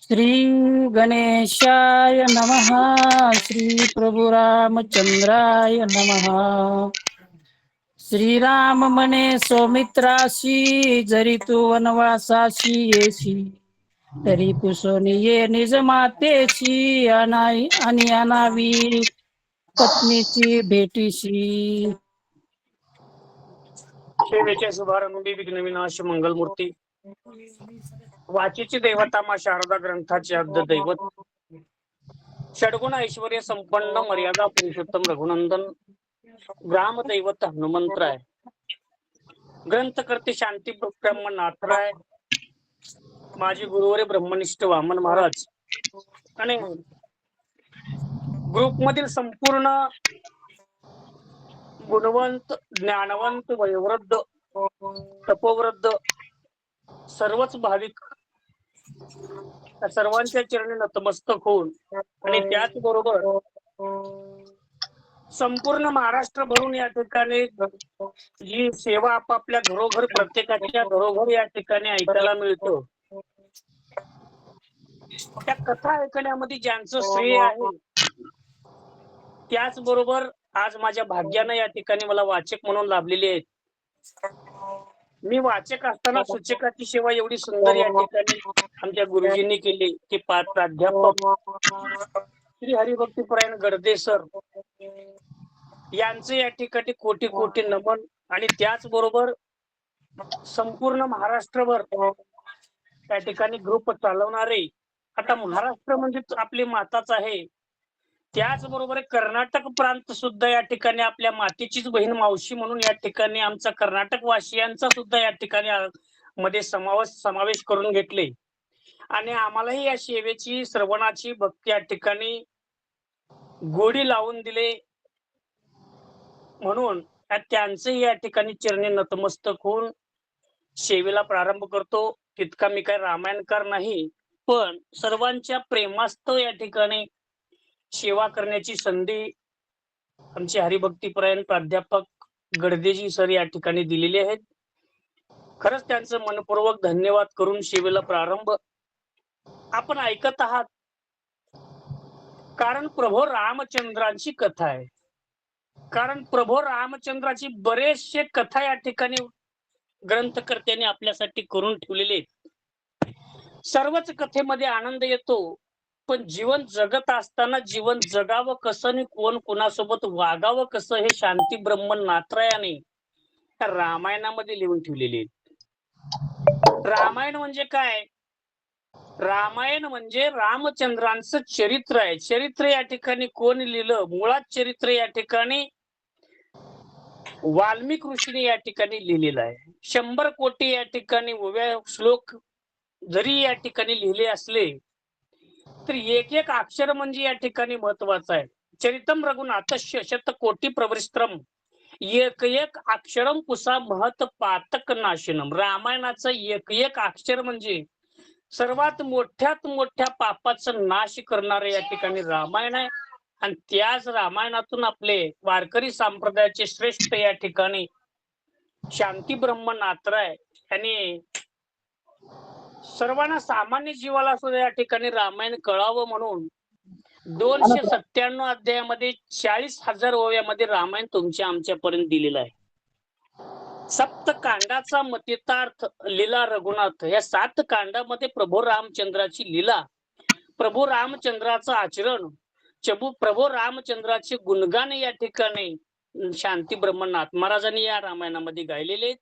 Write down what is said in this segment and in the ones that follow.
श्री गणेशाय नमः. श्री प्रभु रामचंद्राय नमः. श्रीराम म्हणे सौमित्राशी, जरी तू वनवासाशी येशी, तरी कुसोनी ये निज मातेची, आणि अनावी पत्नीची भेटीशी. सेवेचे शुभारंभी विघ्नविनाश मंगलमूर्ती, वाचीची देवता मा शारदा ग्रंथाचे अब्द दैवत, षडगुण ऐश्वर्य संपन्न मर्यादा पुरुषोत्तम रघुनंदन, ग्राम दैवत हनुमंतराय, ग्रंथकर्ते शांती ब्रह्म नाथराय, माझे गुरुवरे ब्रह्मनिष्ठ वामन महाराज आणि ग्रुप मधील संपूर्ण गुणवंत, ज्ञानवंत, वयोवृद्ध, तपोवृद्ध सर्वच भाविक सर्वांच्या चरणी नतमस्तक होऊन, आणि त्याचबरोबर संपूर्ण महाराष्ट्र भरून या ठिकाणी जी सेवा आपापल्या घरोघर, प्रत्येकाच्या घरोघर या ठिकाणी ऐकायला मिळतो, त्या कथा ऐकण्यामध्ये ज्यांचं श्रेय आहे, त्याचबरोबर आज माझ्या भाग्यानं या ठिकाणी मला वाचक म्हणून लाभलेले आहेत. मी वाचक असताना सूचकाची सेवा एवढी सुंदर या ठिकाणी आमच्या गुरुजींनी केली की प्राध्यापक श्री हरिभक्तीपरायण गडदे सर यांचे या ठिकाणी कोटी कोटी नमन. आणि त्याचबरोबर संपूर्ण महाराष्ट्रभर त्या ठिकाणी ग्रुप चालवणारे, आता महाराष्ट्र म्हणजे आपली माताच आहे, त्याचबरोबर कर्नाटक प्रांत सुद्धा या ठिकाणी आपल्या मातेचीच बहीण मावशी म्हणून या ठिकाणी आमचा कर्नाटक वासियांचा सुद्धा या ठिकाणी मध्ये समावेश करून घेतले. आणि आम्हालाही या सेवेची, श्रवणाची, भक्ती या ठिकाणी गोडी लावून दिले, म्हणून त्यांचे या ठिकाणी चरणी नतमस्तक होऊन सेवेला प्रारंभ करतो. तितका मी काय रामायणकार नाही, पण सर्वांच्या प्रेमास्तव या ठिकाणी सेवा करण्याची संधी आमचे हरिभक्तीपरायण प्राध्यापक गडदेजी सर या ठिकाणी दिलेले आहेत. खरंच त्यांचं मनपूर्वक धन्यवाद करून सेवेला प्रारंभ आपण ऐकत आहात. कारण प्रभू रामचंद्रांची कथा आहे. कारण प्रभू रामचंद्राची बरेचसे कथा या ठिकाणी ग्रंथकर्त्यांनी आपल्यासाठी करून ठेवलेले आहेत. सर्वच कथेमध्ये आनंद येतो, पण जीवन जगत असताना जीवन जगावं कसं आणि कोण कोणासोबत वागावं कसं हे शांती ब्रह्म नाथरायाने रामायणामध्ये लिहून ठेवलेले आहेत. रामायण म्हणजे काय? रामायण म्हणजे रामचंद्रांचं चरित्र आहे. चरित्र या ठिकाणी कोण लिहिलं? मुळात चरित्र या ठिकाणी वाल्मिक ऋषीने या ठिकाणी लिहिलेलं आहे. 100 कोटी या ठिकाणी उभ्या श्लोक जरी या ठिकाणी लिहिले असले तर एक एक अक्षर म्हणजे या ठिकाणी महत्वाचं आहे. चरितम रघुनाथस्य शतकोटी प्रवृष्त्रम एक एक अक्षरम पुसा महत पातक नाशनम. रामायणाचं एक एक अक्षर म्हणजे सर्वात मोठ्यात मोठ्या पापाचं नाश करणारं या ठिकाणी रामायण आहे. आणि त्याच रामायणातून आपले वारकरी संप्रदायाचे श्रेष्ठ या ठिकाणी शांती ब्रह्म नाथराय यांनी सर्वांना, सामान्य जीवाला सुद्धा या ठिकाणी रामायण कळावं म्हणून 297 अध्यायामध्ये 40,000 ओव्यामध्ये रामायण तुमच्या आमच्यापर्यंत दिलेलं आहे. सप्तकांडाचा मतितार्थ लीला रघुनाथ, या 7 कांडामध्ये प्रभू रामचंद्राची लीला, प्रभू रामचंद्राचं आचरण, प्रभू रामचंद्राचे गुणगान या ठिकाणी शांती ब्रह्मनाथ महाराजांनी या रामायणामध्ये गायलेले.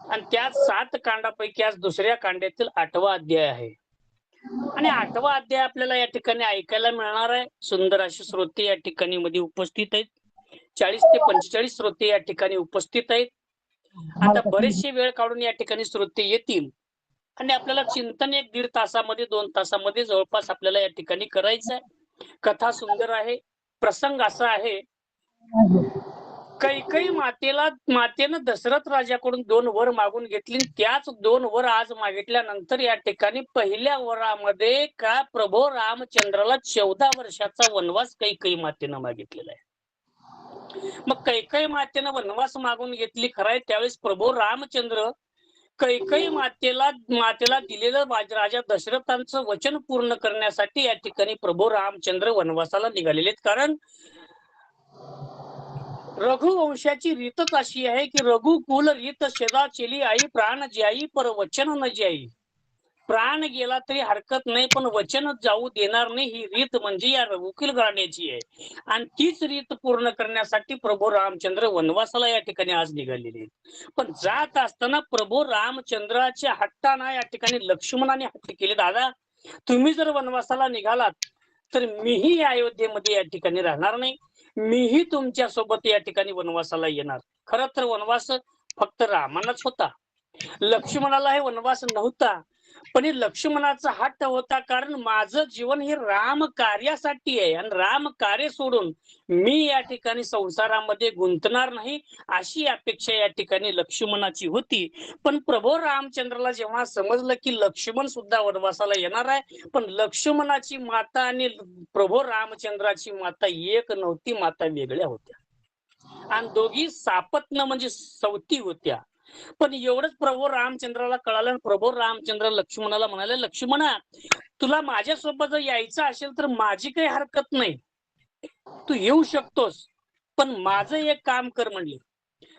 आणि त्यात 7 कांडापैकी आज दुसऱ्या कांडातील 8वा अध्याय आहे. आणि 8वा अध्याय आपल्याला या ठिकाणी ऐकायला मिळणार आहे. सुंदर अशी श्रोते या ठिकाणी मध्ये उपस्थित आहेत. 40 ते 45 श्रोते या ठिकाणी उपस्थित आहेत. आता बरेचसे वेळ काढून या ठिकाणी श्रोते येतील आणि आपल्याला चिंतन 1-1.5 तासामध्ये, 2 तासामध्ये जवळपास आपल्याला या ठिकाणी करायचं आहे. कथा सुंदर आहे. प्रसंग असा आहे, कैकेयी मातेनं दशरथ राजाकडून 2 वर मागून घेतली. त्याच 2 वर आज मागितल्यानंतर या ठिकाणी पहिल्या वरामध्ये का प्रभू रामचंद्राला 14 वर्षाचा वनवास कैकेयी मातेनं मागितलेला आहे. मग कैकेयी मातेनं वनवास मागून घेतली खरंय. त्यावेळेस प्रभू रामचंद्र कैकई मातेला दिलेलं राजा दशरथांचं वचन पूर्ण करण्यासाठी या ठिकाणी प्रभू रामचंद्र वनवासाला निघालेले आहेत. कारण रघुवंशाची रीतच अशी आहे की रघुकुल रीत सदा चेली आई प्राण ज्याई पर वचन न ज्याई. प्राण गेला तरी हरकत नाही, पण वचन जाऊ देणार नाही, ही रीत म्हणजे या रघुकुल घराण्याची आहे. आणि तीच रीत पूर्ण करण्यासाठी प्रभू रामचंद्र वनवासाला या ठिकाणी आज निघालेले आहेत. पण जात असताना प्रभू रामचंद्राच्या हट्टाना या ठिकाणी लक्ष्मणाने हट्ट केले, दादा तुम्ही जर वनवासाला निघालात तर मीही या अयोध्येमध्ये या ठिकाणी राहणार नाही, मीही तुमच्या सोबत या ठिकाणी वनवासाला येणार. खरं तर वनवास फक्त रामानाच होता, लक्ष्मणाला हे वनवास नव्हता. पण हे लक्ष्मणाचा हट्ट होता, कारण माझं जीवन हे राम कार्यासाठी आहे आणि राम कार्य सोडून मी या ठिकाणी संसारामध्ये गुंतणार नाही, अशी अपेक्षा या ठिकाणी लक्ष्मणाची होती. पण प्रभू रामचंद्राला जेव्हा समजलं की लक्ष्मण सुद्धा वनवासाला येणार आहे, पण लक्ष्मणाची माता आणि प्रभू रामचंद्राची माता एक नव्हती, माता वेगळ्या होत्या आणि दोघी सापत्न म्हणजे सवती होत्या. पण एवढंच प्रभू रामचंद्राला कळालं. प्रभू रामचंद्र लक्ष्मणाला म्हणाले, लक्ष्मणा तुला माझ्यासोबत जर यायचं असेल तर माझी काही हरकत नाही, तू येऊ शकतोस, पण माझं एक काम कर म्हणले.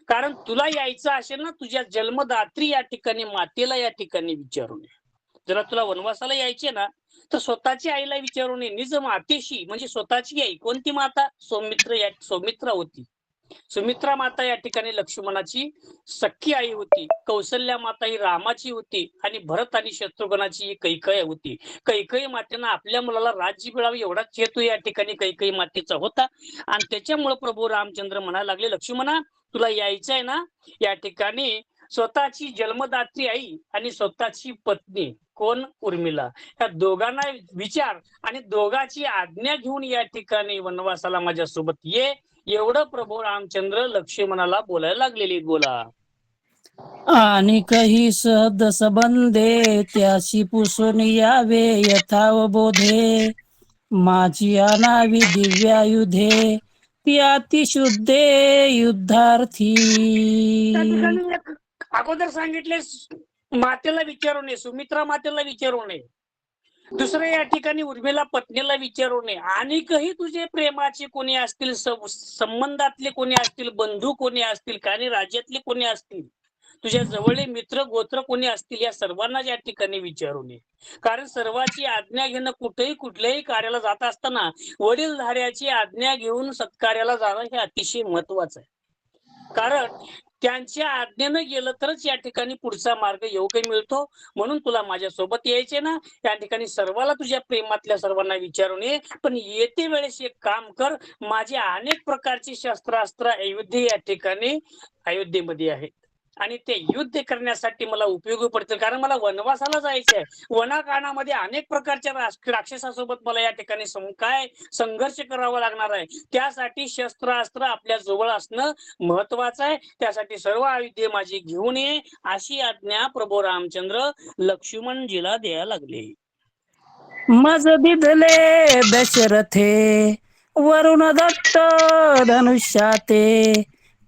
कारण तुला यायचं असेल ना, तुझ्या जन्मदात्री या ठिकाणी मातेला या ठिकाणी विचारून ये. जरा तुला वनवासाला यायचे ना तर स्वतःची आईला विचारून ये. निज मातेशी म्हणजे स्वतःची आई कोणती माता? सौमित्रा होती. सुमित्रा माता या ठिकाणी लक्ष्मणाची सख्खी आई होती. कौसल्या माता ही रामाची होती आणि भरत आणि शत्रुघ्नाची ही कैकेयी होती. कैकेयी मातेनं आपल्या मुलाला राज्य मिळावे एवढाच हेतू या ठिकाणी कैकेयी मातेचा होता. आणि त्याच्यामुळे प्रभू रामचंद्र म्हणायला लागले, लक्ष्मणा तुला यायचं आहे ना, या ठिकाणी स्वतःची जन्मदात्री आई आणि स्वतःची पत्नी कोण उर्मिला, या दोघांना विचार आणि दोघांची आज्ञा घेऊन या ठिकाणी वनवासाला माझ्यासोबत ये. एवढं प्रभू रामचंद्र लक्ष्मणाला बोलायला लागलेली. बोला. आणि काही सहद संबंधे त्याशी पुसून यावे यथावबोधे. माझी अनावी दिव्यायुधे ती अतिशुद्धे युद्धार्थी. त्या ठिकाणी एक अगोदर सांगितले मातेला विचारू नये, सुमित्रा मातेला विचारू नये. दुसरं या ठिकाणी उर्मिला पत्नीला विचारू नये. आणि काही तुझे प्रेमाचे कोणी असतील, संबंधातले कोणी असतील, बंधू कोणी असतील, काही राज्यातले कोणी असतील, तुझ्या जवळले मित्र गोत्र कोणी असतील, या सर्वांना या ठिकाणी विचारू नये. कारण सर्वांची आज्ञा घेणं कुठेही कुठल्याही कार्याला जात असताना वडीलधाऱ्याची आज्ञा घेऊन सत्कार्याला जाणं हे अतिशय महत्वाचं आहे. कारण त्यांच्या आज्ञेनं गेलं तरच या ठिकाणी पुढचा मार्ग योग्य मिळतो. म्हणून तुला माझ्या सोबत यायचे ना, त्या ठिकाणी सर्वाला तुझ्या प्रेमातल्या सर्वांना विचारून ये. पण येते वेळेस एक काम कर, माझे अनेक प्रकारची शस्त्रास्त्र अयोध्ये या ठिकाणी अयोध्येमध्ये आहेत आणि ते युद्ध करण्यासाठी मला उपयोगी पडतील. कारण मला वनवासाला जायचं आहे. वनाकाणामध्ये अनेक प्रकारच्या राक्षसासोबत मला या ठिकाणी संघर्ष करावा लागणार आहे. त्यासाठी शस्त्रास्त्र आपल्या जवळ असणं महत्वाचं आहे. त्यासाठी सर्व आयुधे माझी घेऊन ये, अशी आज्ञा प्रभू रामचंद्र लक्ष्मणजीला द्यायला लागले. मज बिधले दशरथे वरुण दत्त धनुष्याते.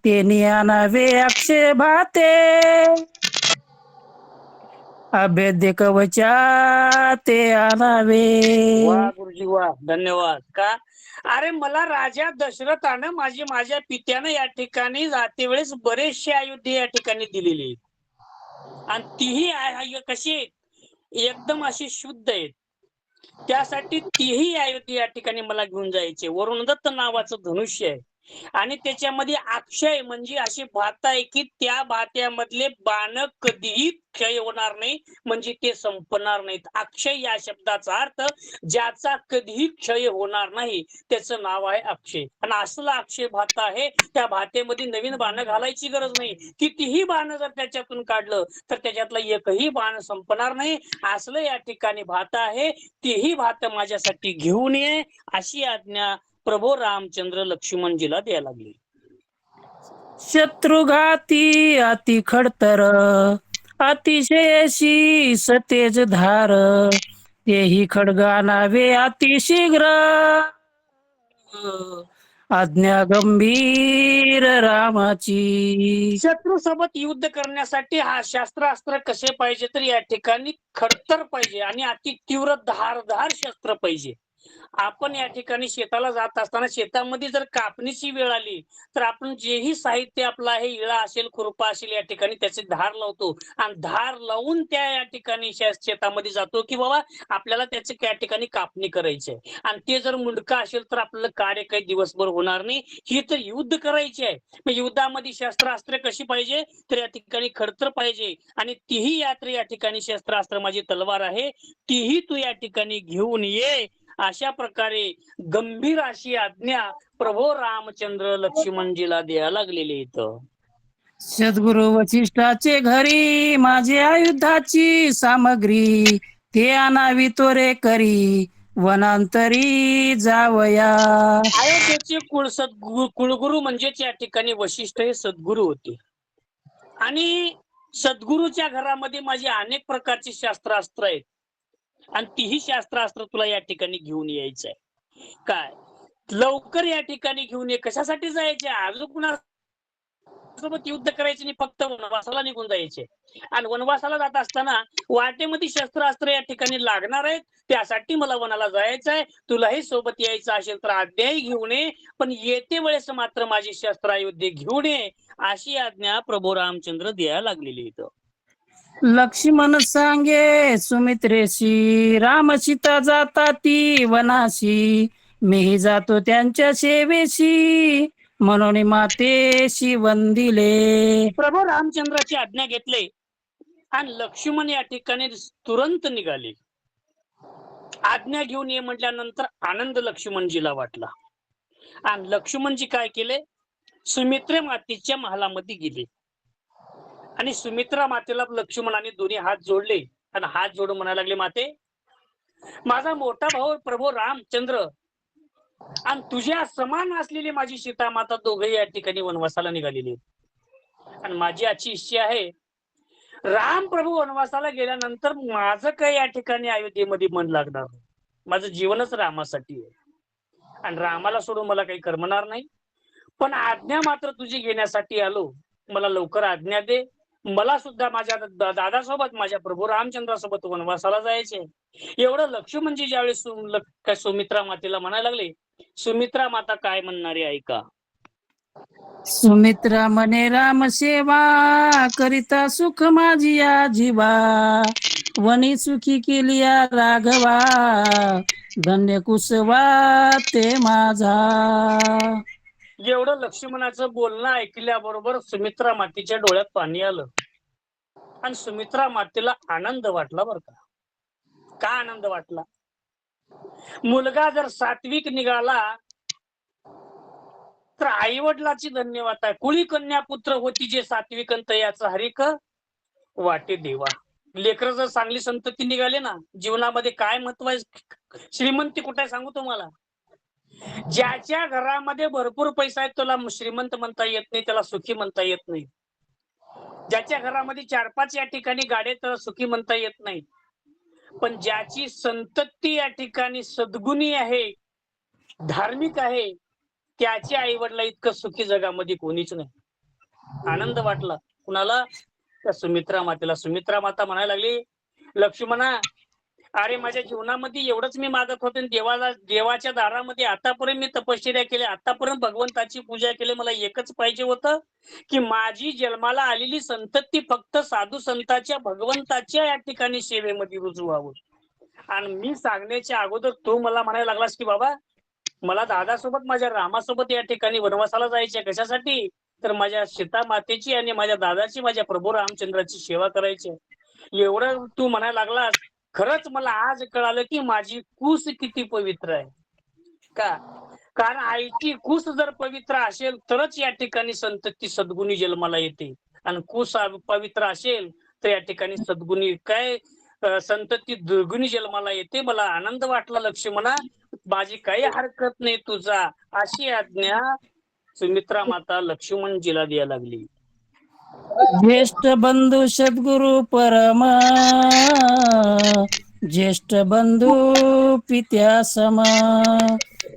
तेनी आणावे अक्षय भाते अभेद्य कवचा ते आणावे. वा गुरुजी वा, धन्यवाद. का? अरे मला राजा दशरथानं माझ्या पित्यानं या ठिकाणी जाते वेळेस बरेचसे अयोध्ये या ठिकाणी दिलेली आणि तीही कशी एकदम अशी शुद्ध आहेत. त्यासाठी तीही अयोध्ये या ठिकाणी मला घेऊन जायचे. वरुणदत्त नावाचं धनुष्य आहे आणि त्याच्यामध्ये अक्षय म्हणजे अशी भात आहे की त्या भात्यामधले बाण कधीही क्षय होणार नाही, म्हणजे ते संपणार नाहीत. अक्षय या शब्दाचा अर्थ ज्याचा कधीही क्षय होणार नाही, त्याचं नाव आहे अक्षय. आणि असला अक्षय भात आहे, त्या भातेमध्ये नवीन बाण घालायची गरज नाही. कितीही बाण जर त्याच्यातून काढलं तर त्याच्यातलं एकही बाण संपणार नाही. असलं या ठिकाणी भात आहे, तेही भात माझ्यासाठी घेऊन ये, अशी आज्ञा प्रभू रामचंद्र लक्ष्मणजीला द्यायला लागले. शत्रुघाती अति खडतर अतिशयशी सतेज धार. तेही खड्गा नावे अतिशीघ्र आज्ञा गंभीर रामाची. शत्रू सोबत युद्ध करण्यासाठी हा शस्त्रास्त्र कसे पाहिजे तर या ठिकाणी खडतर पाहिजे आणि अति तीव्र धारदार शस्त्र पाहिजे. आपण या ठिकाणी शेताला जात असताना शेतामध्ये जर कापणीची वेळ आली तर आपण जेही साहित्य आपलं आहे, इळा असेल, खुरपा असेल, या ठिकाणी त्याचे धार लावतो आणि धार लावून त्या या ठिकाणी शेतामध्ये जातो की बाबा आपल्याला त्याचे त्या ठिकाणी कापणी करायची आहे. आणि ते जर मुंडका असेल तर आपल्याला कार्य काही दिवसभर होणार नाही. ही तर युद्ध करायची आहे. मग युद्धामध्ये शस्त्रास्त्र कशी पाहिजे तर या ठिकाणी खडतर पाहिजे आणि तीही यात्रा या ठिकाणी शस्त्रास्त्र माझी तलवार आहे तीही तू या ठिकाणी घेऊन ये. अशा प्रकारे गंभीर अशी आज्ञा प्रभू रामचंद्र लक्ष्मणजीला द्यायला लागलेले इथं. सद्गुरु वशिष्ठाचे घरी माझे आयुधाची सामग्री, ते आणावी तोरे करी वनांतरी जावया. अयोध्येचे कुलगुरु म्हणजेच या ठिकाणी वशिष्ठ हे सद्गुरु होते आणि सद्गुरूच्या घरामध्ये माझी अनेक प्रकारची शास्त्रास्त्र आहेत आणि तीही शास्त्रास्त्र तुला या ठिकाणी घेऊन यायचंय. काय लवकर या ठिकाणी घेऊन ये. कशासाठी जायचे? अजून कुणा सोबत युद्ध करायचे नाही, फक्त वनवासाला निघून जायचे. आणि वनवासाला जात असताना वाटेमध्ये शस्त्रास्त्र या ठिकाणी लागणार आहेत, त्यासाठी मला वनाला जायचं आहे. तुलाही सोबत यायचं असेल तर आज्ञाही घेऊन ये, पण येते वेळेस मात्र माझी शस्त्रायुधे घेऊन ये. अशी आज्ञा प्रभू रामचंद्र द्यायला लागलेली इथं. लक्ष्मण सांगे सुमित्रेशी, राम सीता जाता ती वनाशी, मीही जातो त्यांच्या सेवेशी, म्हणून मातेशी वंदिले. प्रभू रामचंद्राची आज्ञा घेतले आणि लक्ष्मण या ठिकाणी तुरंत निघाले. आज्ञा घेऊन ये म्हटल्यानंतर आनंद लक्ष्मणजीला वाटला आणि लक्ष्मणजी काय केले, सुमित्रे मातेच्या महालामध्ये गेले आणि सुमित्रा मातेला लक्ष्मणाने दोन्ही हात जोडले आणि हात जोडून म्हणायला लागले, माते, माझा मोठा भाऊ प्रभू रामचंद्र आणि तुझ्या समान असलेली माझी सीता माता दोघे या ठिकाणी वनवासाला निघालेली आणि माझी आजची इच्छा आहे, राम प्रभू वनवासाला गेल्यानंतर माझं काही या ठिकाणी अयोध्येमध्ये मन लागणार, माझं जीवनच रामासाठी आहे आणि रामाला सोडून मला काही करमणार नाही. पण आज्ञा मात्र तुझी घेण्यासाठी आलो. मला लवकर आज्ञा दे. मला सुद्धा माझ्या दादासोबत, माझ्या प्रभू रामचंद्रासोबत वनवासाला जायचे. एवढं लक्ष्मणजी ज्यावेळेस सुमित्रा मातेला म्हणायला लागले, सुमित्रा माता काय म्हणणारे ऐका. सुमित्रा म्हणे राम सेवा करिता सुख माझी या जीवा, वनी सुखी केली या राघवा, धन्य कुसवा ते माझा. एवढं लक्ष्मणाचं बोलणं ऐकल्याबरोबर सुमित्रा मातेच्या डोळ्यात पाणी आलं आणि सुमित्रा मातेला आनंद वाटला. बर का आनंद वाटला? मुलगा जर सात्विक निघाला तर आई वडिलाची धन्यवाद आहे. कुळी कन्या पुत्र होती जे सात्विक याचा हरिक वाटे देवा. लेकर जर चांगली संतती निघाले ना, जीवनामध्ये काय महत्व आहे, श्रीमंती कुठे आहे सांगू तुम्हाला. ज्याच्या घरामध्ये भरपूर पैसा आहे त्याला श्रीमंत म्हणता येत नाही, त्याला सुखी म्हणता येत नाही. ज्याच्या घरामध्ये 4-5 या ठिकाणी गाड्या त्याला सुखी म्हणता येत नाही. पण ज्याची संतती या ठिकाणी सद्गुणी आहे, धार्मिक आहे, त्याच्या आई वडिला इतकं सुखी जगामध्ये कोणीच नाही. आनंद वाटला कुणाला? त्या सुमित्रा मातेला. सुमित्रा माता म्हणायला लागली, लक्ष्मणा, अरे माझ्या जीवनामध्ये एवढंच मी मागत होते, देवाच्या दारामध्ये आतापर्यंत मी तपश्चर्या केली, आतापर्यंत भगवंताची पूजा केली. मला एकच पाहिजे होतं की माझी जन्माला आलेली संतती फक्त साधू संतांच्या, भगवंताच्या या ठिकाणी सेवेमध्ये रुजू व्हावं. आणि मी सांगण्याच्या अगोदर तू मला म्हणायला लागलास की बाबा मला दादासोबत, माझ्या रामासोबत या ठिकाणी वनवासाला जायचे. कशासाठी? तर माझ्या सीता मातेची आणि माझ्या दादाची, माझ्या प्रभू रामचंद्राची सेवा करायची. एवढं तू म्हणायला लागलास. खरंच मला आज कळालं की माझी कूस किती पवित्र आहे. का? कारण आईची कूस जर पवित्र असेल तरच या ठिकाणी संतती सद्गुणी जन्माला येते आणि कूस पवित्र असेल तर या ठिकाणी सद्गुणी काय संतती दुर्गुणी जन्माला येते. मला आनंद वाटला लक्ष्मणा, माझी काही हरकत नाही तुझा. अशी आज्ञा सुमित्रा माता लक्ष्मणजीला द्यायला लागली. ज्येष्ठ बंधू सद्गुरु परम, ज्येष्ठ बंधू पित्या सम,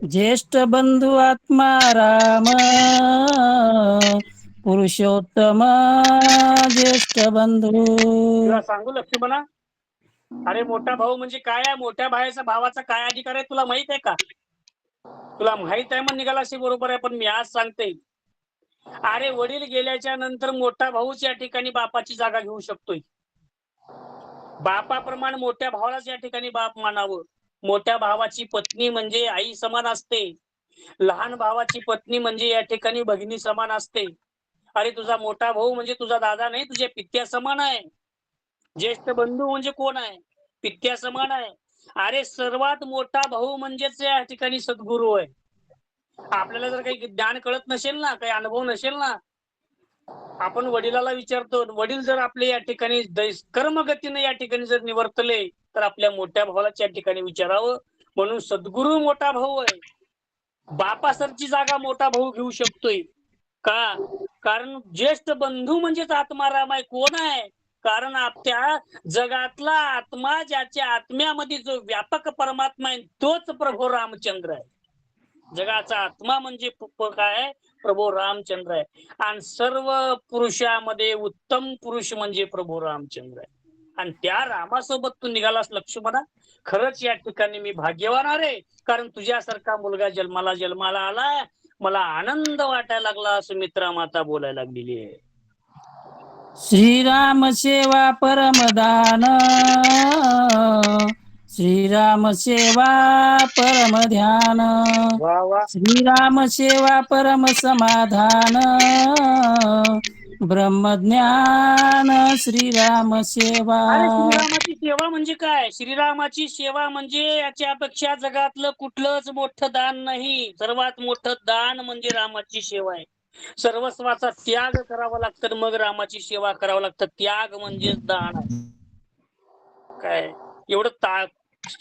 ज्येष्ठ बंधू आत्मा राम, पुरुषोत्तम ज्येष्ठ बंधू. तुला सांगू लक्ष्मणा, अरे मोठा भाऊ म्हणजे काय आहे? मोठ्या भावाचा काय अधिकार आहे तुला माहित आहे का? तुला माहित आहे मग निघाला अशी बरोबर आहे, पण मी आज सांगते. अरे वडील गेल्याच्या नंतर मोठा भाऊच या ठिकाणी बापाची जागा घेऊ शकतोय. बापाप्रमाणे मोठ्या भावालाच या ठिकाणी बाप मानावं. मोठ्या भावाची पत्नी म्हणजे आई समान असते. लहान भावाची पत्नी म्हणजे या ठिकाणी भगिनी समान असते. अरे तुझा मोठा भाऊ म्हणजे तुझा दादा नाही, तुझ्या पित्या समान आहे. ज्येष्ठ बंधू म्हणजे कोण आहे? पित्या समान आहे. अरे सर्वात मोठा भाऊ म्हणजेच या ठिकाणी सद्गुरू आहे. आपल्याला जर काही ज्ञान कळत नसेल ना, काही अनुभव नसेल ना, आपण वडिलाला विचारतो. वडील जर आपले या ठिकाणी कर्मगतीने या ठिकाणी जर निवर्तले, तर आपल्या मोठ्या भावाला या ठिकाणी विचारावं. म्हणून सद्गुरू मोठा भाऊ आहे. बापासरची जागा मोठा भाऊ घेऊ शकतोय का? कारण ज्येष्ठ बंधू म्हणजेच आत्माराम आहे. कोण आहे? कारण त्या जगातला आत्मा, ज्याच्या आत्म्यामध्ये जो व्यापक परमात्मा आहे, तोच प्रभू रामचंद्र आहे. जगाचा आत्मा म्हणजे काय? प्रभू रामचंद्र आहे. आणि सर्व पुरुषामध्ये उत्तम पुरुष म्हणजे प्रभू रामचंद्र आहे. आणि त्या रामासोबत तू निघालास लक्ष्मणा, खरंच या ठिकाणी मी भाग्यवान आहे. कारण तुझ्यासारखा मुलगा जन्माला आला. मला आनंद वाटायला लागला, सुमित्रा माता बोलायला लागलेली आहे. श्रीराम सेवा परमदान, श्रीराम सेवा परम ध्यान, वा वा. श्रीराम सेवा परम समाधान, ब्रह्मज्ञान श्रीराम सेवा. अरे श्रीरामाची सेवा म्हणजे काय? श्रीरामाची सेवा म्हणजे याच्यापेक्षा जगातलं कुठलंच मोठं दान नाही. सर्वात मोठं दान म्हणजे रामाची सेवा आहे. सर्वस्वाचा त्याग करावा लागतं, मग रामाची सेवा करावं लागतं. त्याग म्हणजेच दान आहे. काय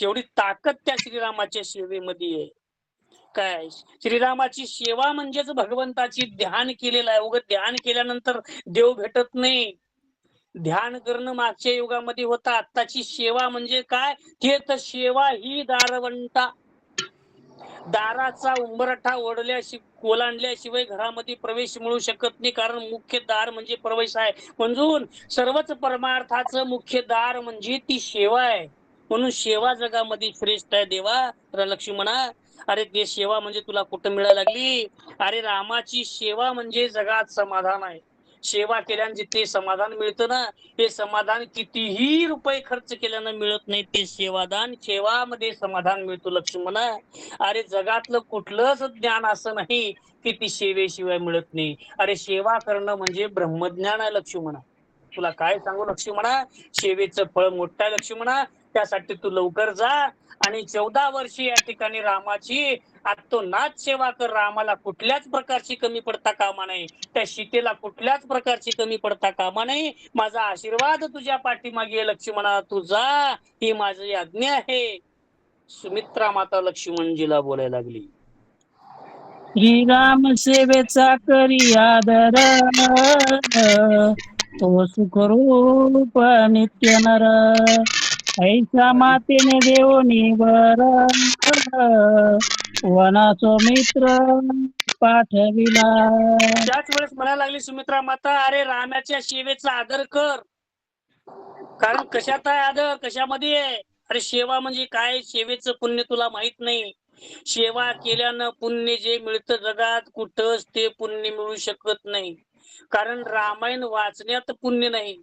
एवढी ताकद त्या श्रीरामाच्या सेवेमध्ये आहे. काय श्रीरामाची सेवा म्हणजेच भगवंताची ध्यान केलेलं आहे. उगाच ध्यान केल्यानंतर देव भेटत नाही. ध्यान करणं मागच्या युगामध्ये होता. आत्ताची सेवा म्हणजे काय? ते तर सेवा ही दारवंटा. दाराचा उंबरठा ओलांडल्याशिवाय घरामध्ये प्रवेश मिळू शकत नाही. कारण मुख्य दार म्हणजे प्रवेश आहे. म्हणून सर्वच परमार्थाचं मुख्य दार म्हणजे ती सेवा आहे. म्हणून सेवा जगामध्ये श्रेष्ठ आहे. देवा लक्ष्मणा, अरे ते सेवा म्हणजे तुला कुठं मिळायला लागली? अरे रामाची सेवा म्हणजे जगात समाधान आहे. सेवा केल्याने जिथे समाधान मिळतं ना, ते समाधान कितीही रुपये खर्च केल्यानं मिळत नाही. ते सेवादान, सेवामध्ये समाधान मिळतो लक्ष्मणा. अरे जगातलं कुठलंच ज्ञान असं नाही की ती सेवेशिवाय मिळत नाही. अरे सेवा करणं म्हणजे ब्रह्मज्ञान आहे लक्ष्मणा. तुला काय सांगू लक्ष्मणा, सेवेचं फळ मोठं आहे लक्ष्मणा. त्यासाठी तू लवकर जा आणि 14 वर्षी या ठिकाणी रामाची नाच सेवा कर. रामाला कुठल्याच प्रकारची कमी पडता कामा नाही. त्या सीतेला कुठल्याच प्रकारची कमी पडता कामा नाही. माझा आशीर्वाद तुझ्या पाठीमागे लक्ष्मणा, तू जा, ही माझी आज्ञा आहे. सुमित्रा माता लक्ष्मणजीला बोलायला लागली. श्रीराम सेवेचा करी आदर, तो सुखरूप नित्य नर, ऐसा मातेने देवनी वर, वनाचो मित्र पाठविला. त्याच वेळेस म्हणायला लागली सुमित्रा माता, अरे रामाच्या सेवेचा आदर कर. कारण कशात आहे आदर? कशामध्ये आहे? अरे सेवा म्हणजे काय? सेवेचं पुण्य तुला माहित नाही. सेवा केल्यानं पुण्य जे मिळतं जगात कुठंच ते पुण्य मिळू शकत नाही. कारण रामायण वाचण्यात पुण्य नाही,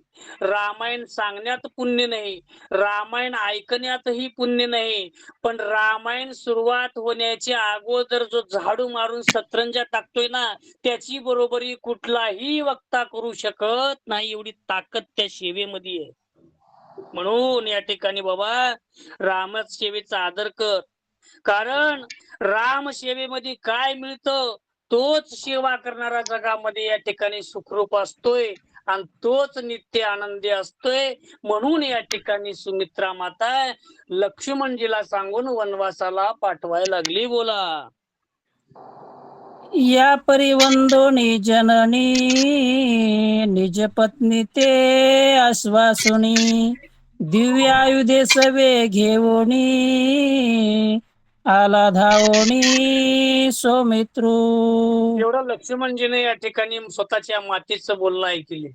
रामायण सांगण्यात पुण्य नाही, रामायण ऐकण्यातही पुण्य नाही. पण रामायण सुरुवात होण्याच्या अगोदर जो झाडू मारून सतरंजा टाकतोय ना, त्याची बरोबरी कुठलाही वक्ता करू शकत नाही. एवढी ताकद त्या सेवेमध्ये आहे. म्हणून या ठिकाणी बाबा राम सेवेचा आदर कर. कारण राम सेवेमध्ये काय मिळतं तोच सेवा करणारा जगामध्ये या ठिकाणी सुखरूप असतोय आणि तोच नित्य आनंदी असतोय. म्हणून या ठिकाणी सुमित्रा माता लक्ष्मणजीला सांगून वनवासाला पाठवायला लागली. बोला. या परिवंदोनी जननी, निज पत्नी ते आश्वासुनी, दिव्यायुधे सवे घेऊनी, आला धावणी सौमित्रू. एवढं लक्ष्मणजीने या ठिकाणी स्वतःच्या मातेचं बोलणं ऐकले.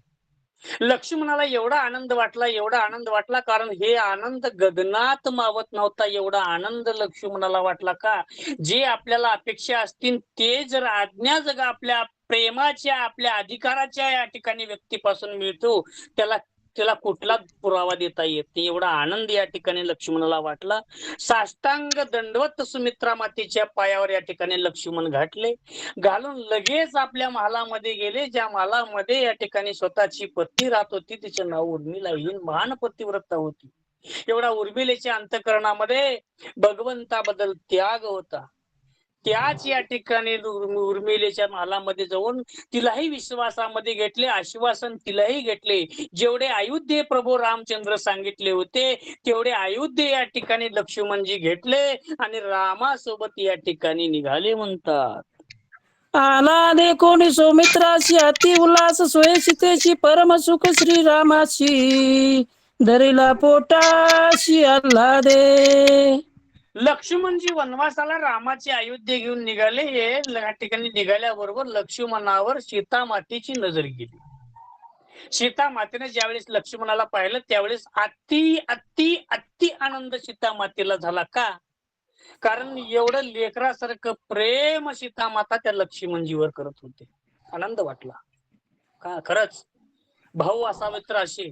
लक्ष्मणाला एवढा आनंद वाटला, एवढा आनंद वाटला, कारण हे आनंद गगनात मावत नव्हता. एवढा आनंद लक्ष्मणाला वाटला का, जे आपल्याला अपेक्षा असतील ते जर आज्ञा जग आपल्या प्रेमाच्या, आपल्या अधिकाराच्या या ठिकाणी व्यक्तीपासून मिळतो, त्याला त्याला कुठला पुरावा देता येत नाही. एवढा आनंद या ठिकाणी लक्ष्मणाला वाटला. साष्टांग दंडवत सुमित्रा मातेच्या पायावर या ठिकाणी लक्ष्मण घातले, घालून लगेच आपल्या महालामध्ये गेले, ज्या महालामध्ये या ठिकाणी स्वतःची पत्नी राहत होती. तिचे नाव उर्मिला, ही महान पतिव्रता होती. एवढा उर्मिलेच्या अंतःकरणामध्ये भगवंताबद्दल त्याग होता. त्याच या ठिकाणी उर्मिलेच्या महालामध्ये जाऊन तिलाही विश्वासामध्ये घेतले, आश्वासन तिलाही घेतले. जेवढे अयोध्ये प्रभू रामचंद्र सांगितले होते तेवढे अयोध्ये या ठिकाणी लक्ष्मणजी घेतले आणि रामासोबत या ठिकाणी निघाले म्हणतात. आला देखोनी सौमित्राशी अति उल्हास, सोय सीतेशी परम सुख श्रीरामाशी, धरिला पोटाशी आल्हादे. लक्ष्मणजी वनवासाला रामाचे अयोध्ये घेऊन निघाले. हे या ठिकाणी निघाल्याबरोबर लक्ष्मणावर सीता मातेची नजर गेली. सीता मातेने ज्यावेळेस लक्ष्मणाला पाहिलं त्यावेळेस अति अति अति आनंद सीता मातेला झाला. का, कारण एवढं लेकरासारखं प्रेम सीता माता त्या लक्ष्मणजीवर करत होते. आनंद वाटला. का, खरंच भाऊ असावे तर असे.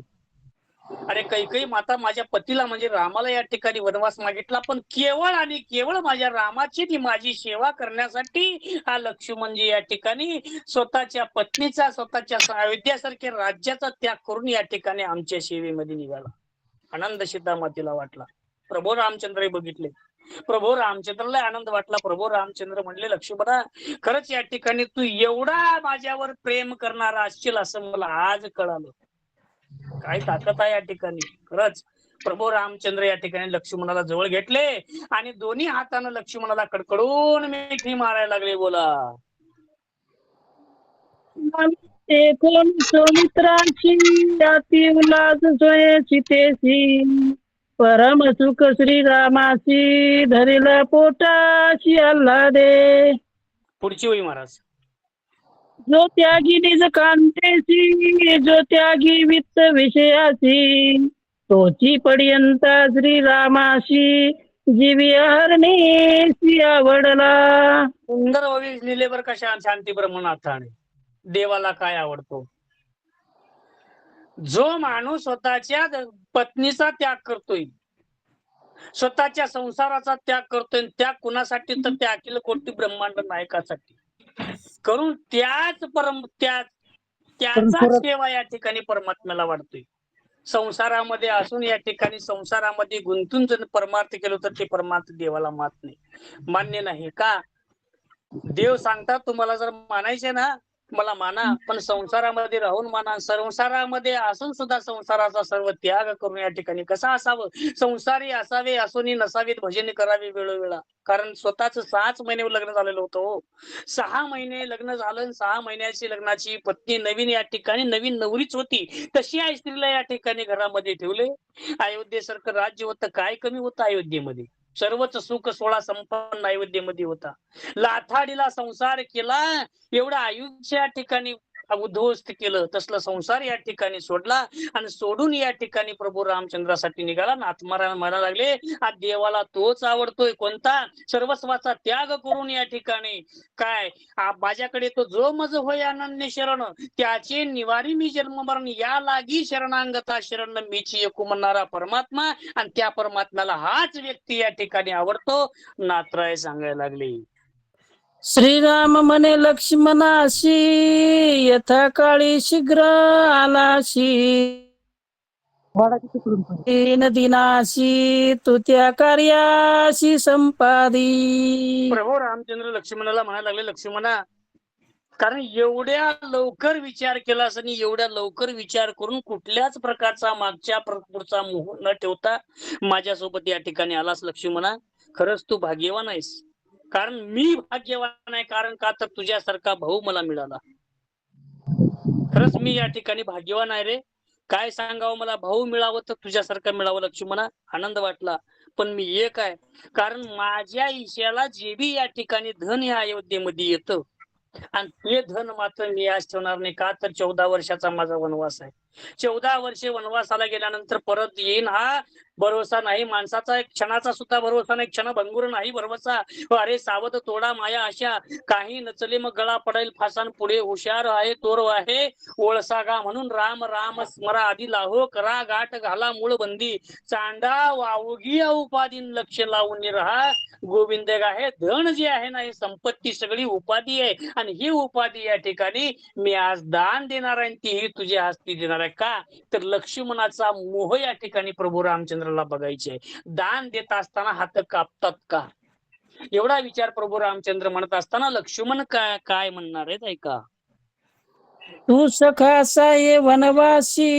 अरे कैकेयी माता माझ्या पतीला म्हणजे रामाला या ठिकाणी वनवास मागितला, पण केवळ आणि केवळ माझ्या रामाची ती माझी सेवा करण्यासाठी हा लक्ष्मणजी या ठिकाणी स्वतःच्या पत्नीचा, स्वतःच्या अयोध्यासारख्या राज्याचा त्याग करून या ठिकाणी आमच्या सेवेमध्ये निघाला. आनंद सीता मातेला वाटला. प्रभू रामचंद्र बघितले, प्रभू रामचंद्रला आनंद वाटला. प्रभू रामचंद्र म्हणले, लक्ष्मणा खरंच या ठिकाणी तू एवढा माझ्यावर प्रेम करणारा असशील असं मला आज कळालं. काय ताकद आहे या ठिकाणी. खरंच प्रभू रामचंद्र या ठिकाणी लक्ष्मणाला जवळ घेतले आणि दोन्ही हातानं लक्ष्मणाला कडकडून मिठी मारायला लागले. बोला. देखोन सौमित्राशी अति उल्हास, सोय सीतेशी परम सुख श्रीरामाशी, धरिला पोटाशी आल्हादे. पुढची वही महाराज. जो त्यागी निज कांतेशी, जो त्यागी वित्त विषयासी, तोची पर्यंता श्रीरामाशी, जीवी हरणेशी आवडला. सुंदर ओवी लिहिलेवर कशा शांती ब्रह्मनाथाने. देवाला काय आवडतो? जो माणूस स्वतःच्या पत्नीचा त्याग करतोय, स्वतःच्या संसाराचा त्याग करतोय, त्या कुणासाठी तर त्या अखिल कोटी ब्रह्मांड नायकासाठी करून त्याचा सेवा या ठिकाणी परमात्म्याला वाटतोय. संसारामध्ये असून या ठिकाणी संसारामध्ये गुंतून जर परमार्थ केलं तर ते परमार्थ देवाला मान्य नाही. का, देव सांगतात तुम्हाला जर मानायचे ना मला माना, पण संसारामध्ये राहून माना. संसारामध्ये असून सुद्धा संसाराचा सर्व त्याग करून या ठिकाणी कसा असावं? संसारी असावे असूनही नसावेत, भजन करावे वेळोवेळा. कारण स्वतःच 6 महिने लग्न झालेलं होतं हो. 6 महिने लग्न झालं, 6 महिन्याची लग्नाची पत्नी नवीन या ठिकाणी नवीन नवरीच होती. तशी आई स्त्रीला या ठिकाणी घरामध्ये ठेवले. अयोध्येसारखं राज्य होतं, काय कमी होतं अयोध्येमध्ये? सर्वच सुख सोळा संपन्न अयोध्येमध्ये होता. लाथाडीला संसार केला, एवढं आयुष्य या ठिकाणी उद्ध्वस्त केलं. तसलं संसार या ठिकाणी सोडला आणि सोडून या ठिकाणी प्रभू रामचंद्रासाठी निघाला. नाथमारा म्हणायला लागले, हा देवाला तोच आवडतोय. कोणता? सर्वस्वाचा त्याग करून या ठिकाणी काय, माझ्याकडे तो जो मज होय अनन्य शरण, त्याचे निवारी मी जन्म मरण, या लागी शरणांगता शरण मीची एकू म्हणणारा परमात्मा. आणि त्या परमात्म्याला हाच व्यक्ती या ठिकाणी आवडतो. नाथराय सांगायला लागले. श्रीराम म्हणे लक्ष्मणाशी, यथा काळी शीघ्र आलाशी, दिनाशी तू त्या कार्याशी संपादी. प्रभू रामचंद्र लक्ष्मणाला म्हणायला लागले, लक्ष्मणा कारण एवढ्या लवकर विचार केलास आणि एवढ्या लवकर विचार करून कुठल्याच प्रकारचा मागच्या पुढचा मोह न ठेवता माझ्यासोबत या ठिकाणी आलास लक्ष्मणा. खरंच तू भाग्यवान आहेस. कारण मी भाग्यवान आहे. कारण का, तर तुझ्यासारखा भाऊ मला मिळाला. खरंच मी या ठिकाणी भाग्यवान आहे रे. काय सांगावं, मला भाऊ मिळावं तर तुझ्यासारखं मिळावं लक्ष्मणा. आनंद वाटला. पण मी एक आहे. कारण माझ्या ईशाला जे बी या ठिकाणी धन या अयोध्येमध्ये येतं आणि ते धन मात्र मी आज ठेवणार नाही. का तर 14 वर्षाचा माझा वनवास आहे. 14 वर्षे वनवासाला गेल्यानंतर परत येईन हा भरोसा नाही. माणसाचा एक क्षणाचा सुद्धा भरोसा नाही. क्षण भंगुर नाही भरवसा. अरे सावध तोडा माया अशा, काही नचले मग गळा पडेल फासान. पुढे हुशार आहे तोर आहे ओळसा गा. म्हणून राम राम स्मरा आधी लाहो करा गाठ घाला मूळ बंदी. चांडा वावगी उपाधीन लक्ष लावून राहा गोविंद गा. हे धन जे आहे ना, हे संपत्ती सगळी उपाधी आहे आणि ही उपाधी या ठिकाणी मी आज दान देणार आहे. तीही तुझ्या हस्ती देणार आहे. का तर लक्ष्मणाचा मोह या ठिकाणी प्रभू रामचंद्राला बघायचे आहे. दान देत असताना हात कापतात का, एवढा विचार प्रभू रामचंद्र म्हणत असताना लक्ष्मण काय काय म्हणणार आहेत ऐका. तू सखा साये वनवासी,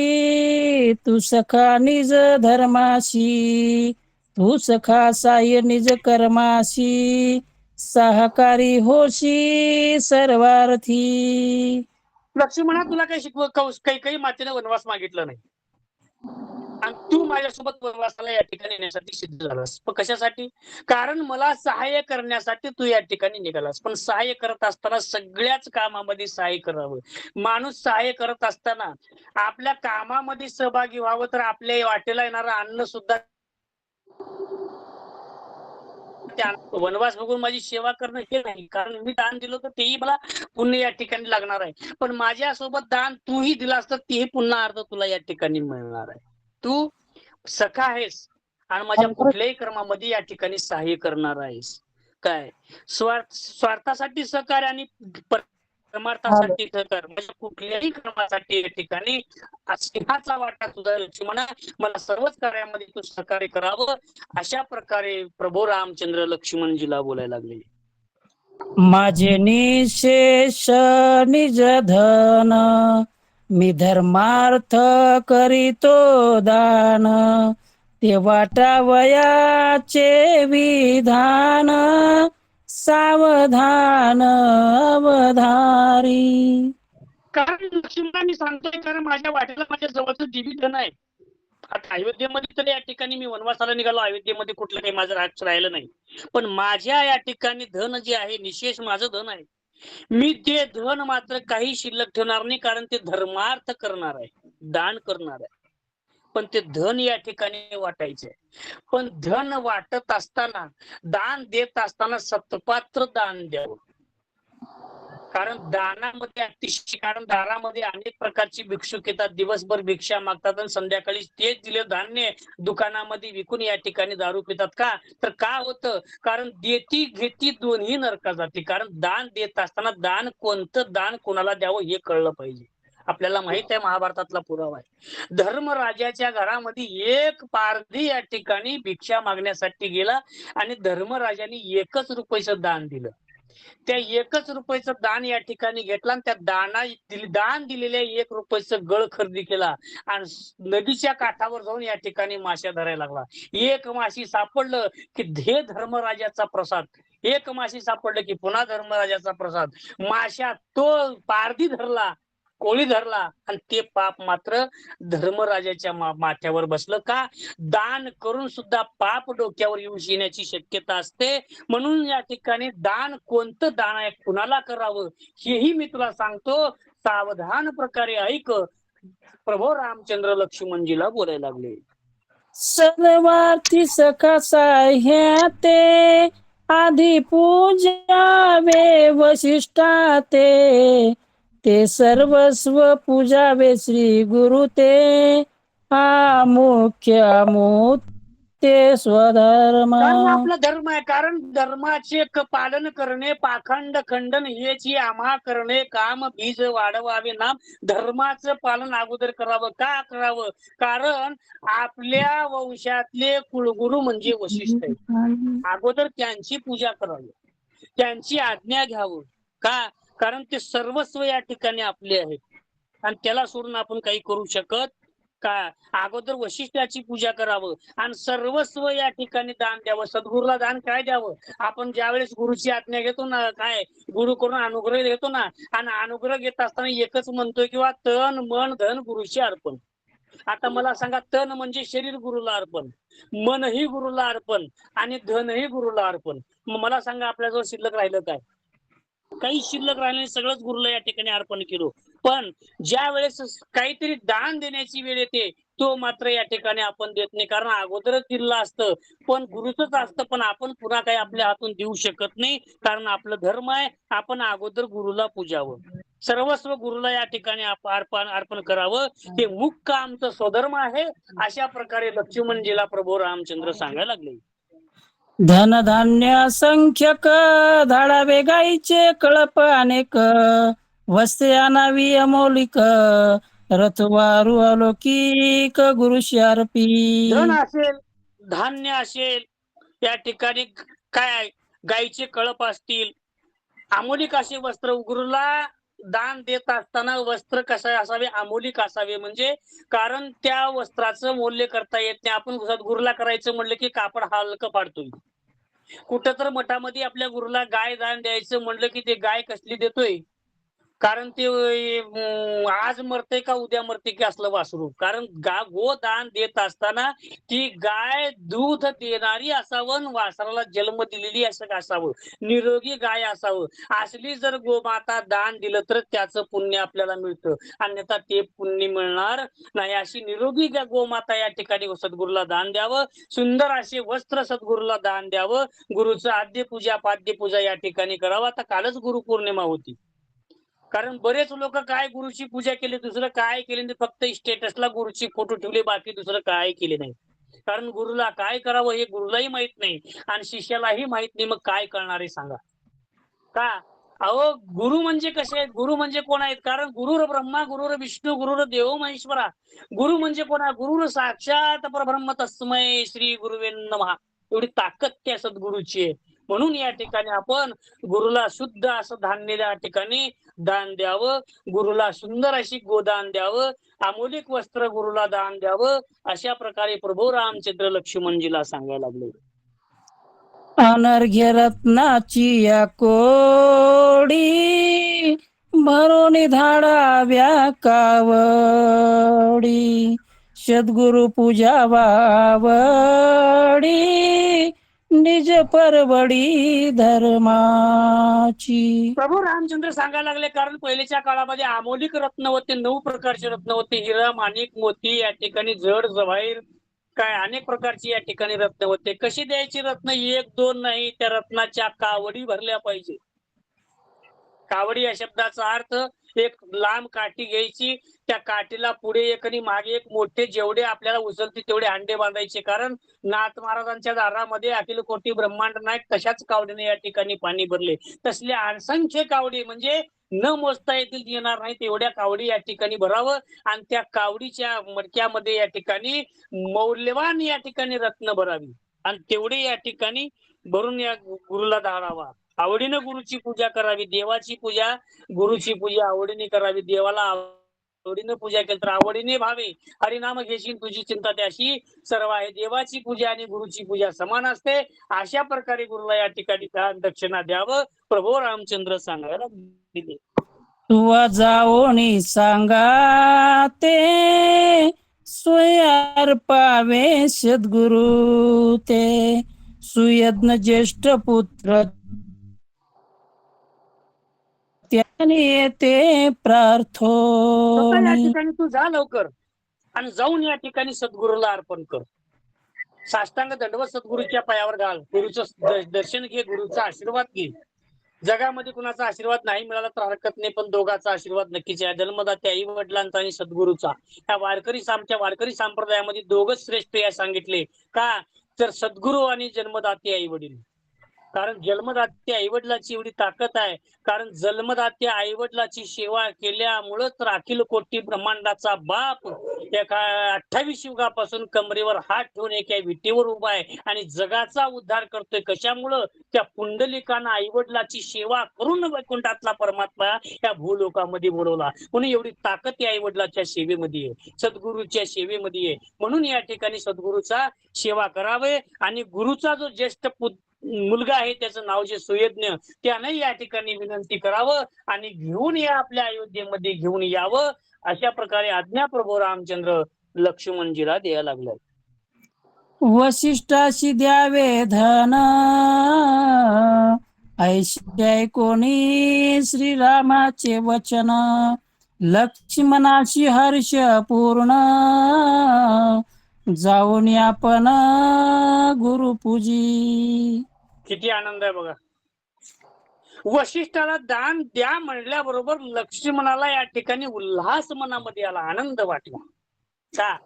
तू सखा निज धर्माशी, तू सखा साये निज कर्माशी, सहकारी होशी सर्वार्थी. लक्ष्मणा तुला काही काही काही मातेने वनवास मागितलं नाही आणि तू माझ्यासोबत वनवासाला या ठिकाणी येण्यासाठी सिद्ध झालास. पण कशासाठी? कारण मला सहाय्य करण्यासाठी तू या ठिकाणी निघालास. पण सहाय्य करत असताना सगळ्याच कामामध्ये सहाय्य करावं. माणूस सहाय्य करत असताना आपल्या कामामध्ये सहभागी व्हावं, तर आपल्या वाटेला येणारं अन्न सुद्धा वनवास बघून माझी सेवा करणं हे नाही. कारण मी दान दिलं तर तेही मला पुण्य या ठिकाणी लागणार आहे. पण माझ्यासोबत दान तूही दिलास तर तेही पुन्हा अर्थ तुला या ठिकाणी मिळणार आहे. तू सखा आहेस आणि माझ्या कुठल्याही कर्मामध्ये या ठिकाणी सहाय्य करणार आहेस. काय स्वार्थासाठी सहकार्य आणि परमार्थासाठी सहकार्य, म्हणजे कुठल्याही कर्मासाठी या ठिकाणी सिंहाचा वाटा तुझा लक्ष्मणा. मला सर्वच कार्यामध्ये तू सहकार्य करावं. अशा प्रकारे प्रभू रामचंद्र लक्ष्मणजीला बोलायला लागले. माझे निशेष निज धन, मी धर्मार्थ करीतो दान, ते वाटावयाचे विधान, सावधान अवधारी. कारण लक्ष्मणांनी सांगतोय, कारण माझ्या वाटेला माझ्या जवळचं दिव्य धन आहे. आता अयोध्येमध्ये तर या ठिकाणी मी वनवासाला निघालो, अयोध्येमध्ये कुठलं काही माझं राज्य राहिलं नाही. पण माझ्या या ठिकाणी धन जे आहे निशेष माझं धन आहे. मी ते धन मात्र काही शिल्लक ठेवणार नाही. कारण ते धर्मार्थ करणार आहे, दान करणार आहे. पण ते धन या ठिकाणी वाटायचे. पण धन वाटत असताना, दान देत असताना सत्पात्र दान द्यावं. कारण दानामध्ये अतिशय, कारण दारामध्ये अनेक प्रकारची भिक्षुक येतात, दिवसभर भिक्षा मागतात आणि संध्याकाळी तेच दिले धान्य दुकानामध्ये विकून या ठिकाणी दारू पितात. का तर का होतं, कारण देती घेती दोन्ही नरका जाते. कारण दान देत असताना दान कोणतं दान कोणाला द्यावं हे कळलं पाहिजे. आपल्याला माहित आहे, महाभारतातला पुरावा आहे. धर्मराजाच्या घरामध्ये एक पारधी या ठिकाणी भिक्षा मागण्यासाठी गेला आणि धर्मराजाने 1 रुपयाचं दान दिलं. त्या 1 रुपयाचं दान या ठिकाणी घेतला आणि त्या दान दिलेल्या 1 रुपयाचं गळ खरेदी केला आणि नदीच्या काठावर जाऊन या ठिकाणी माश्या धरायला लागला. एक माशी सापडलं की हे धर्मराजाचा प्रसाद, एक माशी सापडलं की पुन्हा धर्मराजाचा प्रसाद. माश्या तो पारधी धरला, कोळी धरला आणि ते पाप मात्र धर्मराजाच्या माथ्यावर बसलं. का दान करून सुद्धा पाप डोक्यावर येण्याची शक्यता असते. म्हणून या ठिकाणी दान कोणतं दान आहे, कुणाला करावं हेही मी तुला सांगतो. सावधान प्रकारे ऐक. प्रभू रामचंद्र लक्ष्मणजीला बोलायला लागले. सर्वार्थी सखा साह्याते, आधी पूजावे वशिष्ठाते, ते सर्वस्व पूजावे श्री गुरु ते, हा मुख्य ते स्वधर्म. कारण आपला धर्म आहे. कारण धर्माचे पालन करणे, पाखंड खंडन हेची आम्हा करणे, काम बीज वाढवावे नाम. धर्माचं पालन अगोदर करावं. का करावं? कारण आपल्या वंशातले कुलगुरू म्हणजे वशिष्ठ आहे. अगोदर त्यांची पूजा करावी, त्यांची आज्ञा घ्यावं. का कारण ते सर्वस्व या ठिकाणी आपले आहेत आणि त्याला सोडून आपण काही करू शकत का. अगोदर वशिष्ठाची पूजा करावं आणि सर्वस्व या ठिकाणी दान द्यावं. सद्गुरूला दान काय द्यावं? आपण ज्यावेळेस गुरुची आज्ञा घेतो ना, काय गुरु करून अनुग्रह घेतो ना, आणि अनुग्रह घेत असताना एकच म्हणतोय किंवा तन मन धन गुरुचे अर्पण. आता मला सांगा, तन म्हणजे शरीर गुरुला अर्पण, मनही गुरुला अर्पण आणि धनही गुरुला अर्पण. मग मला सांगा आपल्याजवळ शिल्लक राहिलं काय? काही शिल्लक राहिले, सगळंच गुरुला या ठिकाणी अर्पण केलो. पण ज्या वेळेस काहीतरी दान देण्याची वेळ येते, तो मात्र या ठिकाणी आपण देत नाही, कारण अगोदरच दिलं असतं. पण गुरुचंच असतं, पण आपण पुन्हा काही आपल्या हातून देऊ शकत नाही, कारण आपलं धर्म आहे. आपण अगोदर गुरुला पूजावं, सर्वस्व गुरुला या ठिकाणी अर्पण करावं. हे मुख्य आमचं स्वधर्म आहे. अशा प्रकारे लक्ष्मणजीला प्रभू रामचंद्र सांगायला लागले. धनधान्य असंख्यक धाडावे गाईचे कळप अनेक वस्ते आणावी अमौलिक रथवारू अलौकिक गुरुशी अर्पी. धन असेल, धान्य असेल, या ठिकाणी काय गाईचे कळप असतील, अमोलिक असे वस्त्र. गुरुला दान देत असताना वस्त्र कसे असावे? अमोलिक असावे. म्हणजे कारण त्या वस्त्राचं मूल्य करता येत नाही. आपण सद्गुरूला करायचं म्हणलं की कापड हलकं पाडतोय. कुठं तर मठामध्ये आपल्या गुरुला गाय दान द्यायचं म्हणलं की ते गाय कसली देतोय, कारण ते आज मरते का उद्या मरते की असलं वासरू. कारण गोदान देत असताना ती गाय दूध देणारी असावं, वासराला जन्म दिलेली असं असावं, निरोगी गाय असावं. असली जर गोमाता दान दिलं तर त्याचं पुण्य आपल्याला मिळतं, अन्यथा ते पुण्य मिळणार नाही. अशी निरोगी गोमाता या ठिकाणी सद्गुरूला दान द्यावं. सुंदर असे वस्त्र सद्गुरूला दान द्यावं. गुरुचं आद्य पूजा पाद्य पूजा या ठिकाणी करावं. आता कालच गुरुपौर्णिमा होती. कारण बरेच लोक काय गुरुची पूजा केली, दुसरं काय केले, फक्त स्टेटसला गुरुची फोटो ठेवले, बाकी दुसरं काय केले नाही. कारण गुरुला काय करावं हे गुरुलाही माहित नाही आणि शिष्यालाही माहित नाही. मग काय करणार आहे सांगा? का? अहो, गुरु म्हणजे कसे आहेत? गुरु म्हणजे कोण आहेत? कारण गुरुर ब्रह्मा, गुरुर विष्णू, गुरुर देव महेश्वरा. गुरु म्हणजे कोण? गुरुर साक्षात परब्रह्म तस्मै श्री गुरुवे नमः. एवढी ताकद त्या सद्गुरूची आहे. म्हणून या ठिकाणी आपण गुरुला शुद्ध असं धान्य या ठिकाणी दान द्यावं. गुरुला सुंदर अशी गोदान द्यावं. अमोलिक वस्त्र गुरुला दान द्यावं. अशा प्रकारे प्रभू रामचंद्र लक्ष्मणजीला सांगायला लागले. अनर्घ्य रत्नाची या कोडी भरून धाडाव्या कावडी सद्गुरु पूजा वावडी निज परवडी धर्माची. प्रभू रामचंद्र सांगायला लागले, कारण पहिलेच्या काळामध्ये अमोलिक रत्न होते, 9 प्रकारचे रत्न होते. हिरा, माणिक, मोती, या ठिकाणी जड जवाहीर, काय अनेक प्रकारची या ठिकाणी रत्न होते. कशी द्यायची रत्न? 1-2 नाही, त्या रत्नाच्या कावडी भरल्या पाहिजे. कावडी या शब्दाचा अर्थ एक लांब काठी घ्यायची, त्या काठीला पुढे एक आणि मागे एक, मोठे जेवढे आपल्याला उचलते तेवढे अंडे बांधायचे. कारण नाथ महाराजांच्या दारामध्ये अखिल कोटी ब्रह्मांड नायक तशाच कावडीने या ठिकाणी पाणी भरले. तसले असंख्य कावडी, म्हणजे न मोजता येतील येणार नाही तेवढ्या कावडी या ठिकाणी भरावं. आणि त्या कावडीच्या मडक्यामध्ये या ठिकाणी मौल्यवान या ठिकाणी रत्न भरावी आणि तेवढे या ठिकाणी भरून या गुरुला धाडावा. आवडीनं गुरुची पूजा करावी. देवाची पूजा, गुरुची पूजा आवडीने करावी. देवाला आवडीनं पूजा केली तर आवडीने भावे. हरिनाम घेशील तुझी चिंता त्याशी सर्व आहे. देवाची पूजा आणि गुरुची पूजा समान असते. अशा प्रकारे गुरुला या ठिकाणी दान दक्षिणा द्यावं प्रभू रामचंद्र सांगायला दिले. तुवा जाओनी सांगा ते स्वयार पावे सद्गुरु ते सुयज्ञ ज्येष्ठ पुत्र त्याने येते स्वतः या प्रार्थोनी. ठिकाणी तू जा लवकर आणि जाऊन या ठिकाणी सद्गुरूला अर्पण कर. साष्टांग दंडवत सद्गुरूच्या पायावर घाल. गुरुचं दर्शन घे, गुरुचा आशीर्वाद घे. जगामध्ये कुणाचा आशीर्वाद नाही मिळाला तर हरकत नाही, पण दोघांचा आशीर्वाद नक्कीच आहे. जन्मदात्या आई वडिलांचा आणि सद्गुरूचा. त्या आमच्या वारकरी संप्रदायामध्ये दोघच श्रेष्ठ या सांगितले. का? तर सद्गुरू आणि जन्मदाते आई वडील. कारण जन्मदात्या आईवडिलाची एवढी ताकद आहे. कारण जन्मदात्या आईवडिलाची सेवा केल्यामुळं तर अखिल कोटी ब्रह्मांडाचा बाप एका 28 युगापासून कमरेवर हात ठेवून एका विटेवर उभा आहे आणि जगाचा उद्धार करतोय. कशामुळं? त्या पुंडलिकानं आईवडिलाची सेवा करून वैकुंठातला परमात्मा या भूलोकामध्ये बोलवला. म्हणून एवढी ताकद या आईवडिलाच्या सेवेमध्ये आहे, सद्गुरूच्या सेवेमध्ये आहे. म्हणून या ठिकाणी सद्गुरूचा सेवा करावे. आणि गुरुचा जो ज्येष्ठ मुलगा आहे त्याचं नाव जे सुयज्ञ, त्याने या ठिकाणी विनंती करावं आणि घेऊन या आपल्या अयोध्येमध्ये घेऊन यावं. अशा प्रकारे आज्ञा प्रभू रामचंद्र लक्ष्मणजीला द्यायला लागलाय. वसिष्ठाशी द्यावे धन, ऐशी कोणी श्रीरामाचे वचन. लक्ष्मणाशी हर्ष पूर्ण, जाऊन आपण गुरुपूजी. किती आनंद आहे बघा. वशिष्ठाला दान द्या म्हणल्याबरोबर लक्ष्मणाला या ठिकाणी उल्हास मनामध्ये आला, आनंद वाटला. का?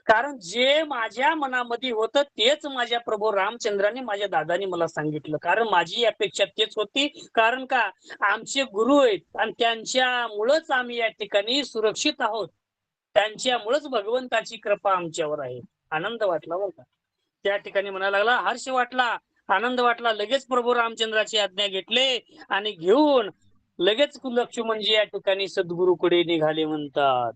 कारण जे माझ्या मनामध्ये होतं तेच माझ्या प्रभू रामचंद्राने माझ्या दादानी मला सांगितलं. कारण माझी अपेक्षा तेच होती. कारण का, आमचे गुरु आहेत आणि त्यांच्यामुळेच आम्ही या ठिकाणी सुरक्षित आहोत. त्यांच्यामुळेच भगवंताची कृपा आमच्यावर आहे. आनंद वाटला बरं का. त्या ठिकाणी म्हणायला लागला, हर्ष वाटला, आनंद वाटला. लगेच प्रभू रामचंद्राची आज्ञा घेतले आणि घेऊन लगेच लक्ष्मणजी या ठिकाणी सद्गुरूकडे निघाले म्हणतात.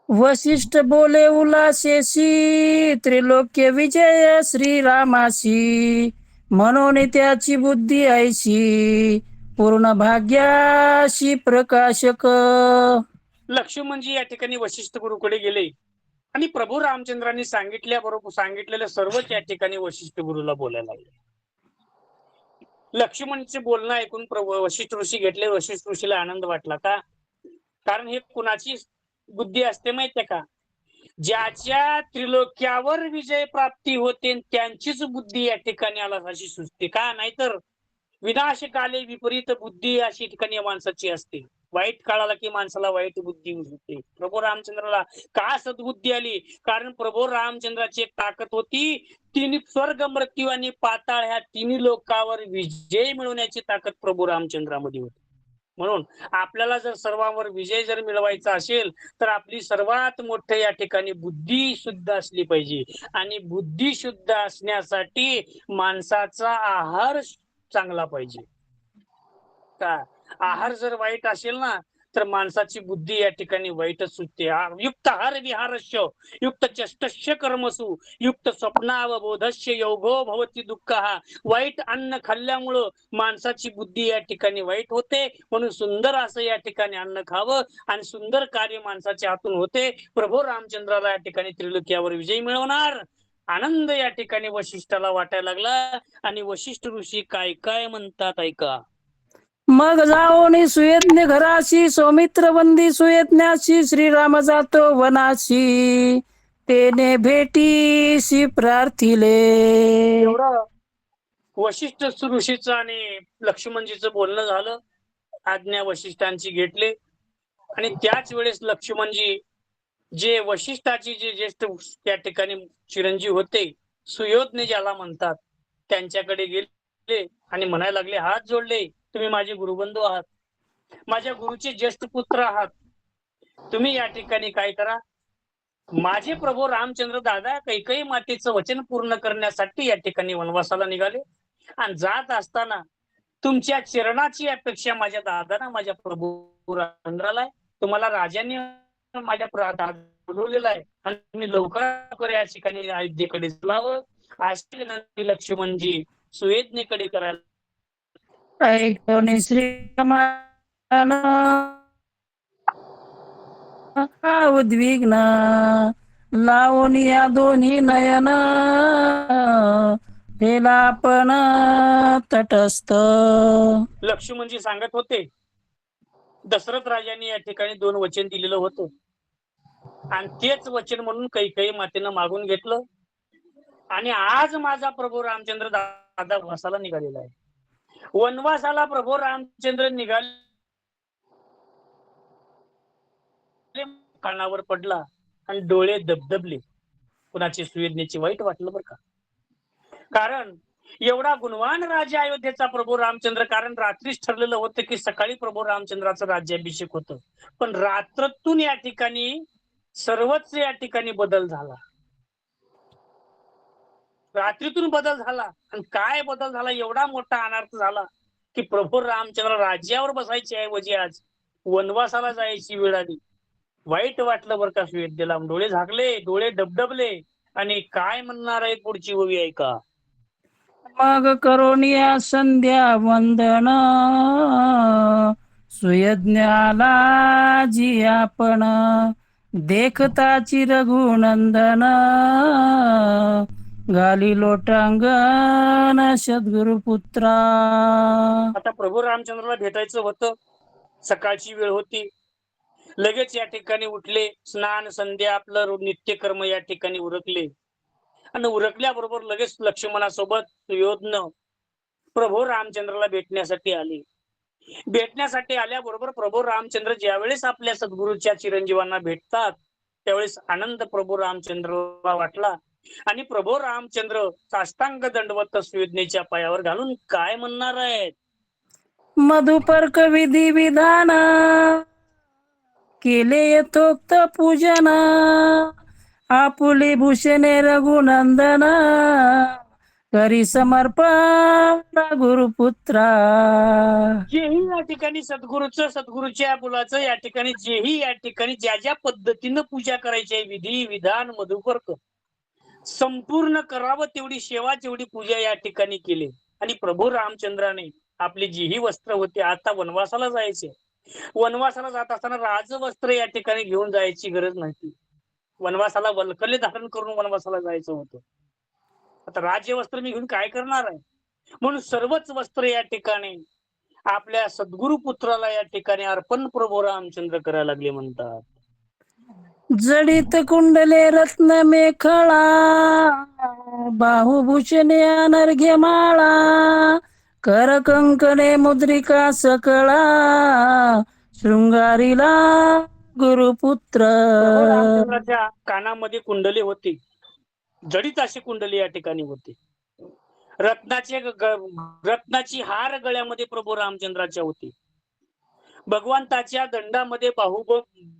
वसिष्ठ बोले उल्हासेशी, त्रिलोक्य विजय श्रीरामाशी. म्हणून त्याची बुद्धी ऐशी, पूर्ण भाग्याशी प्रकाशक. लक्ष्मणजी या ठिकाणी वशिष्ठ गुरुकडे गेले आणि प्रभू रामचंद्रांनी सांगितलेलं सर्वच या ठिकाणी वशिष्ठ गुरुला बोलायला लागले. लक्ष्मणचे बोलणं ऐकून वशिष्ठ ऋषी घेतले. वशिष्ठ ऋषीला आनंद वाटला. का? कारण हे कुणाची बुद्धी असते माहितीये का? ज्याच्या त्रिलोक्यावर विजय प्राप्ती होते त्यांचीच बुद्धी या ठिकाणी आला अशी सुचते. का? नाहीतर विनाशकाले विपरीत बुद्धी अशी ठिकाणी माणसाची असते. वाईट काळाला की माणसाला वाईट बुद्धी होते. प्रभू रामचंद्राला का सद्बुद्धी आली? कारण प्रभू रामचंद्राची एक ताकद होती. तिन्ही स्वर्ग, मृत्यू आणि पाताळ ह्या तिन्ही लोकांवर विजय मिळवण्याची ताकद प्रभू रामचंद्रामध्ये होती. म्हणून आपल्याला जर सर्वांवर विजय जर मिळवायचा असेल तर आपली सर्वात मोठे या ठिकाणी बुद्धी शुद्ध असली पाहिजे. आणि बुद्धी शुद्ध असण्यासाठी माणसाचा आहार चांगला पाहिजे. का? आहार जर वाईट असेल ना तर माणसाची बुद्धी या ठिकाणी वाईटच सुटते. युक्त आहार विहारस्य युक्त चष्टस्य कर्मसु युक्त स्वप्नावबोधस्य योगो भवती दुःख. वाईट अन्न खाल्ल्यामुळं माणसाची बुद्धी या ठिकाणी वाईट होते. म्हणून सुंदर असं या ठिकाणी अन्न खावं आणि सुंदर कार्य माणसाच्या हातून होते. प्रभू रामचंद्राला या ठिकाणी त्रिलोक्यावर विजय मिळवणार आनंद या ठिकाणी वशिष्ठाला वाटायला लागला. आणि वशिष्ठ ऋषी काय काय म्हणतात ऐका. मग जाऊन सुयज्ञ घराशी, सौमित्र वंदी सुयज्ञाशी. श्रीराम जातो वनाशी, तेने भेटीशी प्रार्थिले. एवढं वशिष्ठ ऋषीचं आणि लक्ष्मणजीचं बोलणं झालं. आज्ञा वशिष्ठांची घेतले आणि त्याच वेळेस लक्ष्मणजी जे वशिष्ठाची जे ज्येष्ठ त्या ठिकाणी चिरंजीव होते, सुयोधने ज्याला म्हणतात, त्यांच्याकडे गेले आणि म्हणायला लागले, हात जोडले, तुम्ही माझे गुरुबंधू आहात, माझ्या गुरुचे ज्येष्ठ पुत्र आहात. तुम्ही या ठिकाणी काय करा, माझे प्रभू रामचंद्र दादा कैकेयी मातेचं वचन पूर्ण करण्यासाठी या ठिकाणी वनवासाला निघाले आणि जात असताना तुमच्या चरणाची अपेक्षा माझ्या दादाना माझ्या प्रभू रामचंद्राला आहे. तुम्हाला राजांनी माझ्या बोलवलेलं आहे आणि तुम्ही लवकर या ठिकाणी अयोध्येकडे जावं अशी विनंती लक्ष्मणजी सुयज्ञेकडे करायला. ऐकून श्रीरामान उद्विग्न, लावून या दोन्ही नयन. केला आपण तटस्थ. लक्ष्मणजी सांगत होते, दशरथ राजांनी या ठिकाणी 2 वचन दिलेलं होतं आणि तेच वचन म्हणून कैकेयी मातेनं मागून घेतलं. आणि आज माझा प्रभू रामचंद्र दादा वनवासाला निघालेला आहे. वनवासाला प्रभू रामचंद्र निघाले, कानावर पडला आणि डोळे दबदबले. कुणाची सुयज्ञेची वाईट वाटलं बरं का. कारण एवढा गुणवान राजा अयोध्येचा प्रभू रामचंद्र, कारण रात्रीच ठरलेलं होतं की सकाळी प्रभू रामचंद्राचं राज्याभिषेक होतं, पण रात्रातून या ठिकाणी सर्वच या ठिकाणी बदल झाला. रात्रीतून बदल झाला आणि काय बदल झाला, एवढा मोठा अनर्थ झाला की प्रभू रामचंद्र राज्यावर बसायचे ऐवजी आज वनवासाला जायची वेळ आली. वाईट वाटलं बरं का सुयज्ञेला. डोळे झाकले, डोळे डबडबले आणि काय म्हणणार आहे पुढची ओवी ऐका. मग करोनिया संध्या वंदन, सुयज्ञाला जी आपण. देखताची रघुनंदन गाली लोटांगण सद्गुरुपुत्रा. आता प्रभू रामचंद्राला भेटायचं होतं, सकाळची वेळ होती. लगेच या ठिकाणी उठले, स्नान संध्या आपलं नित्यकर्म या ठिकाणी उरकले आणि उरकल्याबरोबर लगेच लक्ष्मणासोबत सुयोधन प्रभू रामचंद्राला भेटण्यासाठी आले. भेटण्यासाठी आल्याबरोबर प्रभू रामचंद्र ज्यावेळेस आपल्या सद्गुरूच्या चिरंजीवांना भेटतात त्यावेळेस आनंद प्रभू रामचंद्राला वाटला आणि प्रभू रामचंद्र साष्टांग दंडवत सुयोधनेच्या पायावर घालून काय म्हणणार आहेत? मधुपर्क विधी विधान केले यथोक्त पूजन आपुली भूषणे रघुनंदन करी समर्पण गुरुपुत्रा. जेही या ठिकाणी सद्गुरूच्या मुलाचं या ठिकाणी जेही या ठिकाणी ज्या ज्या पद्धतीनं पूजा करायची आहे, विधी विधान मधुपर्क संपूर्ण करावं तेवढी सेवा तेवढी पूजा या ठिकाणी केली. आणि प्रभू रामचंद्राने आपली जीही वस्त्र होती, आता वनवासाला जायचे, वनवासाला जात असताना राजवस्त्र या ठिकाणी घेऊन जायची गरज नव्हती. वनवासाला वल्कले धारण करून वनवासाला जायचं होतं. आता राज्यवस्त्र मी घेऊन काय करणार आहे, म्हणून सर्वच वस्त्र या ठिकाणी आपल्या सद्गुरु पुत्राला या ठिकाणी अर्पण प्रभू रामचंद्र करायला लागले म्हणतात. जडित कुंडले रत्न मेखळा बाहुभूषणे अनर्घ्य माळा कर कंकणे मुद्रिका सकळा शृंगारीला गुरुपुत्र. प्रभू रामचंद्राच्या कानामध्ये कुंडली होती, जडित अशी कुंडली या ठिकाणी होती. रत्नाची हार गळ्यामध्ये प्रभू रामचंद्राच्या होती. भगवंताच्या दंडामध्ये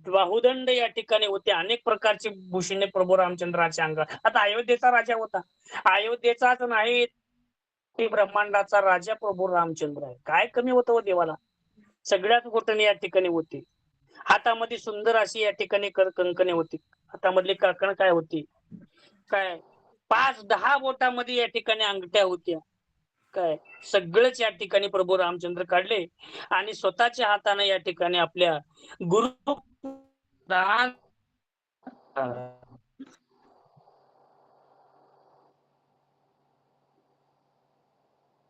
बाहुदंड या ठिकाणी होते. अनेक प्रकारची भूषणे प्रभू रामचंद्राच्या अंगात. आता अयोध्येचा राजा होता, अयोध्येचाच नाही ते ब्रह्मांडाचा राजा प्रभू रामचंद्र आहे. काय कमी होतं देवाला? सगळ्यात गोटणी या ठिकाणी होती. हातामध्ये सुंदर अशी या ठिकाणी कंकणे होती. हातामधली काकण काय होती, काय 5-10 बोटामध्ये या ठिकाणी अंगठ्या होत्या. काय सगळंच या ठिकाणी प्रभू रामचंद्र काढले आणि स्वतःच्या हाताने या ठिकाणी आपल्या गुरु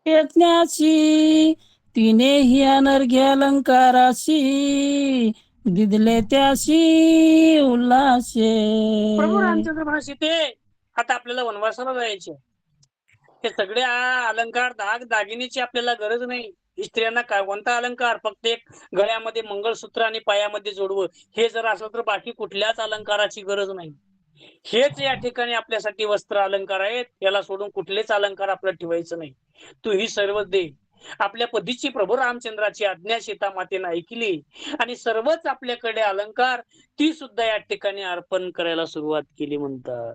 यज्ञाशी तिनेही अनर्घ्य अलंकाराशी दिदले त्याशी उल्हासे. प्रभू रामचंद्र म्हणाले ते आता आपल्याला वनवासाला जायचे, हे सगळे अलंकार दाग दागिनीची आपल्याला गरज नाही. स्त्रियांना काय कोणता अलंकार, फक्त एक गळ्यामध्ये मंगळसूत्र आणि पायामध्ये जोडवं हे जर असलं तर बाकी कुठल्याच अलंकाराची गरज नाही. हेच या ठिकाणी आपल्यासाठी वस्त्र अलंकार आहेत. याला सोडून कुठलेच अलंकार आपल्याला ठेवायचं नाही. तू ही सर्व दे. आपल्या पदीची प्रभू रामचंद्राची आज्ञा सीता मातेने ऐकली आणि सर्वच आपल्याकडे अलंकार ती सुद्धा या ठिकाणी अर्पण करायला सुरुवात केली म्हणतात.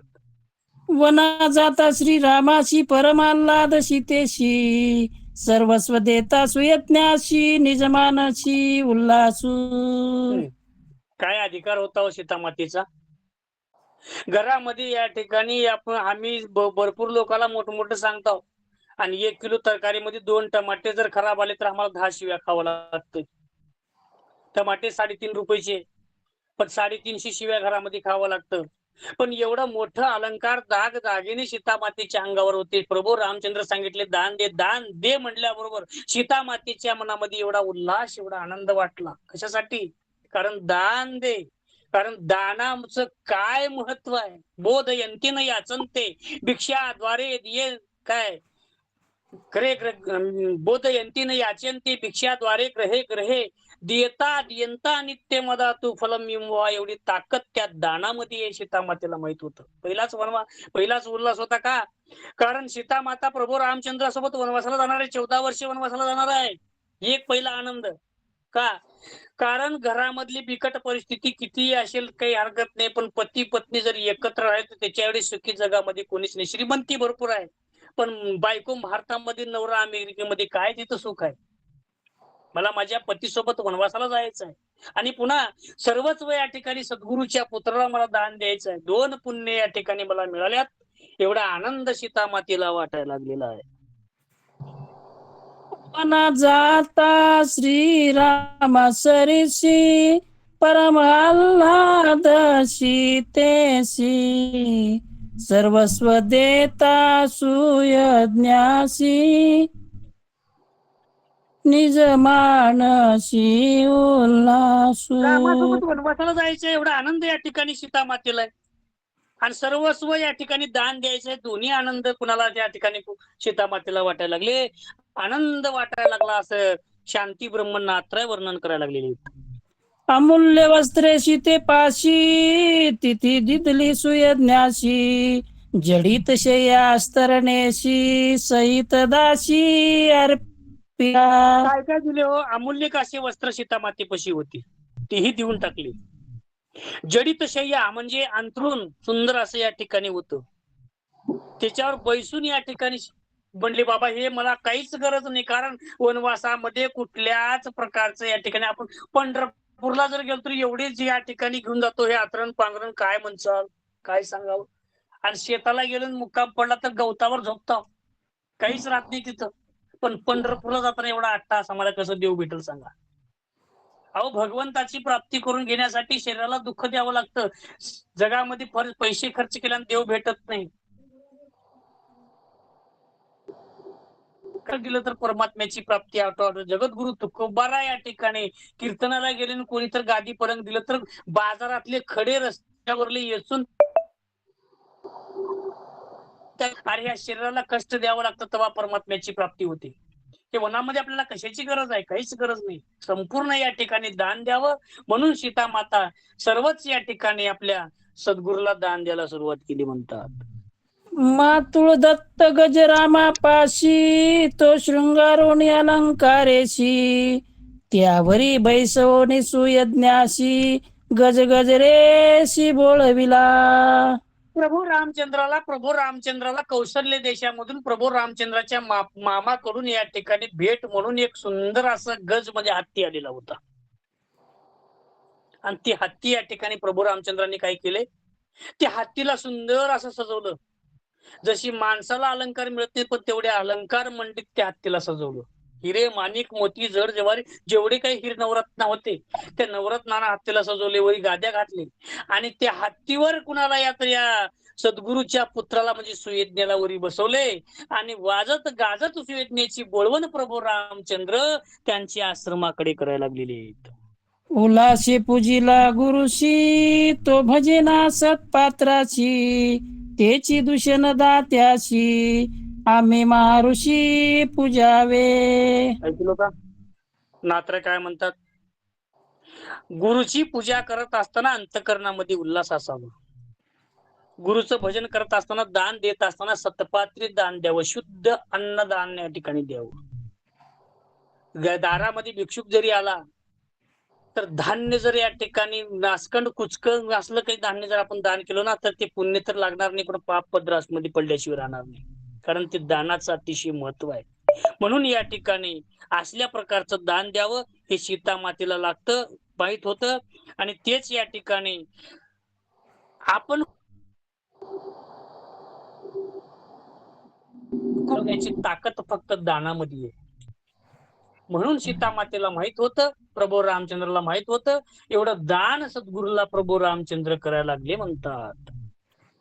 वना जाता श्रीरामाशी परमाल्हाद सीतेशी सर्वस्व देता सुयज्ञाशी निजमानाशी उल्हासू. काय अधिकार होता हो सीता मातेचा? घरामध्ये या ठिकाणी आम्ही भरपूर लोकांना मोठमोठं सांगतो आणि 1 किलो तरकारीमध्ये 2 टमाटे जर खराब आले तर आम्हाला 10 शिव्या खावं लागतं. टमाटे 3.5 रुपयाचे, पण 350 शिव्या घरामध्ये खावं लागतं. पण एवढं मोठं अलंकार दाग दागिने सीता मातेच्या अंगावर होते. प्रभू रामचंद्र सांगितले दान दे, दान दे म्हटल्याबरोबर सीता मातेच्या मनामध्ये एवढा उल्हास, एवढा आनंद वाटला. कशासाठी? कारण दान दे, कारण दानाचं काय महत्व आहे. बोधयंती न याचनते भिक्षाद्वारे दिये, काय बोधयंती न याचनते भिक्षाद्वारे ग्रहे ग्रहे दियंता नित्य मदा तू फलम विमवा. एवढी ताकद त्या दानामध्ये आहे. सीता मातेला माहित होतं. पहिलाच उल्हास होता का? कारण सीता माता प्रभू रामचंद्रासोबत वनवासाला जाणार आहे, 14 वर्षे वनवासाला जाणार आहे. एक पहिला आनंद का? कारण घरामधली बिकट परिस्थिती कितीही असेल काही हरकत नाही, पण पती पत्नी जर एकत्र राहिले तर त्याच्या एवढी सुखी जगामध्ये कोणीच नाही. श्रीमंती भरपूर आहे, पण बायको भारतामध्ये, नवरा अमेरिकेमध्ये, काय तिथं सुख आहे? मला माझ्या पतीसोबत वनवासाला जायचं आहे आणि पुन्हा सर्वच या ठिकाणी सद्गुरूच्या पुत्राला मला दान द्यायचं आहे. 2 पुण्य या ठिकाणी मला मिळाल्यात. एवढा आनंद सीता मातेला वाटायला लागलेला आहे. वना जाता श्रीराम सरीशी परम आल्हाद सीतेसी सर्वस्व देता सुयज्ञासी निज मानसी उल्हासू. रामासोबत वनवासाला जायचं एवढा आनंद या ठिकाणी सीता मातेला आहे आणि सर्वस्व या ठिकाणी दान द्यायचंय. दोन्ही आनंद कुणाला त्या ठिकाणी सीता मातेला वाटायला लागले, आनंद वाटायला लागला. असं शांती ब्रह्मन अत्रय वर्णन करायला लागलेले. अमूल्य वस्त्रे सीते पाशी तिथी दिदली सुयज्ञाशी जडित शय्यास्तरणेशी सहित दासी अर्पिया. काय काय दिले हो? अमूल्य अशी वस्त्र सीता मातेपाशी होती, तीही देऊन टाकली. जडित शय्या म्हणजे अंथरूण सुंदर असं या ठिकाणी होतं, त्याच्यावर बैसून या ठिकाणी म्हणले बाबा हे मला काहीच गरज नाही, कारण वनवासामध्ये कुठल्याच प्रकारचं या ठिकाणी आपण पंढरपूरला जर गेलो तर एवढेच या ठिकाणी घेऊन जातो हे आतरण पांघरण, काय म्हणसाल, काय सांगावं. आणि शेताला गेलो मुक्काम पडला तर गवतावर झोपतो, काहीच राहत नाही तिथं. पण पंढरपूरला जाताना एवढा 8 तास आम्हाला कसं देव भेटेल सांगा. अहो भगवंताची प्राप्ती करून घेण्यासाठी शरीराला दुःख द्यावं लागतं. जगामध्ये पैसे खर्च केल्याने देव भेटत नाही. दिलं तर परमात्म्याची प्राप्ती आठवत. जगद्गुरु तुकोबारा या ठिकाणी कीर्तनाला गेले आणि कोणी तर गादी पलंग दिलं तर बाजारातले खडे रस्त्यावरले येसून अरे या शरीराला कष्ट द्यावं लागतं तेव्हा परमात्म्याची प्राप्ती होते. ते वनामध्ये आपल्याला कशाची गरज आहे? काहीच गरज नाही. संपूर्ण या ठिकाणी दान द्यावं म्हणून सीता माता सर्वच या ठिकाणी आपल्या सद्गुरूला दान द्यायला सुरुवात केली म्हणतात. मातुळ दत्त गजरामापाशी तो शृंगारोनी अलंकारेशी त्यावरी बैसवणी सुयज्ञाशी गज गजरेशी बोळविला. प्रभू रामचंद्राला कौशल्य देशामधून प्रभू रामचंद्राच्या मामाकडून या ठिकाणी भेट म्हणून एक सुंदर असं गज म्हणजे हत्ती आलेला होता. आणि ती हत्ती या ठिकाणी प्रभू रामचंद्रांनी काय केले, त्या हत्तीला सुंदर असं सजवलं. जशी माणसाला अलंकार मिळत नाही पण तेवढे अलंकार मंडित त्या हत्तीला सजवलं. हिरे माणिक मोती जड जवारी जेवढे काही हिरे नवरत्न होते त्या नवरत्नानं हत्तीला सजवले, वरी गाद्या घातले आणि त्या हत्तीवर कुणाला या सद्गुरूच्या पुत्राला म्हणजे सुयज्ञाला वरी बसवले आणि वाजत गाजत सुयज्ञाची बोळवण प्रभू रामचंद्र त्यांच्या आश्रमाकडे करायला लागलेले आहेत. उलाशी पूजिला गुरुशी तो भजेना सत्पात्राची त्याची दूषण दात्याशी आम्ही महाऋषी पूजावे. ऐकलो का? नात्र काय म्हणतात, गुरुची पूजा करत असताना अंतकरणामध्ये उल्हास असावा. गुरुचं भजन करत असताना दान देत असताना सतपात्री दान द्यावं, शुद्ध अन्नदान या ठिकाणी द्यावं. दारामध्ये भिक्षुक जरी आला तर धान्य जर या ठिकाणी नासकंड कुचकं असलं काही धान्य जर आपण दान केलं ना तर ते पुण्य तर लागणार नाही पण पाप पद्रासमध्ये पडल्याशिवाय राहणार नाही, कारण ते दानाचं अतिशय महत्व आहे. म्हणून या ठिकाणी असल्या प्रकारचं दान द्यावं हे सीता मातेला लागतं, माहित होतं. आणि तेच या ठिकाणी आपण याची ताकद फक्त दानामध्ये आहे. म्हणून सीता मातेला माहित होतं, प्रभू रामचंद्राला माहित होतं, एवढं दान सद्गुरूला प्रभू रामचंद्र करायला लागले म्हणतात.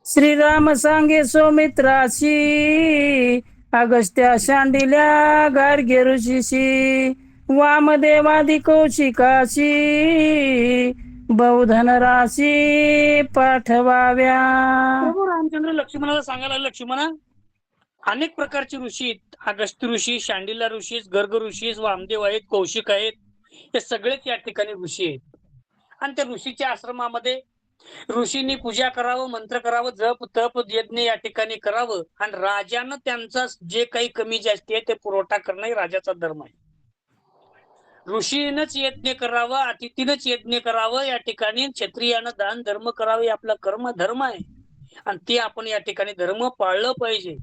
श्रीराम सांगे सौमित्राशी अगस्त्या शांडिल्या गार्ग्य ऋषीशी वामदेवादी कौशिकाशी बहुधन राशी पाठवाव्या. प्रभू रामचंद्र लक्ष्मणाला सांगायला, लक्ष्मणा अनेक प्रकारचे ऋषी आहेत, अगस्त्य ऋषी, शांडिला ऋषी, गर्ग ऋषी, वामदेव आहेत, कौशिक आहेत, हे सगळेच या ठिकाणी ऋषी आहेत. आणि त्या ऋषीच्या आश्रमामध्ये ऋषींनी पूजा करावं, मंत्र करावं, जप तप यज्ञ या ठिकाणी करावं आणि राजानं त्यांचा जे काही कमी जास्ती आहे ते पुरवठा करणं हे राजाचा धर्म आहे. ऋषीनच यज्ञ करावं, अतिथीनच यज्ञ करावं, या ठिकाणी क्षत्रियानं दान धर्म करावे हे आपला कर्म धर्म आहे आणि ते आपण या ठिकाणी धर्म पाळलं पाहिजे.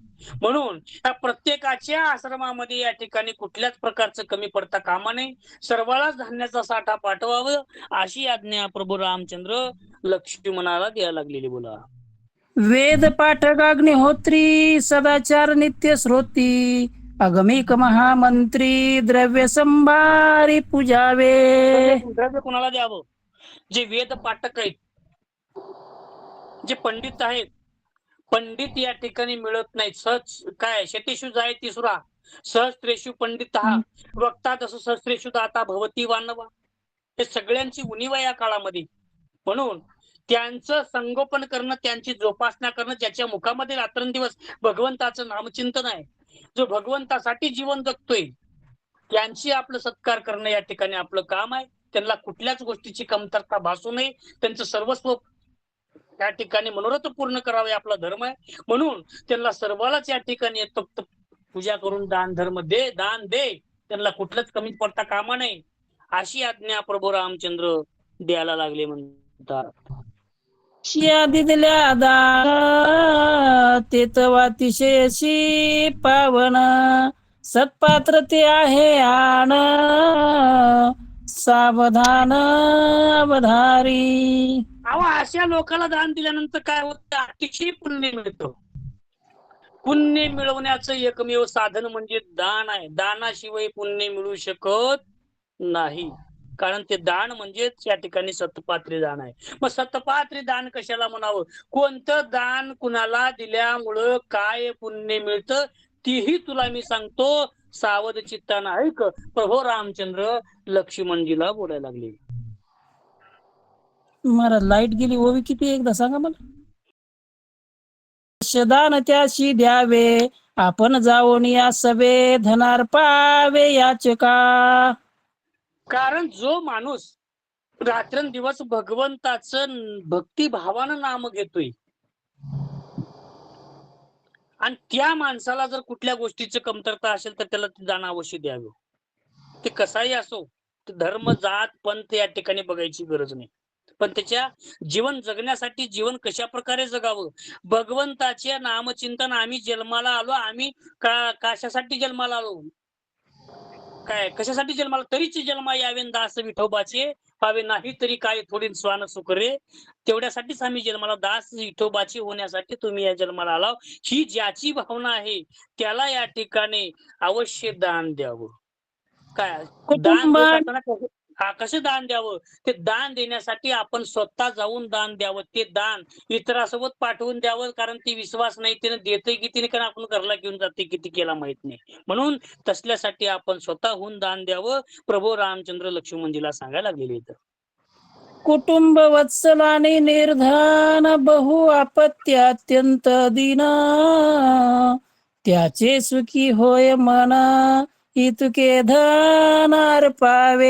म्हणून या प्रत्येकाच्या आश्रमामध्ये या ठिकाणी कुठल्याच प्रकारचं कमी पडता कामा नये, सर्वांनाच धान्याचा साठा पाठवावं अशी आज्ञा प्रभू रामचंद्र लक्ष्मणाला द्यायला लागलेली. बोला. वेद पाठक अग्निहोत्री सदाचार नित्य श्रोती अगमिक महामंत्री द्रव्य संभारी पूजावे. द्रव्य कुणाला द्यावं? जे वेद पाठक आहेत, जे पंडित आहेत, पंडित या ठिकाणी मिळत नाहीत. सहज काय शतेषु जाय तिसरा सहस्त्रेषु पंडित हा वक्ता तसं सहस्त्रेषु दाता भवती वानवा. हे सगळ्यांची उणीव आहे या काळामध्ये. म्हणून त्यांचं संगोपन करणं, त्यांची जोपासना करणं, ज्याच्या मुखामध्ये रात्रंदिवस भगवंताचं नामचिंतन आहे, जो भगवंतासाठी जीवन जगतोय, त्यांची आपलं सत्कार करणं या ठिकाणी आपलं काम आहे. त्यांना कुठल्याच गोष्टीची कमतरता भासू नये, त्यांचं सर्वस्व या ठिकाणी मनोरथ पूर्ण करावे आपला धर्म आहे. म्हणून त्यांना सर्वांनाच या ठिकाणी फक्त पूजा करून दान धर्म दे, दान दे, त्यांना कुठलंच कमी पडता कामा नये, अशी आज्ञा प्रभू रामचंद्र द्यायला लागले म्हणतात. या दिदल्या दान ते तव अतिशयशी पावन सत्पात्र ते आहे आण सावधान अवधारी. अहो, अशा लोकांना दान दिल्यानंतर काय होतं? अतिशय पुण्य मिळतं. पुण्य मिळवण्याचं एकमेव साधन म्हणजे दान आहे. दानाशिवाय पुण्य मिळू शकत नाही. कारण ते दान म्हणजेच या ठिकाणी सतपात्री दान आहे. मग सतपात्री दान कशाला म्हणावं? कोणतं दान कुणाला दिल्यामुळं काय पुण्य मिळतं तीही तुला मी सांगतो. सावध चित्तानं ऐक. प्रभू रामचंद्र लक्ष्मणजीला बोलायला लागले. महाराज लाईट गेली ओवी किती एकदा सांगा मला. दान त्याशी द्यावे आपण जाऊन या सवे धनार पावे याचका. कारण जो माणूस रात्रंदिवस भगवंताचं भक्तिभावानं नाम घेतोय आणि त्या माणसाला जर कुठल्या गोष्टीची कमतरता असेल तर त्याला ते दान अवश्य द्यावं. ते कसाही असो, धर्म जात पंथ या ठिकाणी बघायची गरज नाही. पण त्याच्या जीवन जगण्यासाठी जीवन कशा प्रकारे जगावं, भगवंताचे नामचिंतन. आम्ही जन्माला आलो, आम्ही कशासाठी जन्माला आलो, काय कशासाठी जन्माला? तरीच जन्मा यावे दास विठोबाचे पावे, नाही तरी काय थोडी स्वान सुकरे. तेवढ्यासाठीच आम्ही जन्माला, दास विठोबाची होण्यासाठी तुम्ही या जन्माला आलाव. ही ज्याची भावना आहे त्याला या ठिकाणी अवश्य दान द्यावं. काय दान देत असताना कसं दान द्यावं? ते दान देण्यासाठी आपण स्वतः जाऊन दान द्यावं. ते दान इतरांसोबत पाठवून द्यावं, कारण ती विश्वास नाही त्याने देतोय किती, कारण आपण घरला घेऊन जाते किती केला माहित नाही. म्हणून तसल्यासाठी आपण स्वतःहून दान द्यावं. प्रभू रामचंद्र लक्ष्मणजीला सांगायला लागलेले इथं. कुटुंब वत्सलाने निर्धन बहु आपत्य अत्यंत दीन त्याचे सुखी होय मना इतके धन अर्पावे.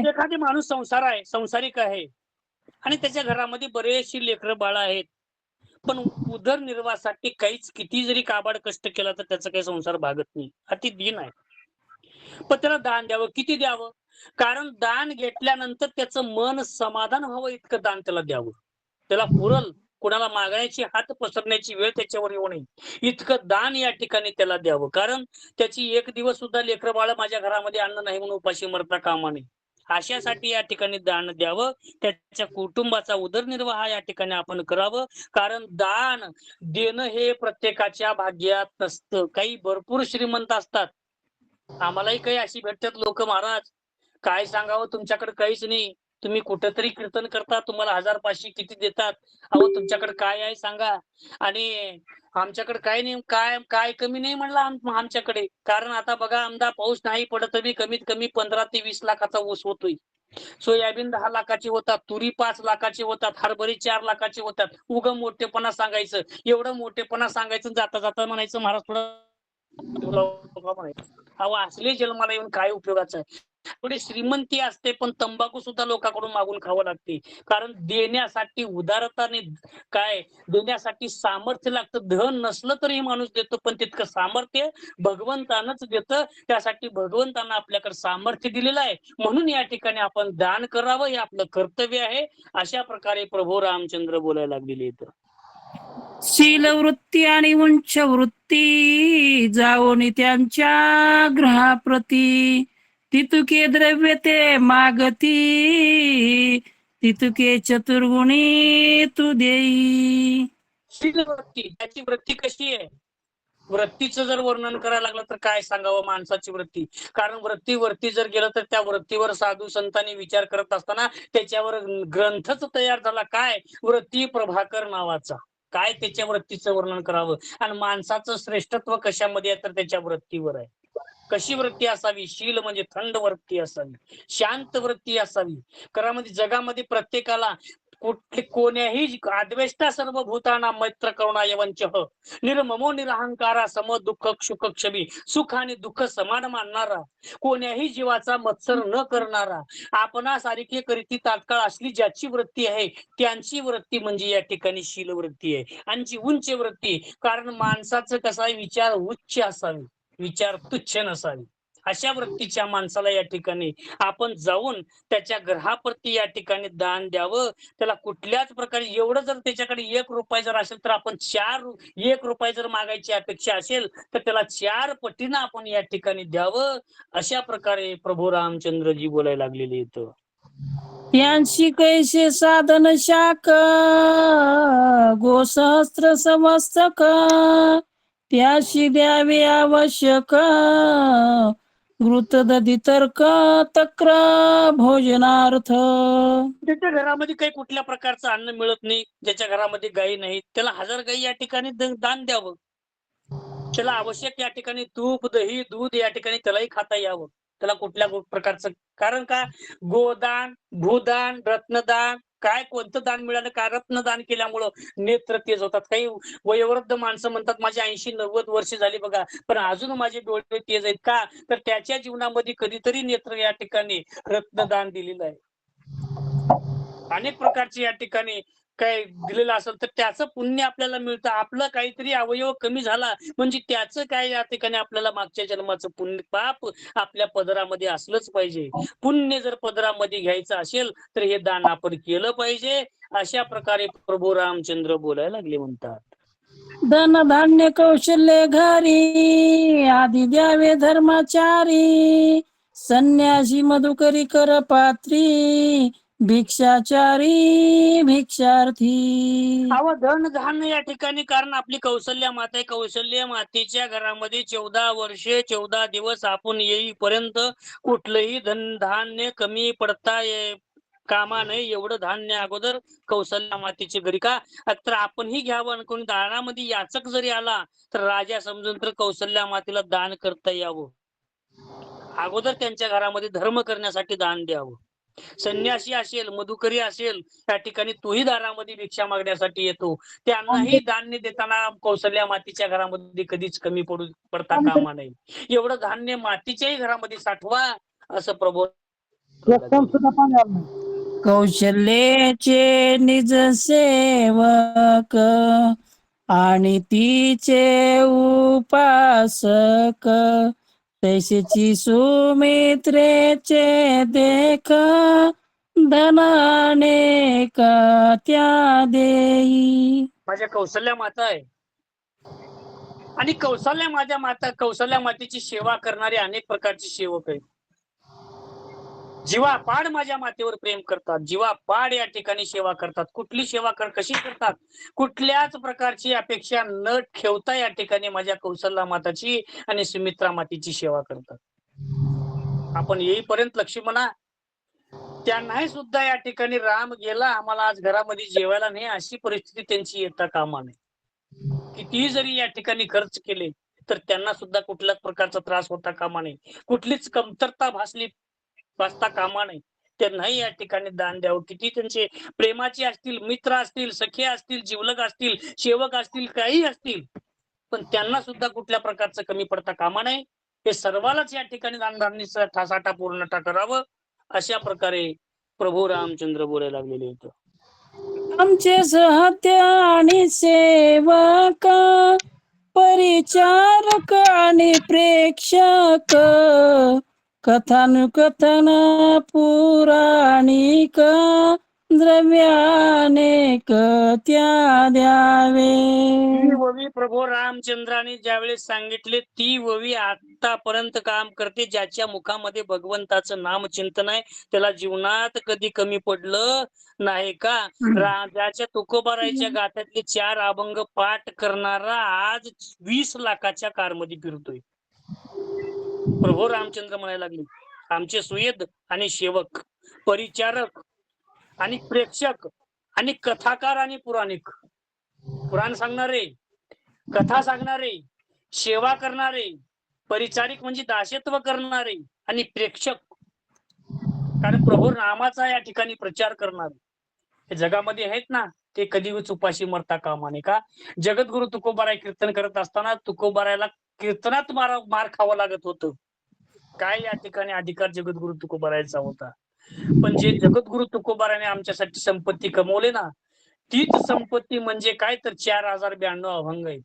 एखादी माणूस संसारिक आहे आणि त्याच्या घरामध्ये बरेचशी लेकरं बाळ आहेत, पण उदरनिर्वाहासाठी किती जरी काबाड कष्ट केला तर त्याचा काही संसार भागत नाही. अति दीन आहे. पण त्याला दान द्यावं. किती द्यावं? कारण दान घेतल्यानंतर त्याचं मन समाधान व्हावं इतकं दान त्याला द्यावं. त्याला पुरल, कुणाला मागण्याची हात पसरण्याची वेळ त्याच्यावर येऊ नये इतकं दान या ठिकाणी त्याला द्यावं. कारण त्याची एक दिवस सुद्धा लेकरं बाळ माझ्या घरामध्ये अन्न नाही म्हणून उपाशी मरता कामा नये, अशासाठी या ठिकाणी दान द्यावं. त्याच्या कुटुंबाचा उदरनिर्वाह या ठिकाणी आपण करावं. कारण दान देणं हे प्रत्येकाच्या भाग्यात नसतं. काही भरपूर श्रीमंत असतात, आम्हालाही काही अशी भेटतात लोक, महाराज काय सांगावं, तुमच्याकडे काहीच नाही, तुम्ही कुठंतरी कीर्तन करता, तुम्हाला 1000-500 किती देतात. अहो तुमच्याकडे काय आहे सांगा. आणि आमच्याकडे काय नाही, काय कमी नाही म्हणलं आमच्याकडे. कारण आता बघा, आमदा पाऊस नाही पडत तरी कमीत कमी 15 ते 20 लाखाचा ऊस होतोय. सोयाबीन 10 लाखाची होतात, तुरी 5 लाखाची होतात, हरभरी 4 लाखाची होतात. उगम मोठेपणा सांगायचं, एवढं मोठेपणा सांगायचं, जाता जाता म्हणायचं महाराज थोडं. अहो असले जन्माला येऊन काय उपयोगाचं आहे? थोडी श्रीमंती असते पण तंबाखू सुद्धा लोकांकडून मागून खावं लागते. कारण देण्यासाठी उदारताने काय, देण्यासाठी सामर्थ्य लागतं. धन नसलं तरी माणूस देतो, पण तितकं सामर्थ्य भगवंतानंच देतं. त्यासाठी भगवंतानं आपल्याकडे सामर्थ्य दिलेलं आहे, म्हणून या ठिकाणी आपण दान करावं, हे आपलं कर्तव्य आहे. अशा प्रकारे प्रभू रामचंद्र बोलायला लागलेले इथं. शील वृत्ती आणि उंच वृत्ती जाऊन त्यांच्या ग्रहाप्रती तितुके द्रव्य ते मागती तितुके चतुर्गुणी तू देई. शील वृत्ती, त्याची वृत्ती कशी आहे? वृत्तीचं जर वर्णन करायला लागलं तर काय सांगावं माणसाची वृत्ती. कारण वरती जर गेलं तर त्या वृत्तीवर साधू संतांनी विचार करत असताना त्याच्यावर ग्रंथच तयार झाला. काय? वृत्ती प्रभाकर नावाचा. काय त्याच्या वृत्तीचं वर्णन करावं. आणि माणसाचं श्रेष्ठत्व कशामध्ये आहे तर त्याच्या वृत्तीवर आहे. कशी वृत्ती असावी? शील म्हणजे थंड वृत्ती असावी, शांत वृत्ती असावी. घरामध्ये जगामध्ये प्रत्येकाला कोण्याही आद्वेष्टा सर्व भूताना मैत्र करुणा यवंचः निर्ममो निरहंकारा सम दुःख सुख क्षमी, सुख आणि दुःख समान मानणारा, कोण्याही जीवाचा मत्सर न करणारा, आपणासारखी करीती तात्काळ असली ज्याची वृत्ती आहे त्यांची वृत्ती म्हणजे या ठिकाणी शील वृत्ती आहे. आणि उंच वृत्ती, कारण माणसाचं कसा विचार उच्च असावे, विचार तुच्छ नसावे. अशा वृत्तीच्या माणसाला या ठिकाणी आपण जाऊन त्याच्या ग्रहाप्रती या ठिकाणी दान द्यावं. त्याला कुठल्याच प्रकारे एवढं जर त्याच्याकडे 1 रुपया जर असेल तर आपण 1 रुपया जर मागायची अपेक्षा असेल तर त्याला 4 पटीनं आपण या ठिकाणी द्यावं. अशा प्रकारे प्रभू रामचंद्रजी बोलायला लागलेले इथं. त्यांशी कैसे साधन शाक गोसहस्त्र समस्तक, त्याशी द्यावे आवश्यक घृत दधी तर्क तक्र भोजनार्थ. ज्याच्या घरामध्ये काही कुठल्या प्रकारचं अन्न मिळत नाही, ज्याच्या घरामध्ये गायी नाही, त्याला 1000 गायी या ठिकाणी दान द्यावं. त्याला आवश्यक या ठिकाणी तूप दही दूध या ठिकाणी त्यालाही खाता यावं. त्याला कुठल्या प्रकारचं, कारण का गोदान भूदान रत्नदान काय कोणतं दान मिळालं का? रत्नदान केल्यामुळं नेत्र तेज होतात. काही वयोवृद्ध माणसं म्हणतात माझी 80-90 वर्ष झाली बघा, पण अजून माझे डोळे तेज आहेत. का? तर त्याच्या जीवनामध्ये कधीतरी नेत्र या ठिकाणी रत्नदान दिलेलं आहे. अनेक प्रकारचे या ठिकाणी काय दिलेलं असेल तर त्याचं पुण्य आपल्याला मिळतं. आपलं काहीतरी अवयव कमी झाला म्हणजे त्याचं काय या ठिकाणी आपल्याला मागच्या जन्माचं पुण्य पाप आपल्या पदरामध्ये असलंच पाहिजे. पुण्य जर पदरामध्ये घ्यायचं असेल तर हे दान आपण केलं पाहिजे. अशा प्रकारे प्रभू रामचंद्र बोलायला लागले म्हणतात. धन धान्य कौशल्य घरी आधी द्यावे धर्माचारी, संन्यासी मधुकरी कर पात्री भिक्षाचारी भिक्षार्थी. धन धान्य या ठिकाणी, कारण आपली कौशल्य माता आहे. कौशल्य मातेच्या घरामध्ये 14 वर्षे 14 दिवस आपण येईपर्यंत कुठलंही धन धान्य कमी पडता कामा नाही. एवढं धान्य अगोदर कौशल्य मातेच्या घरी का तर आपणही घ्यावं. आणि कोणी दानामध्ये याचक जरी आला तर राजा समजून तर कौशल्य मातेला दान करता यावं. अगोदर त्यांच्या घरामध्ये धर्म करण्यासाठी दान द्यावं. संन्यासी असेल मधुकरी असेल त्या ठिकाणी तोही दारामध्ये भिक्षा मागण्यासाठी येतो. त्यांनाही धान्य देताना कौशल्या मातीच्या घरामध्ये कधीच कमी पडता कामा नये. एवढं धान्य मातीच्याही घरामध्ये साठवा असं प्रभू. कौशल्याचे निज सेवक आणि तिचे उपासक, तैसेची सुमित्रेचे देख धनाने का त्या देई. माझ्या कौशल्या माता आहे आणि कौशल्या मातेची सेवा करणारे अनेक प्रकारचे सेवक आहेत. जीवापाड माझ्या मातेवर प्रेम करतात. जीवापाड या ठिकाणी सेवा करतात. कुठली सेवा कशी करतात? कुठल्याच प्रकारची अपेक्षा न ठेवता या ठिकाणी माझ्या कौशल्या माताची आणि सुमित्रा मातेची सेवा करतात. आपण येईपर्यंत लक्ष्मणा त्यांनाही सुद्धा या ठिकाणी राम गेला आम्हाला आज घरामध्ये जेवायला नाही अशी परिस्थिती त्यांची येता कामा नये. कितीही जरी या ठिकाणी खर्च केले तर त्यांना सुद्धा कुठल्याच प्रकारचा त्रास होता कामा नये. कुठलीच कमतरता भासता कामा नये. त्यांनाही या ठिकाणी दान द्यावं. किती त्यांचे प्रेमाचे असतील, मित्र असतील, सखे असतील, जीवलग असतील, सेवक असतील, काही असतील, पण त्यांना सुद्धा कुठल्या प्रकारचं कमी पडता कामा नये. हे सर्वांनाच या ठिकाणी दानधर्मीचा ठासाठा पूर्णता करावं. अशा प्रकारे प्रभू रामचंद्र बोलायला लागलेले होते. आमचे सहत्य आणि सेवक, परिचारक आणि प्रेक्षक, कथानुकथन पुराणिक द्रव्याने त्या द्यावे. ती ववी प्रभू रामचंद्राने ज्यावेळेस सांगितले ती ववी आतापर्यंत काम करते. ज्याच्या मुखामध्ये भगवंताचं नाम चिंतन आहे त्याला जीवनात कधी कमी पडलं नाही का. ज्याच्या तुकोबारायच्या गाथ्यातले 4 अभंग पाठ करणारा आज 20 लाखाच्या कारमध्ये फिरतोय. प्रभू रामचंद्र म्हणायला लागले आमचे सुयद आणि सेवक, परिचारक आणि प्रेक्षक आणि कथाकार आणि पुराणिक. पुराण सांगणारे, कथा सांगणारे, सेवा करणारे, परिचारिक म्हणजे दासत्व करणारे आणि प्रेक्षक, कारण प्रभू रामाचा या ठिकाणी प्रचार करणारे जगामध्ये आहेत ना, ते कधीच उपाशी मरता कामा नये का. जगद्गुरु तुकोबाराय कीर्तन करत असताना तुकोबारायला कीर्तनात मार खावं लागत होतं. काय या ठिकाणी अधिकार जगद्गुरु तुकोबारायचा होता. पण जे जगद्गुरु तुकोबाराने आमच्यासाठी संपत्ती कमवले ना, तीच संपत्ती म्हणजे काय तर 4092 अभंग आहेत.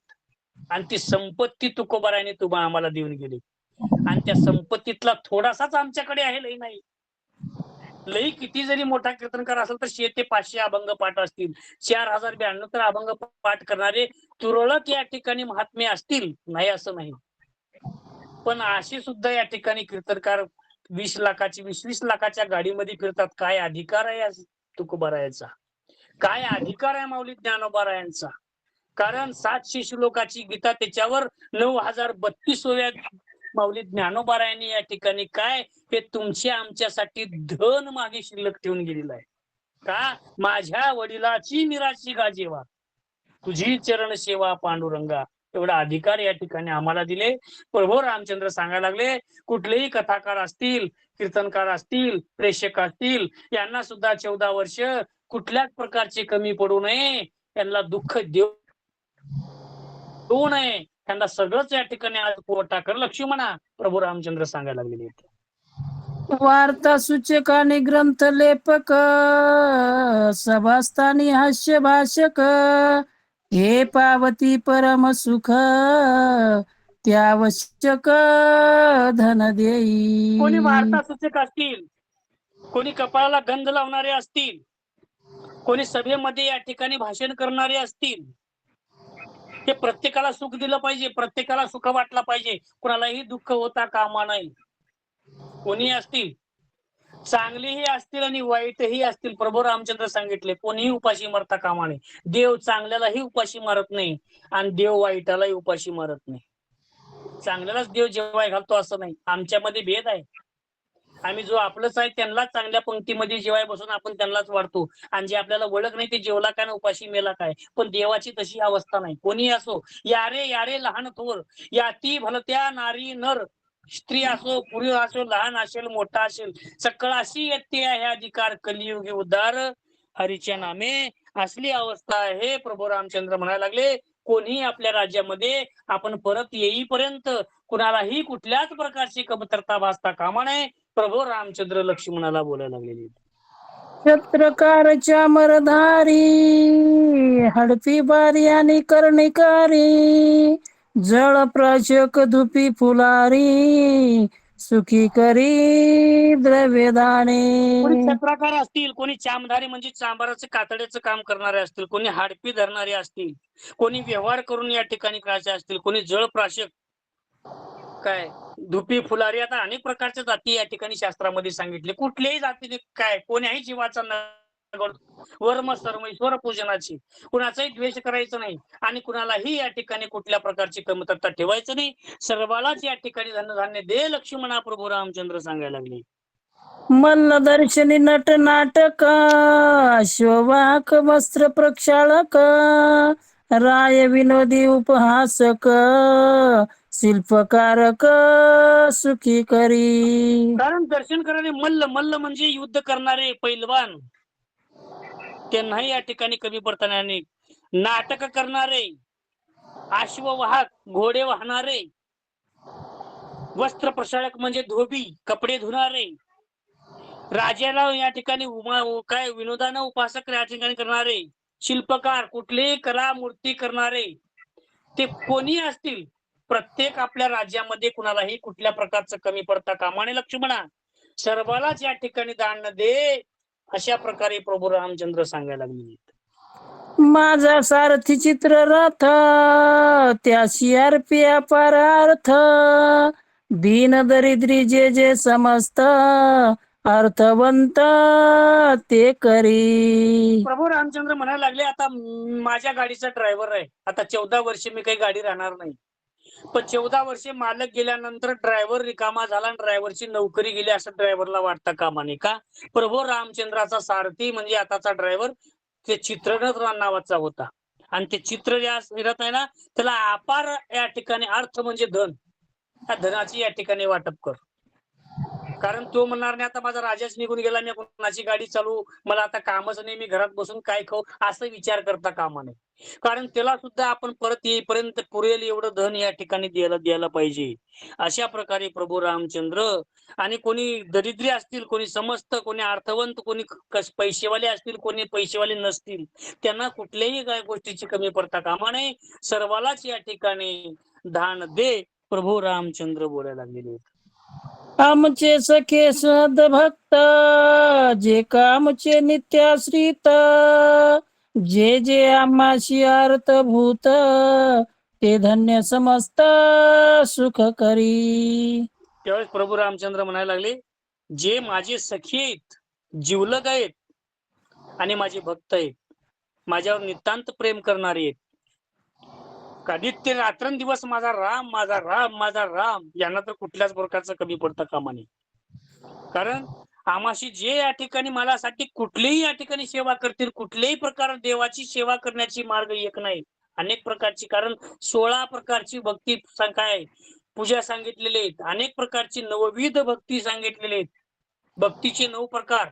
आणि ती संपत्ती तुकोबाराने तुम्हाला आम्हाला देऊन गेली. आणि त्या संपत्तीतला थोडासाच आमच्याकडे आहे, लई नाही. लई किती जरी मोठा कीर्तनकार असेल तर 100 ते 500 अभंग पाठ असतील. 4092 तर अभंग पाठ करणारे तुरळक या ठिकाणी महात्मे असतील, नाही असं नाही. पण अशी सुद्धा या ठिकाणी कीर्तनकार 20 लाखाची 20 लाखाच्या गाडीमध्ये फिरतात. काय अधिकार आहे तुकोबारायांचा? काय अधिकार आहे माऊली ज्ञानोबारायांचा? कारण 700 श्लोकाची गीता, त्याच्यावर 9032व्या माऊली ज्ञानोबारायांनी या ठिकाणी काय हे तुमच्या आमच्यासाठी धन मागे शिल्लक ठेवून गेलेलं आहे. का माझ्या वडिलाची निराशी गाजेवा, तुझी चरण सेवा पांडुरंगा, एवढा अधिकार या ठिकाणी आम्हाला दिले. प्रभू रामचंद्र सांगायला लागले कुठलेही कथाकार असतील, कीर्तनकार असतील, प्रेषक असतील, यांना सुद्धा 14 वर्ष कुठल्याच प्रकारचे कमी पडू नये, त्यांना दुःख देऊ नये, त्यांना सगळंच या ठिकाणी आज पुरवठा कर लक्ष्मणा, प्रभू रामचंद्र सांगायला लागलेले. वार्ता सूचक आणि ग्रंथ लेपक, सभास्थानी हास्य भाषक, हे पावती परम सुख, त्यावश्यक धन देई. कोणी वार्ता सूचक असतील, कोणी कपाळाला गंध लावणारे असतील, कोणी सभेमध्ये या ठिकाणी भाषण करणारे असतील, ते प्रत्येकाला सुख दिलं पाहिजे, प्रत्येकाला सुख वाटला पाहिजे, कुणालाही दुःख होता कामा नाही. कोणी असतील, चांगलीही असतील आणि वाईटही असतील. प्रभू रामचंद्र सांगितले कोणीही उपाशी मरता कामा नये. देव चांगल्यालाही उपाशी मारत नाही आणि देव वाईटालाही उपाशी मारत नाही. चांगल्यालाच देव जेवाय घालतो असं नाही, आमच्यामध्ये भेद आहे. आम्ही जो आपलंच आहे त्यांनाच चांगल्या पंक्तीमध्ये जेवाय बसून आपण त्यांनाच वाढतो, आणि जे आपल्याला ओळख नाही ते जेवला काय ना उपाशी मेला काय. पण देवाची तशी अवस्था नाही. कोणी असो, यारे यारे लहान थोर, याती भलत्या नारी नर, स्त्री असो पुरुष असो, लहान असेल मोठा असेल, सकळाशी येते आहे अधिकार, कलियुगी उद्धार हरीच्या नामे, असली अवस्था आहे. प्रभू रामचंद्र म्हणायला लागले कोणी आपल्या राज्यामध्ये आपण परत येईपर्यंत कुणालाही कुठल्याच प्रकारची कमतरता भासता कामा नये. प्रभू रामचंद्र लक्ष्मणाला बोलायला लागलेले. छत्रकारच्या मरधारी, हडपी बारी आणि कर्णिकारी, जळ प्राशक धुपी फुलारी, सुखी करी द्रव्यदाने. कोणी छत्राकार असतील, कोणी चामधारी म्हणजे चांबाराचं कातड्याचं काम करणारे असतील, कोणी हाडपी धरणारे असतील, कोणी व्यवहार करून या ठिकाणी करायचे असतील, कोणी जळ प्राशक, काय धुपी फुलारी, आता अनेक प्रकारच्या जाती या ठिकाणी शास्त्रामध्ये सांगितले. कुठल्याही जातीने काय कोण्याही जीवाचा वर्म सर्व ईश्वर पूजनाची, कुणाचाही द्वेष करायचं नाही आणि कुणालाही या ठिकाणी कुठल्या प्रकारची कमतरता ठेवायचं नाही. सर्वालाच या ठिकाणी धनधान्य दे लक्ष्मणा, प्रभू रामचंद्र सांगायला लागले. मल्ल दर्शनी नट नाटक, अश्ववाहक वस्त्र प्रक्षाळक, राय विनोदी उपहासक, शिल्पकारक सुखी करी. कारण दर्शन करणारे मल्ल, मल्ल म्हणजे युद्ध करणारे पैलवान, त्यांनाही या ठिकाणी कमी पडताना नाही. नाटक करणारे, अश्ववाहक घोडे वाहणारे, वस्त्र प्रक्षाळक म्हणजे धोबी कपडे धुणारे, राजाला या ठिकाणी काय विनोदानं उपासक या ठिकाणी करणारे, शिल्पकार कुठलीही कला मूर्ती करणारे, ते कोणी असतील, प्रत्येक आपल्या राज्यामध्ये कुणालाही कुठल्या प्रकारचं कमी पडता कामा नये लक्ष्मणा. सर्वालाच या ठिकाणी दान दे, अशा प्रकारे प्रभू रामचंद्र सांगायला लागले. माझा सारथी चित्र रथ त्याशी अर्पी अपार अर्थ दीन दरिद्री जे जे समस्त अर्थवंत ते करी. प्रभू रामचंद्र म्हणायला लागले, आता माझ्या गाडीचा ड्रायव्हर आहे, आता 14 वर्ष मी काही गाडी राहणार नाही, पण 14 वर्षे मालक गेल्यानंतर ड्रायव्हर रिकामा झाला आणि ड्रायव्हरची नोकरी गेली असं ड्रायव्हरला वाटतं कामा नये का. प्रभू रामचंद्राचा सारथी म्हणजे आताचा ड्रायव्हर ते चित्ररथ नावाचा होता आणि ते चित्र ज्या रथ आहे ना त्याला अपार या ठिकाणी अर्थ म्हणजे धन, त्या धनाची या ठिकाणी वाटप कर. कारण तो म्हणणार नाही आता माझा राजाच निघून गेला, मी कोणाची गाडी चालू, मला आता कामच नाही, मी घरात बसून काय खाऊ असं विचार करता कामा नये. कारण त्याला सुद्धा आपण परत येईपर्यंत पुरेल एवढं धन या ठिकाणी द्यायला पाहिजे. अशा प्रकारे प्रभू रामचंद्र आणि कोणी दरिद्री असतील, कोणी समस्त, कोणी अर्थवंत, कोणी पैसेवाले असतील, कोणी पैसेवाले नसतील, त्यांना कुठल्याही गोष्टीची कमी पडता कामा नये. सर्वालाच या ठिकाणी दान दे प्रभू रामचंद्र बोलायला लागलेले. आमचे सखे सद्भक्त जे कामचे नित्याश्रित जे जे आम्हाशी अर्थभूत ते धन्य समस्त सुख करी. त्यावेळेस प्रभू रामचंद्र म्हणायला लागले, जे माझे सखी आहेत, जीवलग आहेत आणि माझे भक्त आहेत, माझ्यावर नितांत प्रेम करणारे आहेत, कधीच ते रात्रंदिवस माझा राम माझा राम माझा राम यांना तर कुठल्याच प्रकारचं कमी पडता कामा नये. कारण आम्हाशी जे या ठिकाणी मलासाठी कुठलीही या ठिकाणी सेवा करतील, कुठल्याही प्रकार देवाची सेवा करण्याची मार्ग एक नाही, अनेक प्रकारची. कारण 16 प्रकारची भक्ती काय पूजा सांगितलेले आहेत, अनेक प्रकारची नवविध भक्ती सांगितलेले आहेत. भक्तीचे 9 प्रकार,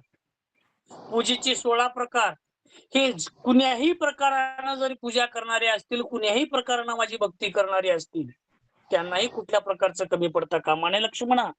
पूजेचे 16 प्रकार. हे कुण्याही प्रकारानं जरी पूजा करणारे असतील, कुण्याही प्रकारानं माझी भक्ती करणारे असतील, त्यांनाही कुठल्या प्रकारचं कमी पडता कामा नये. लक्ष्मणा,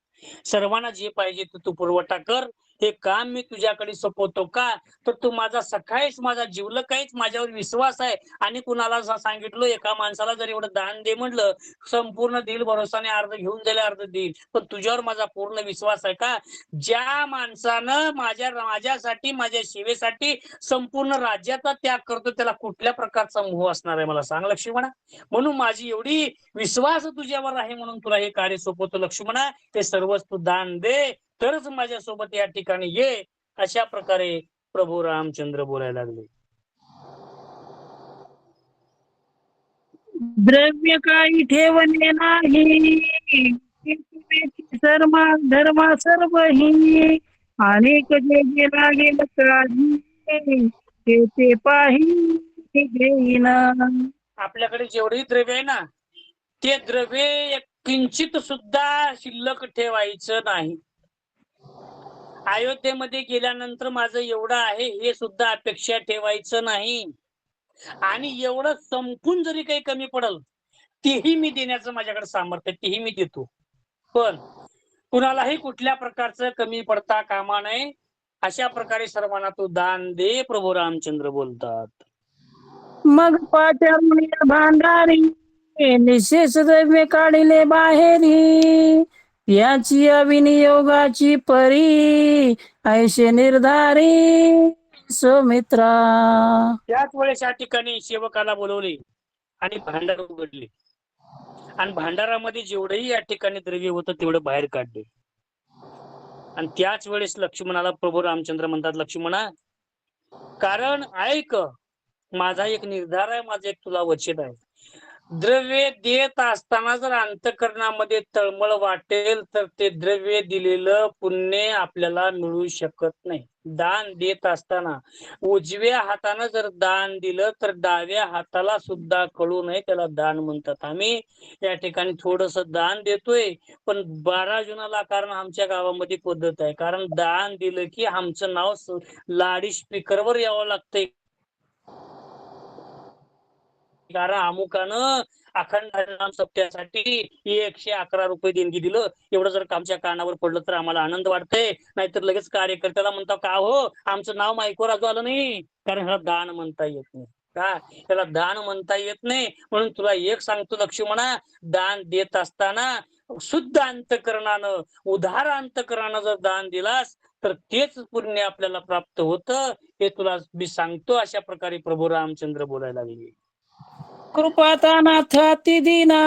सर्वांना जे पाहिजे तू पुरवठा कर, हे काम मी तुझ्याकडे सोपवतो का, तर तू माझा सखा आहेस, माझा जीवलक आहेस, माझ्यावर विश्वास आहे. आणि कुणाला सांगितलं एका माणसाला जर एवढं दान दे म्हणलं, संपूर्ण देईल, भरोसाने अर्ध घेऊन जाईल, अर्ध देईल, पण तुझ्यावर माझा पूर्ण विश्वास आहे का. ज्या माणसानं माझ्यासाठी, माझ्या सेवेसाठी संपूर्ण राज्याचा त्याग करतो, त्याला कुठल्या प्रकारचा मोह असणार आहे मला सांग लक्ष्मणा. म्हणून माझी एवढी विश्वास तुझ्यावर आहे म्हणून तुला हे कार्य सोपवतो लक्ष्मणा, ते सर्वच तू दान दे तरच माझ्यासोबत या ठिकाणी ये. अशा प्रकारे प्रभू रामचंद्र बोलायला लागले. द्रव्य काही ठेवणे नाही धर्म सर्वही अनेक जे जे लागेल काळजी ते पाही घेईन. आपल्याकडे जेवढी द्रव्य आहे ना, ते द्रव्य किंचित सुद्धा शिल्लक ठेवायचं नाही. अयोध्येमध्ये गेल्यानंतर माझं एवढं आहे हे सुद्धा अपेक्षा ठेवायचं नाही. आणि एवढं संपून जरी काही कमी पडल तेही मी देण्याचं माझ्याकडे सामर्थ्य, तेही मी देतो, पण कुणालाही कुठल्या प्रकारचं कमी पडता कामा नये. अशा प्रकारे सर्वांना तू दान दे प्रभू रामचंद्र बोलतात. मग पाचारुणी भांडारी निशेष द्रव्य काढले बाहेरी याची अविनियोगाची परी ऐशे निर्धारी सुमित्रा. त्याच वेळेस या ठिकाणी सेवकाला बोलवले आणि भांडार उघडले आणि भांडारामध्ये जेवढेही या ठिकाणी द्रव्य होतं तेवढं बाहेर काढले. आणि त्याच वेळेस लक्ष्मणाला प्रभू रामचंद्र म्हणतात, लक्ष्मणा, कारण ऐक, माझा एक निर्धार आहे, माझं एक तुला वचन आहे. द्रव्य देत असताना जर अंतःकरणामध्ये तळमळ वाटेल तर ते द्रव्य दिलेलं पुण्य आपल्याला मिळू शकत नाही. दान देत असताना उजव्या हातानं जर दान दिलं तर डाव्या हाताला सुद्धा कळू नये, त्याला दान म्हणतात. आम्ही या ठिकाणी थोडस दान देतोय, पण 12 जुनाला कारण आमच्या गावामध्ये पद्धत आहे, कारण दान दिलं की आमचं नाव लाडी स्पीकरवर यावं लागतंय. कारण अमुकानं अखंड हरिनाम सप्त्यासाठी 111 रुपये देणगी दिलं, एवढं जर आमच्या कानावर पडलं तर आम्हाला आनंद वाटतंय. नाहीतर लगेच कार्यकर्त्याला म्हणतो का हो आमचं नाव माईकवर अजून आलं नाही, कारण ह्याला दान म्हणता येत नाही. का त्याला दान म्हणता येत नाही. म्हणून तुला एक सांगतो लक्ष्मणा, दान देत असताना शुद्ध अंतकरणानं, उदार अंतकरणानं जर दान दिलास तर तेच पुण्य आपल्याला प्राप्त होतं. हे तुला मी सांगतो. अशा प्रकारे प्रभू रामचंद्र बोलायला लागले. कृपातानाथ अति दीना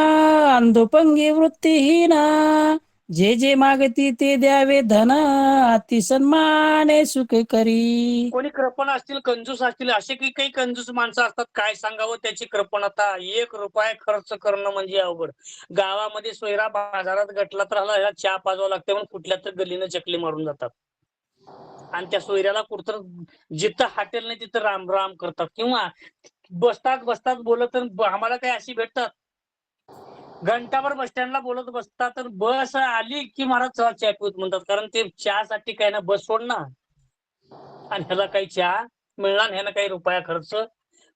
अंधुपंगी वृत्तीहीना जे जे मागती ते द्यावे धन अति सन्माने सुख करी. कोणी कृपण असतील, कंजूस असतील, असे काही कंजूस माणसं असतात, काय सांगावं त्याची कृपणता. 1 रुपया खर्च करणं म्हणजे अवघड. गावामध्ये सोयरा बाजारात गटला तर ह्याला चहा पाजवा लागते म्हणून कुठल्या तर गलीनं चकली मारून जातात. आणि त्या सोयऱ्याला कुठतर जिथं हॉटेल नाही तिथं राम राम करतात, किंवा बसतात बोलत तर आम्हाला काही अशी भेटतात. घंटाभर बस स्टँडला बोलत बसतात, तर बस आली की महाराज चला चहा पिऊत म्हणतात. कारण ते चहासाठी काय ना बस सोडणार आणि ह्याला काही चहा मिळणार, ह्यानं काही रुपया खर्च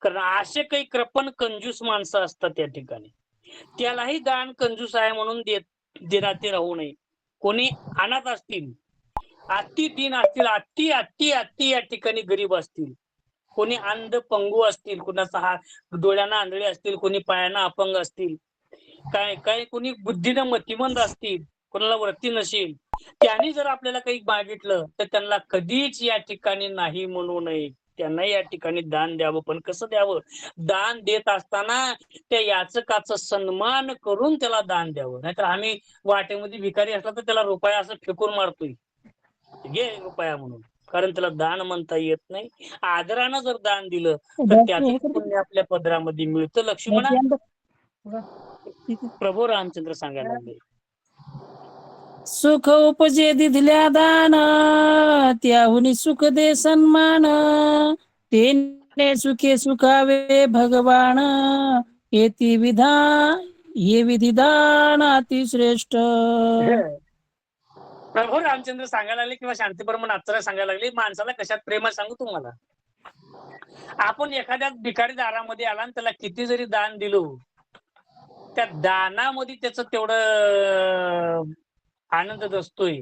करणार. असे काही कृपण कंजूस माणसं असतात त्या ठिकाणी. त्यालाही दान कंजूस आहे म्हणून देनाते राहू नये. कोणी अनाथ असतील, अति दीन असतील, अति अति अति या ठिकाणी गरीब असतील, कोणी अंध पंगू असतील, कुणाचा हात डोळ्यांना आंधळे असतील, कोणी पायांना अपंग असतील, काय काय कोणी बुद्धीनं मतिमंद असतील, कोणाला वृत्ती नसेल, त्यांनी जर आपल्याला काही मागितलं तर त्यांना कधीच या ठिकाणी नाही म्हणू नये. त्यांना या ठिकाणी दान द्यावं. पण कसं द्यावं? दान देत असताना त्या याचकाचा सन्मान करून त्याला दान द्यावं. नाहीतर आम्ही वाटेमध्ये भिकारी असला तर त्याला रुपया असं फेकून मारतोय, घे रुपया म्हणून. कारण त्याला दान म्हणता येत नाही. आदरानं जर दान दिलं तर त्याचं पुण्य आपल्या पदरामध्ये मिळतं. लक्ष्मणा, प्रभू रामचंद्र सांगायला लागले, सुख उपजे दिधल्या दान त्याहुनी सुख दे सन्मान तेने सुखे सुखावे भगवान येती विधान ये विधिदान अतिश्रेष्ठ. प्रभू रामचंद्र सांगायला लागले, किंवा शांतीपरम नाथचरा सांगायला लागले, माणसाला कशात प्रेम आहे सांगू तुम्हाला. आपण एखाद्या भिकारी दारामध्ये आला आणि त्याला किती जरी दान दिलो, त्या दानामध्ये त्याचं तेवढं आनंद नसतोय.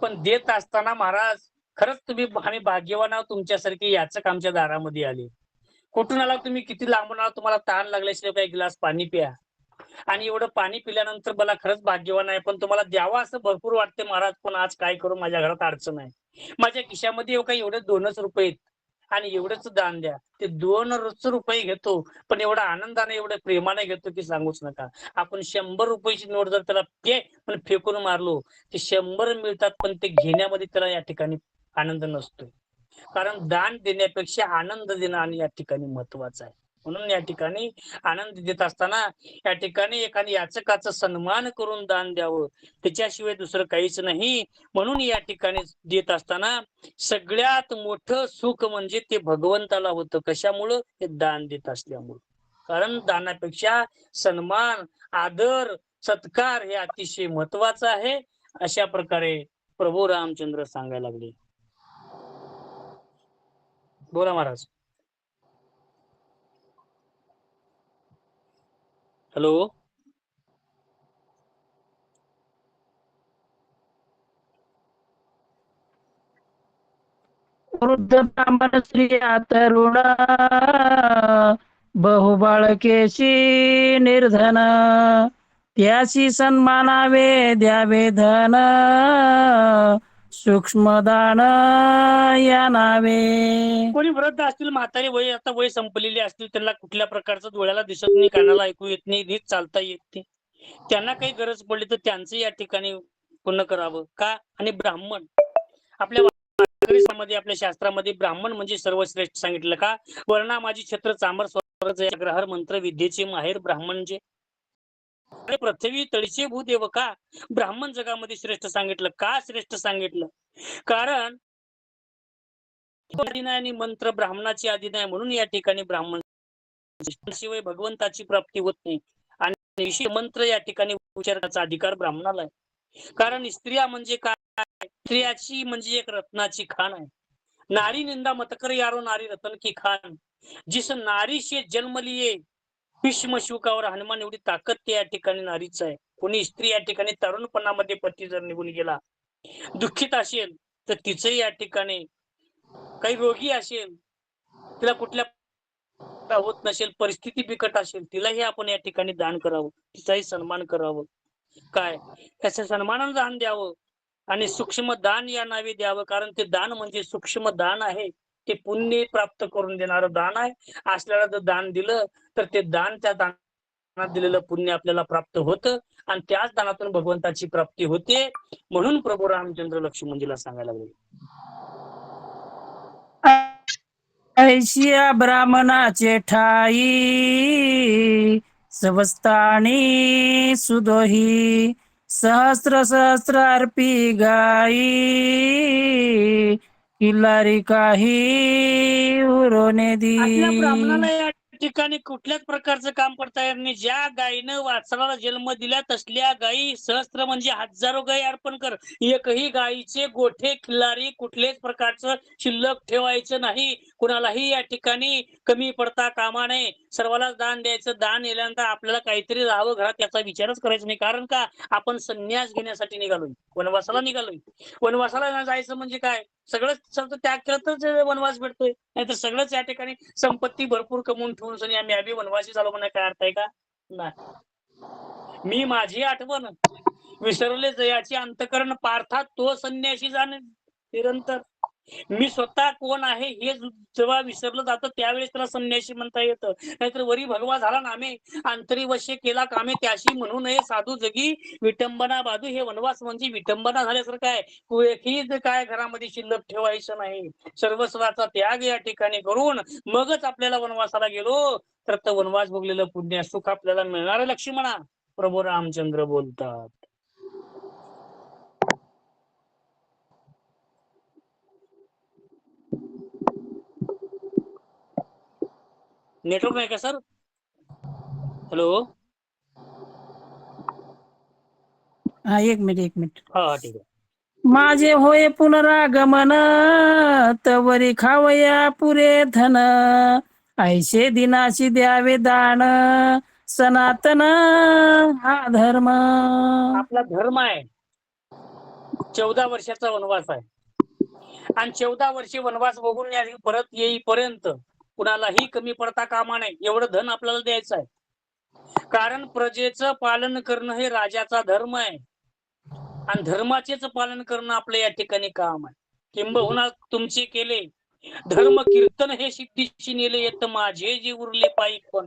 पण देत असताना महाराज खरंच तुम्ही आम्ही भाग्यवान आहोत, तुमच्यासारखे याचक आमच्या दारामध्ये आले. कुठून आला तुम्ही, किती लांबून आला, तुम्हाला ताण लागल्याशिवाय काही ग्लास पाणी प्या. आणि एवढं पाणी पिल्यानंतर मला खरंच भाग्यवान आहे, पण तुम्हाला द्यावं असं भरपूर वाटते महाराज. पण आज काय करू, माझ्या घरात अडचण आहे. माझ्या खिशामध्ये काही एवढे 2च रुपये आहेत आणि एवढंच दान द्या. ते 2 रुपये घेतो, पण एवढा आनंदाने एवढ्या प्रेमाने घेतो की सांगूच नका. आपण 100 रुपयाची नोट जर त्याला पण फेकून मारलो, ते 100 मिळतात, पण ते घेण्यामध्ये त्याला या ठिकाणी आनंद नसतोय. कारण दान देण्यापेक्षा आनंद देणं आणि या ठिकाणी महत्वाचं आहे. म्हणून या ठिकाणी आनंद देत असताना या ठिकाणी एखाद्या याचकाचा सन्मान करून दान द्यावं, त्याच्याशिवाय दुसरं काहीच नाही. म्हणून या ठिकाणी देत असताना सगळ्यात मोठं सुख म्हणजे ते भगवंताला होतं. कशामुळं? ते दान देत असल्यामुळं. कारण दानापेक्षा सन्मान, आदर, सत्कार हे अतिशय महत्वाचं आहे. अशा प्रकारे प्रभू रामचंद्र सांगायला लागले. बोला महाराज. हॅलो. वृद्ध ब्राह्मण स्त्रिया तरुणा बहुबाळकेशी निर्धन त्याशी सन्मानावे द्यावे धन सूक्ष्म दान या नावे. कोणी वृद्ध असतील, म्हातारी वय आता वय संपलेली असतील, त्यांना कुठल्या प्रकारचं डोळ्याला दिसत नाही, कानाला ऐकू येत नाही, नीट चालता येत नाही, त्यांना काही गरज पडली तर त्यांचं या ठिकाणी पुण्य करावं का. आणि ब्राह्मण आपल्या आपल्या शास्त्रामध्ये ब्राह्मण म्हणजे सर्वश्रेष्ठ सांगितलं का. वर्णा माझी छत्र चांबर स्वर ग्रहर मंत्र विद्येचे माहेर ब्राह्मण जे पृथ्वी तळीचे भूदेव का. ब्राह्मण जगामध्ये श्रेष्ठ सांगितलं का. श्रेष्ठ सांगितलं कारण आधी नाही आणि मंत्र ब्राह्मणाची आधी नाही, म्हणून या ठिकाणी ब्राह्मण शिवाय भगवंताची प्राप्ती होत नाही. आणि मंत्र या ठिकाणी उच्चारण्याचा अधिकार ब्राह्मणाला आहे. कारण स्त्रिया म्हणजे काय, स्त्रियाची म्हणजे एक रत्नाची खाण आहे. नारी निंदा मत कर यारो नारी रतन की खान. जिस नारी से जन्म लिए भीष्म शुकावर हनुमान एवढी ताकद त्या ठिकाणी नारीच आहे. कोणी स्त्री या ठिकाणी तरुणपणामध्ये पती जर निघून गेला, दुःखित असेल तर तिचं या ठिकाणी काही रोगी असेल, तिला कुठल्या होत नसेल, परिस्थिती बिकट असेल, तिलाही आपण या ठिकाणी दान करावं, तिचाही सन्मान करावं. काय त्याच्या सन्मानानं दान द्यावं. आणि सूक्ष्म दान या नावे द्यावं, कारण ते दान म्हणजे सूक्ष्म दान आहे, ते पुण्य प्राप्त करून देणारं दान आहे. असल्याला जर दान दिलं तर ते दान, त्या दानात दिलेलं पुण्य आपल्याला प्राप्त होतं आणि त्याच दानातून भगवंताची प्राप्ती होते. म्हणून प्रभू रामचंद्र लक्ष्मणजीला सांगायला लागले, ऐशिया ब्राह्मणाचे ठाई सवस्तानी सुदोही सहस्र सहस्र अर्पी गाई किल्लारी काही उरोने दी. आपल्या ब्राह्मणाला या ठिकाणी कुठल्याच प्रकारचं काम करता येत नाही. ज्या गायीनं वासराला जन्म दिला तसल्या गायी सहस्त्र म्हणजे हजारो गायी अर्पण कर. एकही गायीचे गोठे खिल्लारी कुठल्याच प्रकारचं शिल्लक ठेवायचं नाही. कुणालाही या ठिकाणी कमी पडता कामा नये. सर्वांना दान द्यायचं. दान दिल्यानंतर आपल्याला काहीतरी राहावं घरात याचा विचारच करायचा नाही. कारण का आपण संन्यास घेण्यासाठी निघालोय, वनवासाला निघालोय. वनवासाला जायचं म्हणजे काय, सगळंच त्याग केलं तर वनवास भेटतोय, नाहीतर सगळंच या ठिकाणी संपत्ती भरपूर कमवून ठेवून आम्ही वनवासी झालो म्हणा काय अर्थ आहे का? नाही. मी माझी आठवण विसरले जयाची अंतकरण पार्था तो संन्यासी जाणे निरंतर. मी स्वतः कोण आहे हे जेव्हा विसरलं जातं त्यावेळेस त्याला संन्यासी म्हणता येतं. नाहीतर वरी भगवा झाला नामे अंतरी वश्य केला कामे त्याशी म्हणू नये साधू जगी विटंबना बाधू. हे वनवास म्हणजे विटंबना झाल्यासारखं आहे. एकही काय घरामध्ये शिल्लक ठेवायचं नाही. सर्वस्वाचा त्याग या ठिकाणी करून मगच आपल्याला वनवासाला गेलो तर वनवास भोगलेलं पुण्य सुख आपल्याला मिळणार. लक्ष्मणा प्रभू रामचंद्र बोलतात. नेटवर्क नाही का सर? हॅलो, हा एक मिनिट. हा ठीक आहे. माझे होय पुनरागमन तवरी खावया पुरे धन ऐशे दिनाशी द्यावे दान सनातन हा धर्म. आपला धर्म आहे. 14 वर्षाचा वनवास आहे आणि 14 वर्षे वनवास बघून परत येईपर्यंत कुणालाही कमी पडता कामा नये एवढं धन आपल्याला द्यायचं आहे. कारण प्रजेचं पालन करणं हे राजाचा धर्म आहे आणि धर्माचेच पालन करणं आपलं या ठिकाणी काम आहे. किंबहुना तुमचे केले धर्म कीर्तन हे सिद्धीशी नेले येत माझे जे उरले पायी पण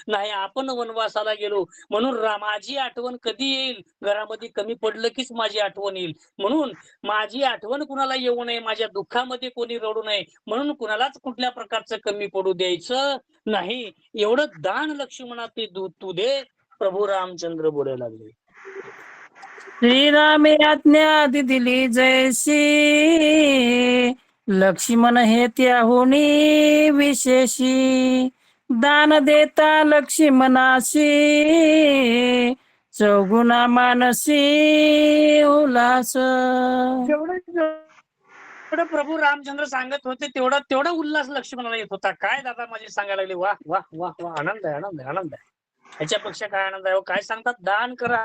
नाही. आपण वनवासाला गेलो म्हणून माझी आठवण कधी येईल, घरामध्ये कमी पडलं कीच माझी आठवण येईल. म्हणून माझी आठवण कुणाला येऊ नये, माझ्या दुःखामध्ये कोणी रडू नये म्हणून कुणालाच कुठल्या प्रकारचं कमी पडू द्यायचं नाही. एवढं दान लक्ष्मणा ते तू दे. प्रभू रामचंद्र बोलायला लागले, श्रीरामे आज्ञा दिली जैसी लक्ष्मण हे त्याहुनी विशेषी दान देता लक्ष्मणाशी चौगुणा मानसी उल्हास. जेवढं प्रभू रामचंद्र सांगत होते तेवढा उल्हास लक्ष्मणाला येत होता. काय दादा माझे सांगायला लागले, वाह वाह वाह वाह, आनंद आहे आनंद आहे आनंद आहे. ह्याच्यापेक्षा काय आनंद आहे? काय सांगतात, दान करा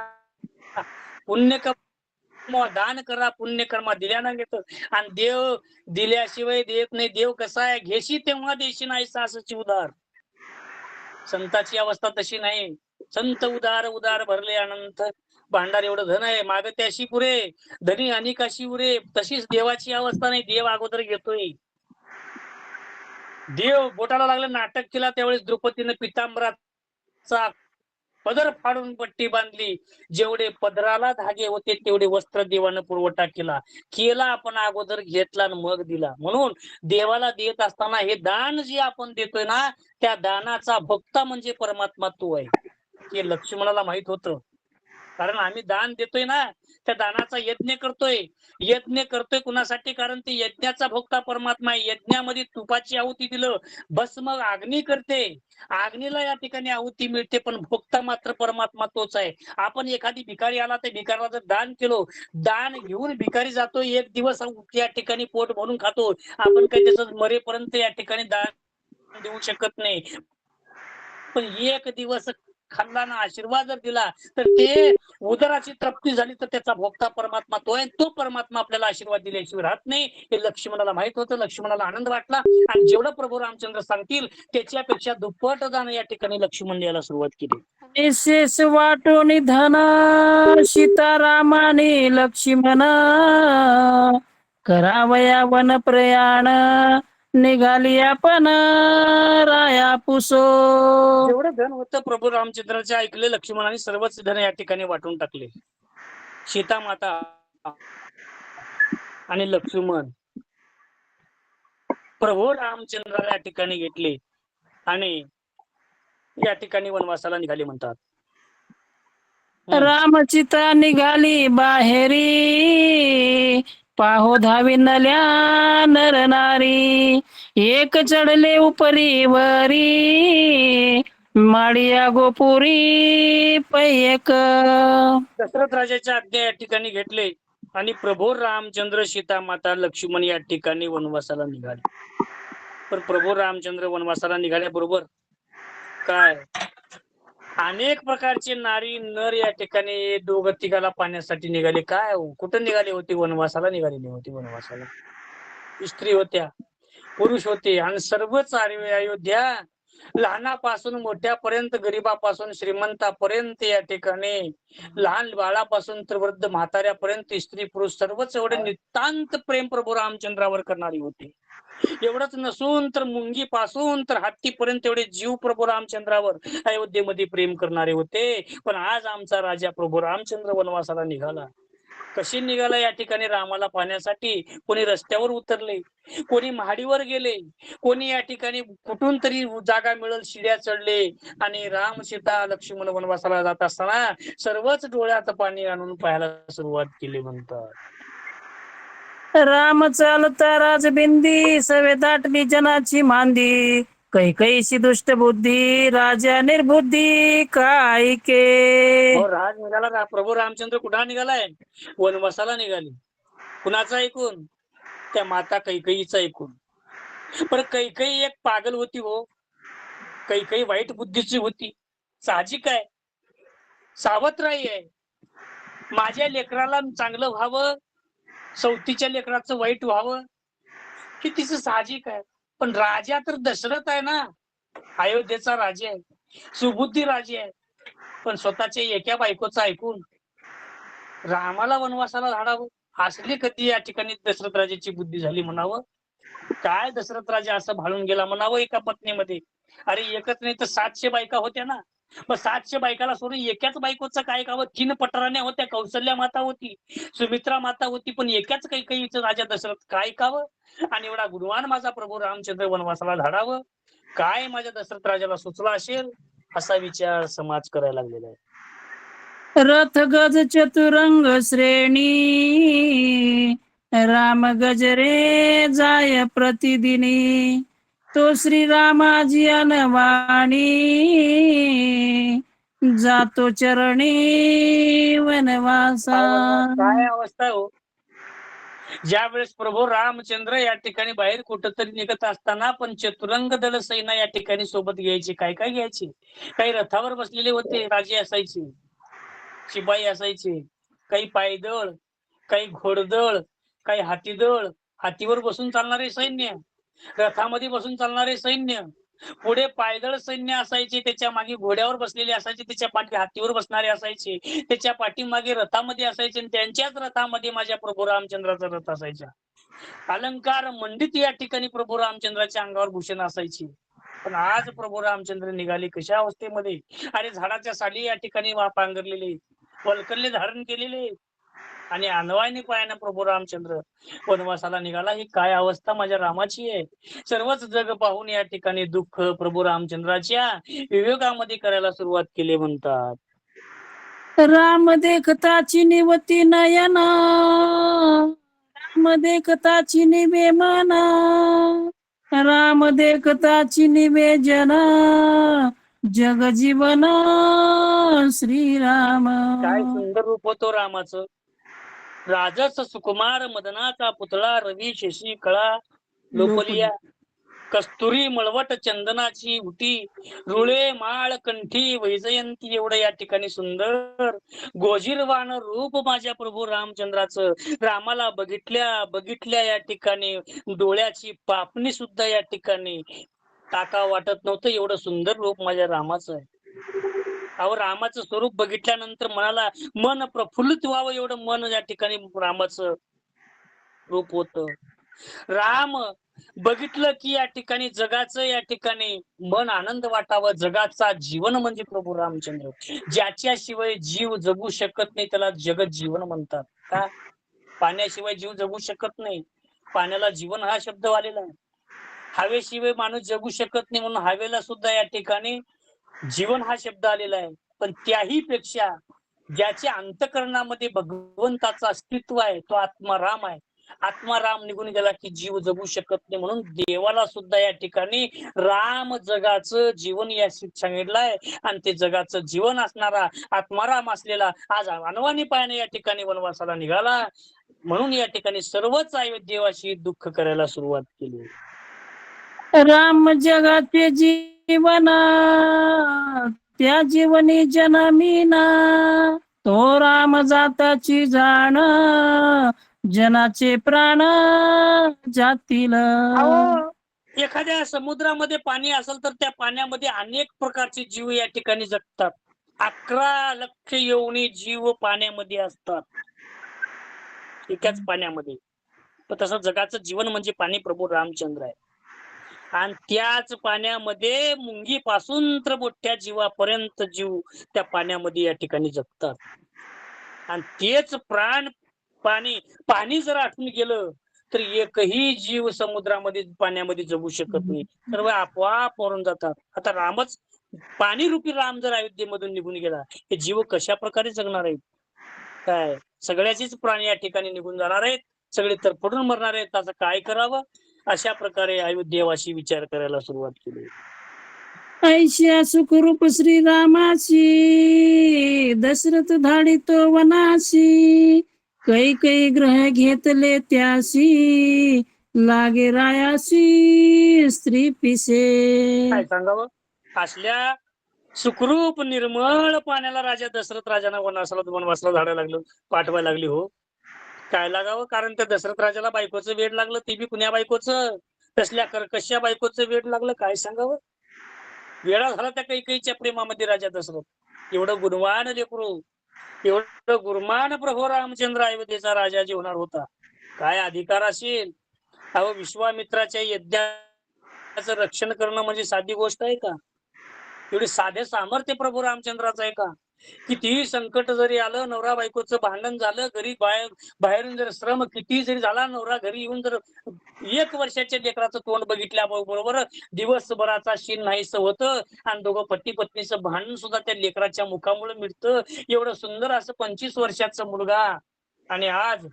पुण्य कमा, दान करा पुण्य कर्मा दिल्यानं घेतो आणि देव दिल्याशिवाय देत नाही. देव कसा आहे, घेशी तेव्हा देशी नाही सासची उदार. संताची अवस्था तशी नाही. संत उदार उदार भरले अनंत भांडार एवढं धन आहे, माग त्याशी पुरे धनी अनेकाशी उरे. तशीच देवाची अवस्था नाही. देव अगोदर घेतोय. देव बोटाला लागलं नाटक केला त्यावेळेस द्रौपदीने पितांबराचा पदर फाडून पट्टी बांधली. जेवढे पदराला धागे होते तेवढे वस्त्र देवानं पुरवठा केला आपण अगोदर घेतला आणि मग दिला. म्हणून देवाला देत असताना हे दान जे आपण देतोय ना, त्या दानाचा भोक्ता म्हणजे परमात्मा तू आहे हे लक्ष्मणाला माहित होतं. कारण आम्ही दान देतोय ना, त्या दानाचा यज्ञ करतोय कुणासाठी? कारण ते यज्ञाचा भोक्ता परमात्मा आहे. यज्ञामध्ये तुपाची आहुती दिलं, भस्म अग्नी करते, अग्नीला या ठिकाणी आहुती मिळते, पण भोक्ता मात्र परमात्मा तोच आहे. आपण एखादी भिकारी आला तर भिकाऱ्याला जर दान केलो, दान घेऊन भिकारी जातो, एक दिवस या ठिकाणी पोट भरून खातो. आपण काही त्याचं मरेपर्यंत या ठिकाणी दान देऊ शकत नाही. पण एक दिवस खाल्ला ना, आशीर्वाद जर दिला तर ते उदराची तृप्ती झाली तर त्याचा भोगता परमात्मा तो आहे. तो परमात्मा आपल्याला आशीर्वाद दिल्याशिवाय राहत नाही. हे लक्ष्मणाला माहित होतं. लक्ष्मणाला आनंद वाटला आणि जेवढं प्रभू रामचंद्र सांगतील त्याच्यापेक्षा दुप्पट जाणं या ठिकाणी लक्ष्मण द्यायला सुरुवात केली. निशेष वाटून धन सीतारामाने लक्ष्मण करावया वन प्रयाण निघाली आपण राया पुसो. जेवढं धन होतं प्रभू रामचंद्राचे ऐकले लक्ष्मणाने सर्वच धन या ठिकाणी वाटून टाकले. सीता माता आणि लक्ष्मण प्रभू रामचंद्राला या ठिकाणी घेतले आणि या ठिकाणी वनवासाला निघाले म्हणतात. रामचिता निघाली बाहेरी पाहो धावी नल्या नर नारी एक चढले उपरी वरी माडिया गोपुरी पैक. दशरथ राजाच्या आज्ञा या ठिकाणी घेतले आणि प्रभू रामचंद्र सीता माता लक्ष्मण या ठिकाणी वनवासाला निघाले. पण प्रभू रामचंद्र वनवासाला निघाल्याबरोबर काय अनेक प्रकारचे नारी नर या ठिकाणी दोघं तिघाला पाहण्यासाठी निघाले. काय कुठं निघाले होते? वनवासाला निघालेली होती. वनवासाला स्त्री होत्या, पुरुष होते आणि सर्वच अयोध्या लहानापासून मोठ्यापर्यंत, गरीबापासून श्रीमंतापर्यंत या ठिकाणी लहान बाळापासून तर वृद्ध म्हाताऱ्यापर्यंत स्त्री पुरुष सर्वच एवढे नितांत प्रेम प्रभू रामचंद्रावर करणारी होती. एवढंच नसून तर मुंगी पासून तर हत्तीपर्यंत एवढे जीव प्रभू रामचंद्रावर अयोध्येमध्ये प्रेम करणारे होते. पण आज आमचा राजा प्रभू रामचंद्र वनवासाला निघाला. कशी निघाला? या ठिकाणी रामाला पाहण्यासाठी. कोणी रस्त्यावर उतरले, कोणी महाडीवर गेले, कोणी या ठिकाणी कुठून तरी जागा मिळेल शिड्या चढले आणि राम सीता लक्ष्मण वनवासाला जात असताना सर्वच डोळ्यात पाणी आणून पाहायला सुरुवात केली म्हणतात. राम चालता राजबिंदी सवे दाटली जनाची मांदी कैकैशी दुष्ट बुद्धी राजा निर्बुद्धी काय के. राज निघाला. प्रभू रामचंद्र कुठं निघालाय? वनवासाला निघाले. कुणाचं ऐकून? त्या माता कैकईचं ऐकून. पण कैकई एक पागल होती हो. कैकई वाईट बुद्धीची होती. साहजिक आहे, सावत्राई आहे. माझ्या लेकराला चांगलं व्हावं, सौतीच्या लेकराचं वाईट व्हावं हे तिचं साहजिक आहे. पण राजा तर दशरथ आहे ना, अयोध्येचा राजा आहे, सुबुद्धी राजा आहे. पण स्वतःच्या एका बायकोचं ऐकून रामाला वनवासाला धाडावं, असली कधी या ठिकाणी दशरथ राजाची बुद्धी झाली म्हणावं. काय दशरथ राजा असं भाळून गेला म्हणावं एका पत्नीमध्ये. अरे एकच नाही तर 700 बायका होत्या ना. मग 700 बायकाला सोडून एकाच बायकोचं काय कावं? 3 पटराण्या होत्या. कौशल्या माता होती, सुमित्रा माता होती, पण एकाच कैकईचं राजा दशरथ काय कावं? आणि एवढा गुणवान माझा प्रभू रामचंद्र वनवासाला धाडावं, काय माझ्या दशरथ राजाला सुचला असेल? असा विचार समाज करायला लागलेला आहे. रथ गज चतुरंग श्रेणी राम गजरे जाय प्रतिदिनी तो श्रीरामाजी अनवाणी जातो चरणी वनवासा. काय अवस्था हो. ज्या वेळेस प्रभू रामचंद्र या ठिकाणी बाहेर कुठंतरी निघत असताना पण चतुरंग दल सेना या ठिकाणी सोबत घ्यायची. काय काय घ्यायची? काही रथावर बसलेले होते, राजे असायचे, शिपाई असायचे, काही पायदळ, काही घोडदळ, काही हातीदळ, हातीवर बसून चालणारे सैन्य, रथामध्ये बसून चालणारे सैन्य, पुढे पायदळ सैन्य असायचे, त्याच्या मागे घोड्यावर बसलेले असायचे, त्याच्या पाठी हातीवर बसणारे असायचे, त्याच्या पाठीमागे रथामध्ये असायचे आणि त्यांच्याच रथामध्ये माझ्या प्रभू रामचंद्राचा रथ असायचा. अलंकार मंडित या ठिकाणी प्रभू रामचंद्राच्या अंगावर भूषण असायची. पण आज प्रभू रामचंद्र निघाले कशा अवस्थेमध्ये? अरे झाडाच्या साली या ठिकाणी पांघरलेले, वल्कल्ले धारण केलेले आणि अनवायनी पायानं प्रभू रामचंद्र वनवासाला निघाला. ही काय अवस्था माझ्या रामाची आहे? सर्वच जग पाहून या ठिकाणी दुःख प्रभू रामचंद्राच्या विवेकामध्ये करायला सुरुवात केली म्हणतात. राम देखताची निवती नयना राम देखताची निवे मना राम देखताची निवेदन जग जीवन श्रीराम. काय सुंदर रूप होतो रामाचं. राजस सुकुमार मदनाचा पुतळा रवी शशी कळा लोपलिया कस्तुरी मळवट चंदनाची उटी, रुळे माळ कंठी वैजयंती, एवढं या ठिकाणी सुंदर गोजीरवान रूप माझ्या प्रभू रामचंद्राचं. रामाला बघितल्या बघितल्या या ठिकाणी डोळ्याची पापणी सुद्धा या ठिकाणी टाका वाटत नव्हतं, एवढं सुंदर रूप माझ्या रामाचं आहे. अहो, रामाचं स्वरूप बघितल्यानंतर मनाला मन प्रफुल्लित व्हावं एवढं मन या ठिकाणी रामाचं रूप होत. राम बघितलं की या ठिकाणी जगाचं या ठिकाणी मन आनंद वाटावं. जगाचा जीवन म्हणजे प्रभू रामचंद्र. ज्याच्याशिवाय जीव जगू शकत नाही त्याला जगत जीवन म्हणतात. का? पाण्याशिवाय जीव जगू शकत नाही, पाण्याला जीवन हा शब्द आलेला आहे. हवेशिवाय माणूस जगू शकत नाही, म्हणून हवेला सुद्धा या ठिकाणी जीवन हा शब्द आलेला आहे. पण त्याही पेक्षा ज्याच्या अंतःकरणामध्ये भगवंताचं अस्तित्व आहे तो आत्माराम आहे. आत्माराम निघून गेला की जीव जगू शकत नाही, म्हणून देवाला सुद्धा या ठिकाणी राम जगाचं जीवन या सांगितलंय. आणि ते जगाचं जीवन असणारा आत्माराम असलेला आज अनवाणी पायाने या ठिकाणी वनवासाला निघाला, म्हणून या ठिकाणी सर्वच अयोध्येवासी दुःख करायला सुरुवात केली. राम जगाचे जीवन, त्या जीवनी जनमीना, तो राम जाताची जाण, जनाचे प्राण जातील. एखाद्या समुद्रामध्ये पाणी असेल तर त्या पाण्यामध्ये अनेक प्रकारचे जीव या ठिकाणी जगतात. 11 लक्ष योनी जीव पाण्यामध्ये असतात, एकाच पाण्यामध्ये. पण तसं जगाचं जीवन म्हणजे पाणी प्रभू रामचंद्र आहे. आणि त्याच पाण्यामध्ये मुंगीपासून तर मोठ्या जीवापर्यंत जीव त्या पाण्यामध्ये या ठिकाणी जगतात. आणि तेच प्राण पाणी पाणी जर आटून गेलं तर एकही जीव समुद्रामध्ये पाण्यामध्ये जगू शकत नाही, सर्व आपोआप मरून जातात. आता रामच पाणी रूपी राम जर अयोध्येमधून निघून गेला, हे जीव कशा प्रकारे जगणार आहेत? काय सगळ्याचीच प्राणी या ठिकाणी निघून जाणार आहेत, सगळे तरफडून मरणार आहेत. त्याचं काय करावं? अशा प्रकारे अयोध्येवासी विचार करायला सुरुवात केली. ऐशा सुखरूप श्रीरामाची, दशरथ धाडितो वनाशी, कैकई ग्रह घेतले त्याशी, लागे रायाशी स्त्री पिसे. काय सांगावं? असल्या सुखरूप निर्मळ पाण्याला राजा दशरथ राजांना वनवासाला धाडायला लागलं, पाठवायला लागली. हो, काय लागावं? कारण त्या दशरथ राजाला बायकोचं वेड लागलं, ती बी कुण्या बायकोचं, तसल्या कर्कश्या बायकोचं वेड लागलं. काय सांगावं? वेळा झाला त्या कैकेयीच्या प्रेमामध्ये राजा दशरथ. एवढं गुणवान लेकरू, एवढं गुणवान प्रभू रामचंद्र अयोध्येचा राजा जे होणार होता, काय अधिकार असेल? अहो, विश्वामित्राच्या यज्ञाचं रक्षण करणं म्हणजे साधी गोष्ट आहे का? एवढे साधे सामर्थ्य प्रभू रामचंद्राचं आहे का? कितीही संकट जरी आलं, नवरा बायकोचं भांडण झालं, घरी बाहेरून जर श्रम किती जरी झाला, नवरा घरी येऊन जर 1 वर्षाच्या लेकराचं तोंड बघितल्याबरोबर दिवसभराचा शीन नाहीसं होतं आणि दोघं पती पत्नीचं भांडण सुद्धा त्या लेकराच्या मुखामुळे मिळतं. एवढं सुंदर असं 25 वर्षाचा मुलगा आणि आज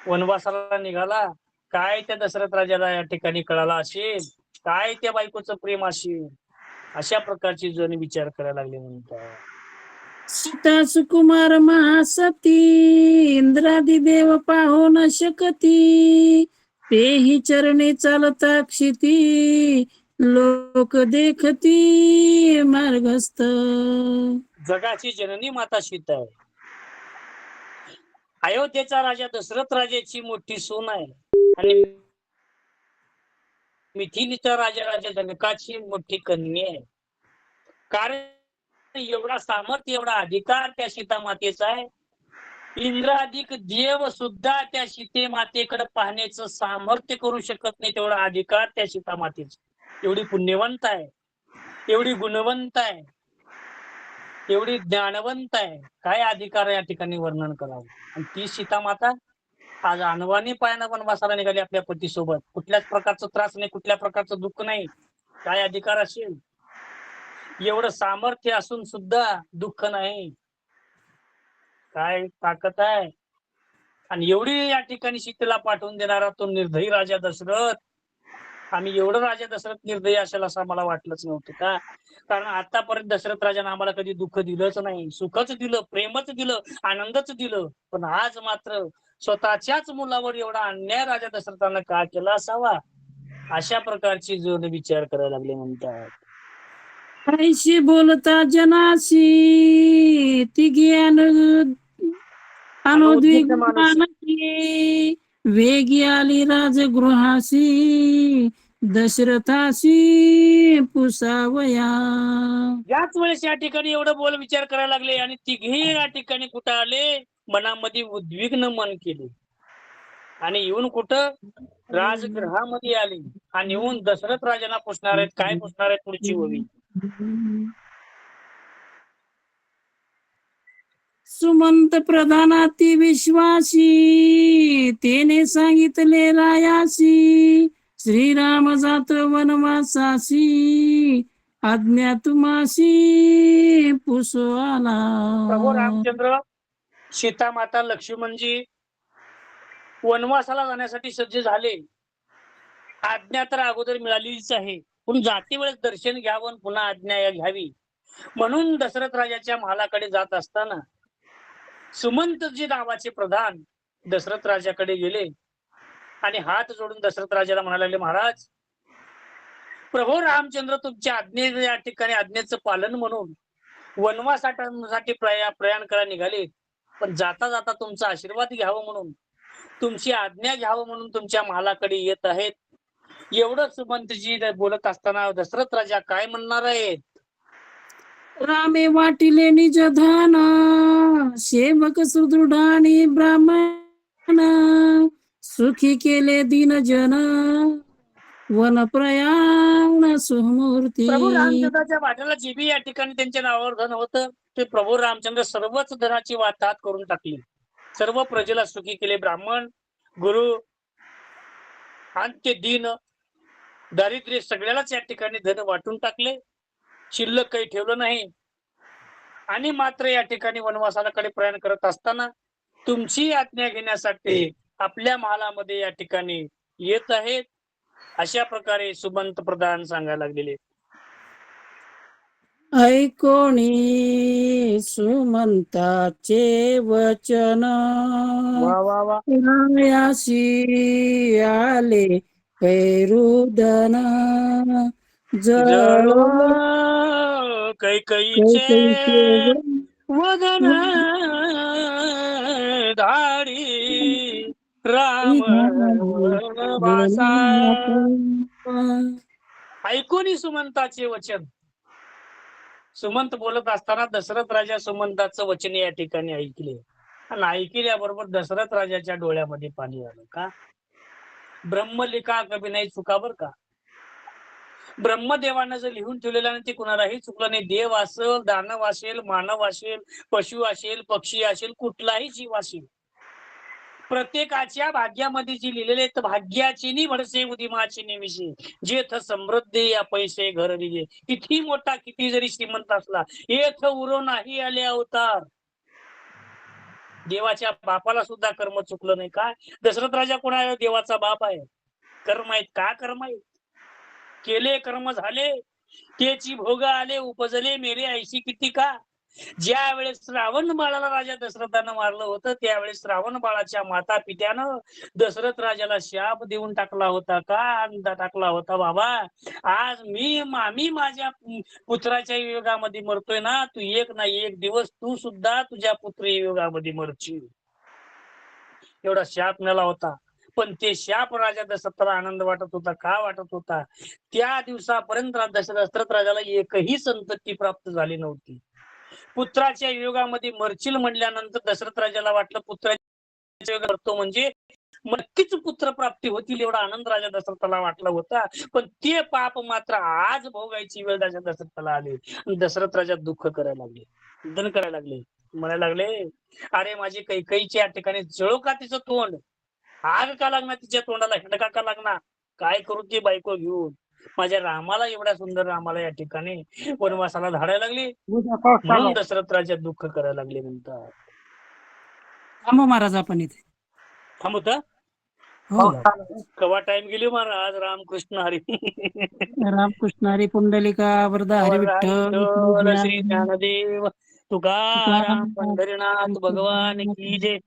वनवासाला निघाला. काय त्या दशरथ राजाला या ठिकाणी कळाला असेल? काय त्या बायकोचं प्रेम असेल? अशा प्रकारची जण विचार करायला लागले म्हणतात. सीता सुकुमार महासती, इंद्रादी देव पाहू न शकती, तेही चरणी चालता क्षिती, लोक देखती मार्गस्थ. जगाची जननी माता सीता आहे. अयोध्येचा राजा दशरथ राजाची मोठी सून आहे आणि मिथिलीचा राजा जनकाची मोठी कन्या आहे. कारण एवढा सामर्थ्य, एवढा अधिकार त्या सीता मातेचा आहे. इंद्राधिक देव सुद्धा त्या सीते मातेकडे पाहण्याचं सामर्थ्य करू शकत नाही, तेवढा अधिकार त्या सीता मातेचा. एवढी पुण्यवंत आहे, एवढी गुणवंत आहे, एवढी ज्ञानवंत आहे. काय अधिकार या ठिकाणी वर्णन करावं? आणि ती सीता माता आज अनवाणी पायानं वनवासाला निघाली आपल्या पतीसोबत. कुठल्याच प्रकारचा त्रास नाही, कुठल्या प्रकारचं दुःख नाही. काय अधिकार असेल? एवढं सामर्थ्य असून सुद्धा दुःख नाही. काय ताकद आहे? आणि एवढी या ठिकाणी सीतेला पाठवून देणारा तो निर्दयी राजा दशरथ. आम्ही एवढं राजा दशरथ निर्दयी असेल असं मला वाटलंच नव्हतं. का? कारण आतापर्यंत दशरथ राजाने आम्हाला कधी दुःख दिलंच नाही, सुखच दिलं, प्रेमच दिलं, आनंदच दिलं. पण आज मात्र स्वतःच्याच मुलावर एवढा अन्याय राजा दशरथानं का केला असावा? अशा प्रकारची जोड विचार करायला लागले म्हणतात. ऐशी बोलता जनाशी ती ज्ञान अनुद्विग्न माणूस. अनुद्विग्न वेगी आली राजगृहासी दशरथाशी पुसावया. याच वेळेस या ठिकाणी एवढं बोल विचार करायला लागले आणि तिघे या ठिकाणी कुठं आले, मनामध्ये उद्विग्न मन केले आणि येऊन कुठं राजगृहामध्ये आले आणि येऊन दशरथ राजांना पुसणार आहेत. काय पुसणार आहेत? पुढची ओवी. सुमंत प्रधानाती विश्वासी तेने सांगितले रायासी श्रीराम जात वनवासासी आज्ञा तुम्हासी पुसो आला. प्रभू रामचंद्र, सीता माता, लक्ष्मणजी वनवासाला जाण्यासाठी सज्ज झाले. आज्ञा तर अगोदर मिळालीच आहे, पण जाते वेळेस दर्शन घ्यावं पुन्हा आज्ञा घ्यावी म्हणून दशरथ राजाच्या महालाकडे जात असताना सुमंतजी नावाचे प्रधान दशरथ राजाकडे गेले आणि हात जोडून दशरथ राजाला म्हणायला लागले, महाराज, प्रभू रामचंद्र तुमच्या आज्ञे या ठिकाणी आज्ञेचं पालन म्हणून वनवासासाठी प्रयाण करायला निघाले, पण जाता जाता तुमचा आशीर्वाद घ्यावं म्हणून, तुमची आज्ञा घ्यावं म्हणून तुमच्या महालाकडे येत आहेत. एवढं सुमंतजी बोलत असताना दशरथ राजा काय म्हणणार आहेत? रामे वाटिले निज धान सेवक सुदृढाणी ब्राह्मण सुखी केले दीन जन वन प्रयाण सुमूर्ती. प्रभू रामचंद्राच्या वाट्याला जे बी या ठिकाणी त्यांच्या नावावर धन होतं ते प्रभू रामचंद्र सर्वच धनाची वाताहत करून टाकली. सर्व प्रजेला सुखी केले. ब्राह्मण, गुरु आणि ते दीन दारिद्र्य सगळ्यालाच या ठिकाणी धन वाटून टाकले. शिल्लक काही ठेवलं नाही. आणि मात्र या ठिकाणी वनवासाकडे प्रयाण करत असताना तुमची आज्ञा घेण्यासाठी आपल्या महालामध्ये या ठिकाणी येत आहेत. अशा प्रकारे सुमंत प्रधान सांगायला लागलेले. ऐकोणी सुमंताचे वचन वा वा वा. रायासी आले कैरुदन जळो जळो कैकईचे वदन धाडी राम वनवासा. ऐकून सुमंताचे वचन. सुमंत बोलत असताना दशरथ राजा सुमंताचं वचन या ठिकाणी ऐकले आणि ऐकल्याबरोबर दशरथ राजाच्या डोळ्यामध्ये पाणी आलं. का? ब्रह्मलिखा कभी नाही चुका बर का. ब्रह्मदेवानं जर लिहून ठेवलेलं नाही ते कुणालाही चुकलं नाही. देव असेल, दानव असेल, मानव असेल, पशु असेल, पक्षी असेल, कुठलाही जीव असेल, प्रत्येकाच्या भाग्यामध्ये जी लिहिलेले भाग्याची नि भरसे उदिमाची निविषे जेथ समृद्धी या पैसे घर दिले. किती मोठा किती जरी श्रीमंत असला येथ उरो नाही आले अवतार. देवाच्या बापाला सुद्धा कर्म चुकलं नाही. काय दशरथ राजा कोणा आहे? देवाचा बाप आहे. कर्म आहेत का? कर्म आहेत. केले कर्म झाले त्याची भोग आले उपजले मेरे ऐशी किती का. ज्या वेळेस रावण बाळाला राजा दशरथानं मारलं होतं त्यावेळेस रावण बाळाच्या माता पित्यानं दशरथ राजाला शाप देऊन टाकला होता. का टाकला होता? बाबा, आज आम्ही माझ्या पुत्राच्या युगामध्ये मरतोय ना, तू एक ना एक दिवस तू सुद्धा तुझ्या पुत्र युगामध्ये मरशील. एवढा शाप मिळाला होता. पण ते शाप राजा दशरथाला आनंद वाटत होता. का वाटत होता? त्या दिवसापर्यंत दशरथ राजाला एकही संतती प्राप्त झाली नव्हती. पुत्राच्या युगामध्ये मरशील म्हणल्यानंतर दशरथ राजाला वाटलं पुत्राच्या युग मरतो म्हणजे नक्कीच पुत्र प्राप्ती होतील एवढा आनंद राजा दशरथाला वाटला होता. पण ते पाप मात्र आज भोगायची वेळ राजा दशरथाला आली आणि दशरथ राजा दुःख करायला लागले, दन करायला लागले, म्हणायला लागले, अरे माझी कैकईच्या ठिकाणी जळो का तिचं तोंड, आग का लागणार तिच्या तोंडाला, हिडका का लागणार, काय करू ती बायको घेऊन. माझ्या रामाला, एवढ्या सुंदर रामाला या ठिकाणी वनवासाला धाडायला लागली म्हणून दशरथ राजा दुःख करायला लागले म्हणतात. थांबा महाराज आपण इथे. थांबत हो. कवा टाइम गेली महाराज. रामकृष्ण हरी. रामकृष्ण हरी. पुंडलिका वरदा हरी विठ्ठल श्री ज्ञानदेव तुकाराम पंढरीनाथ भगवान की जय.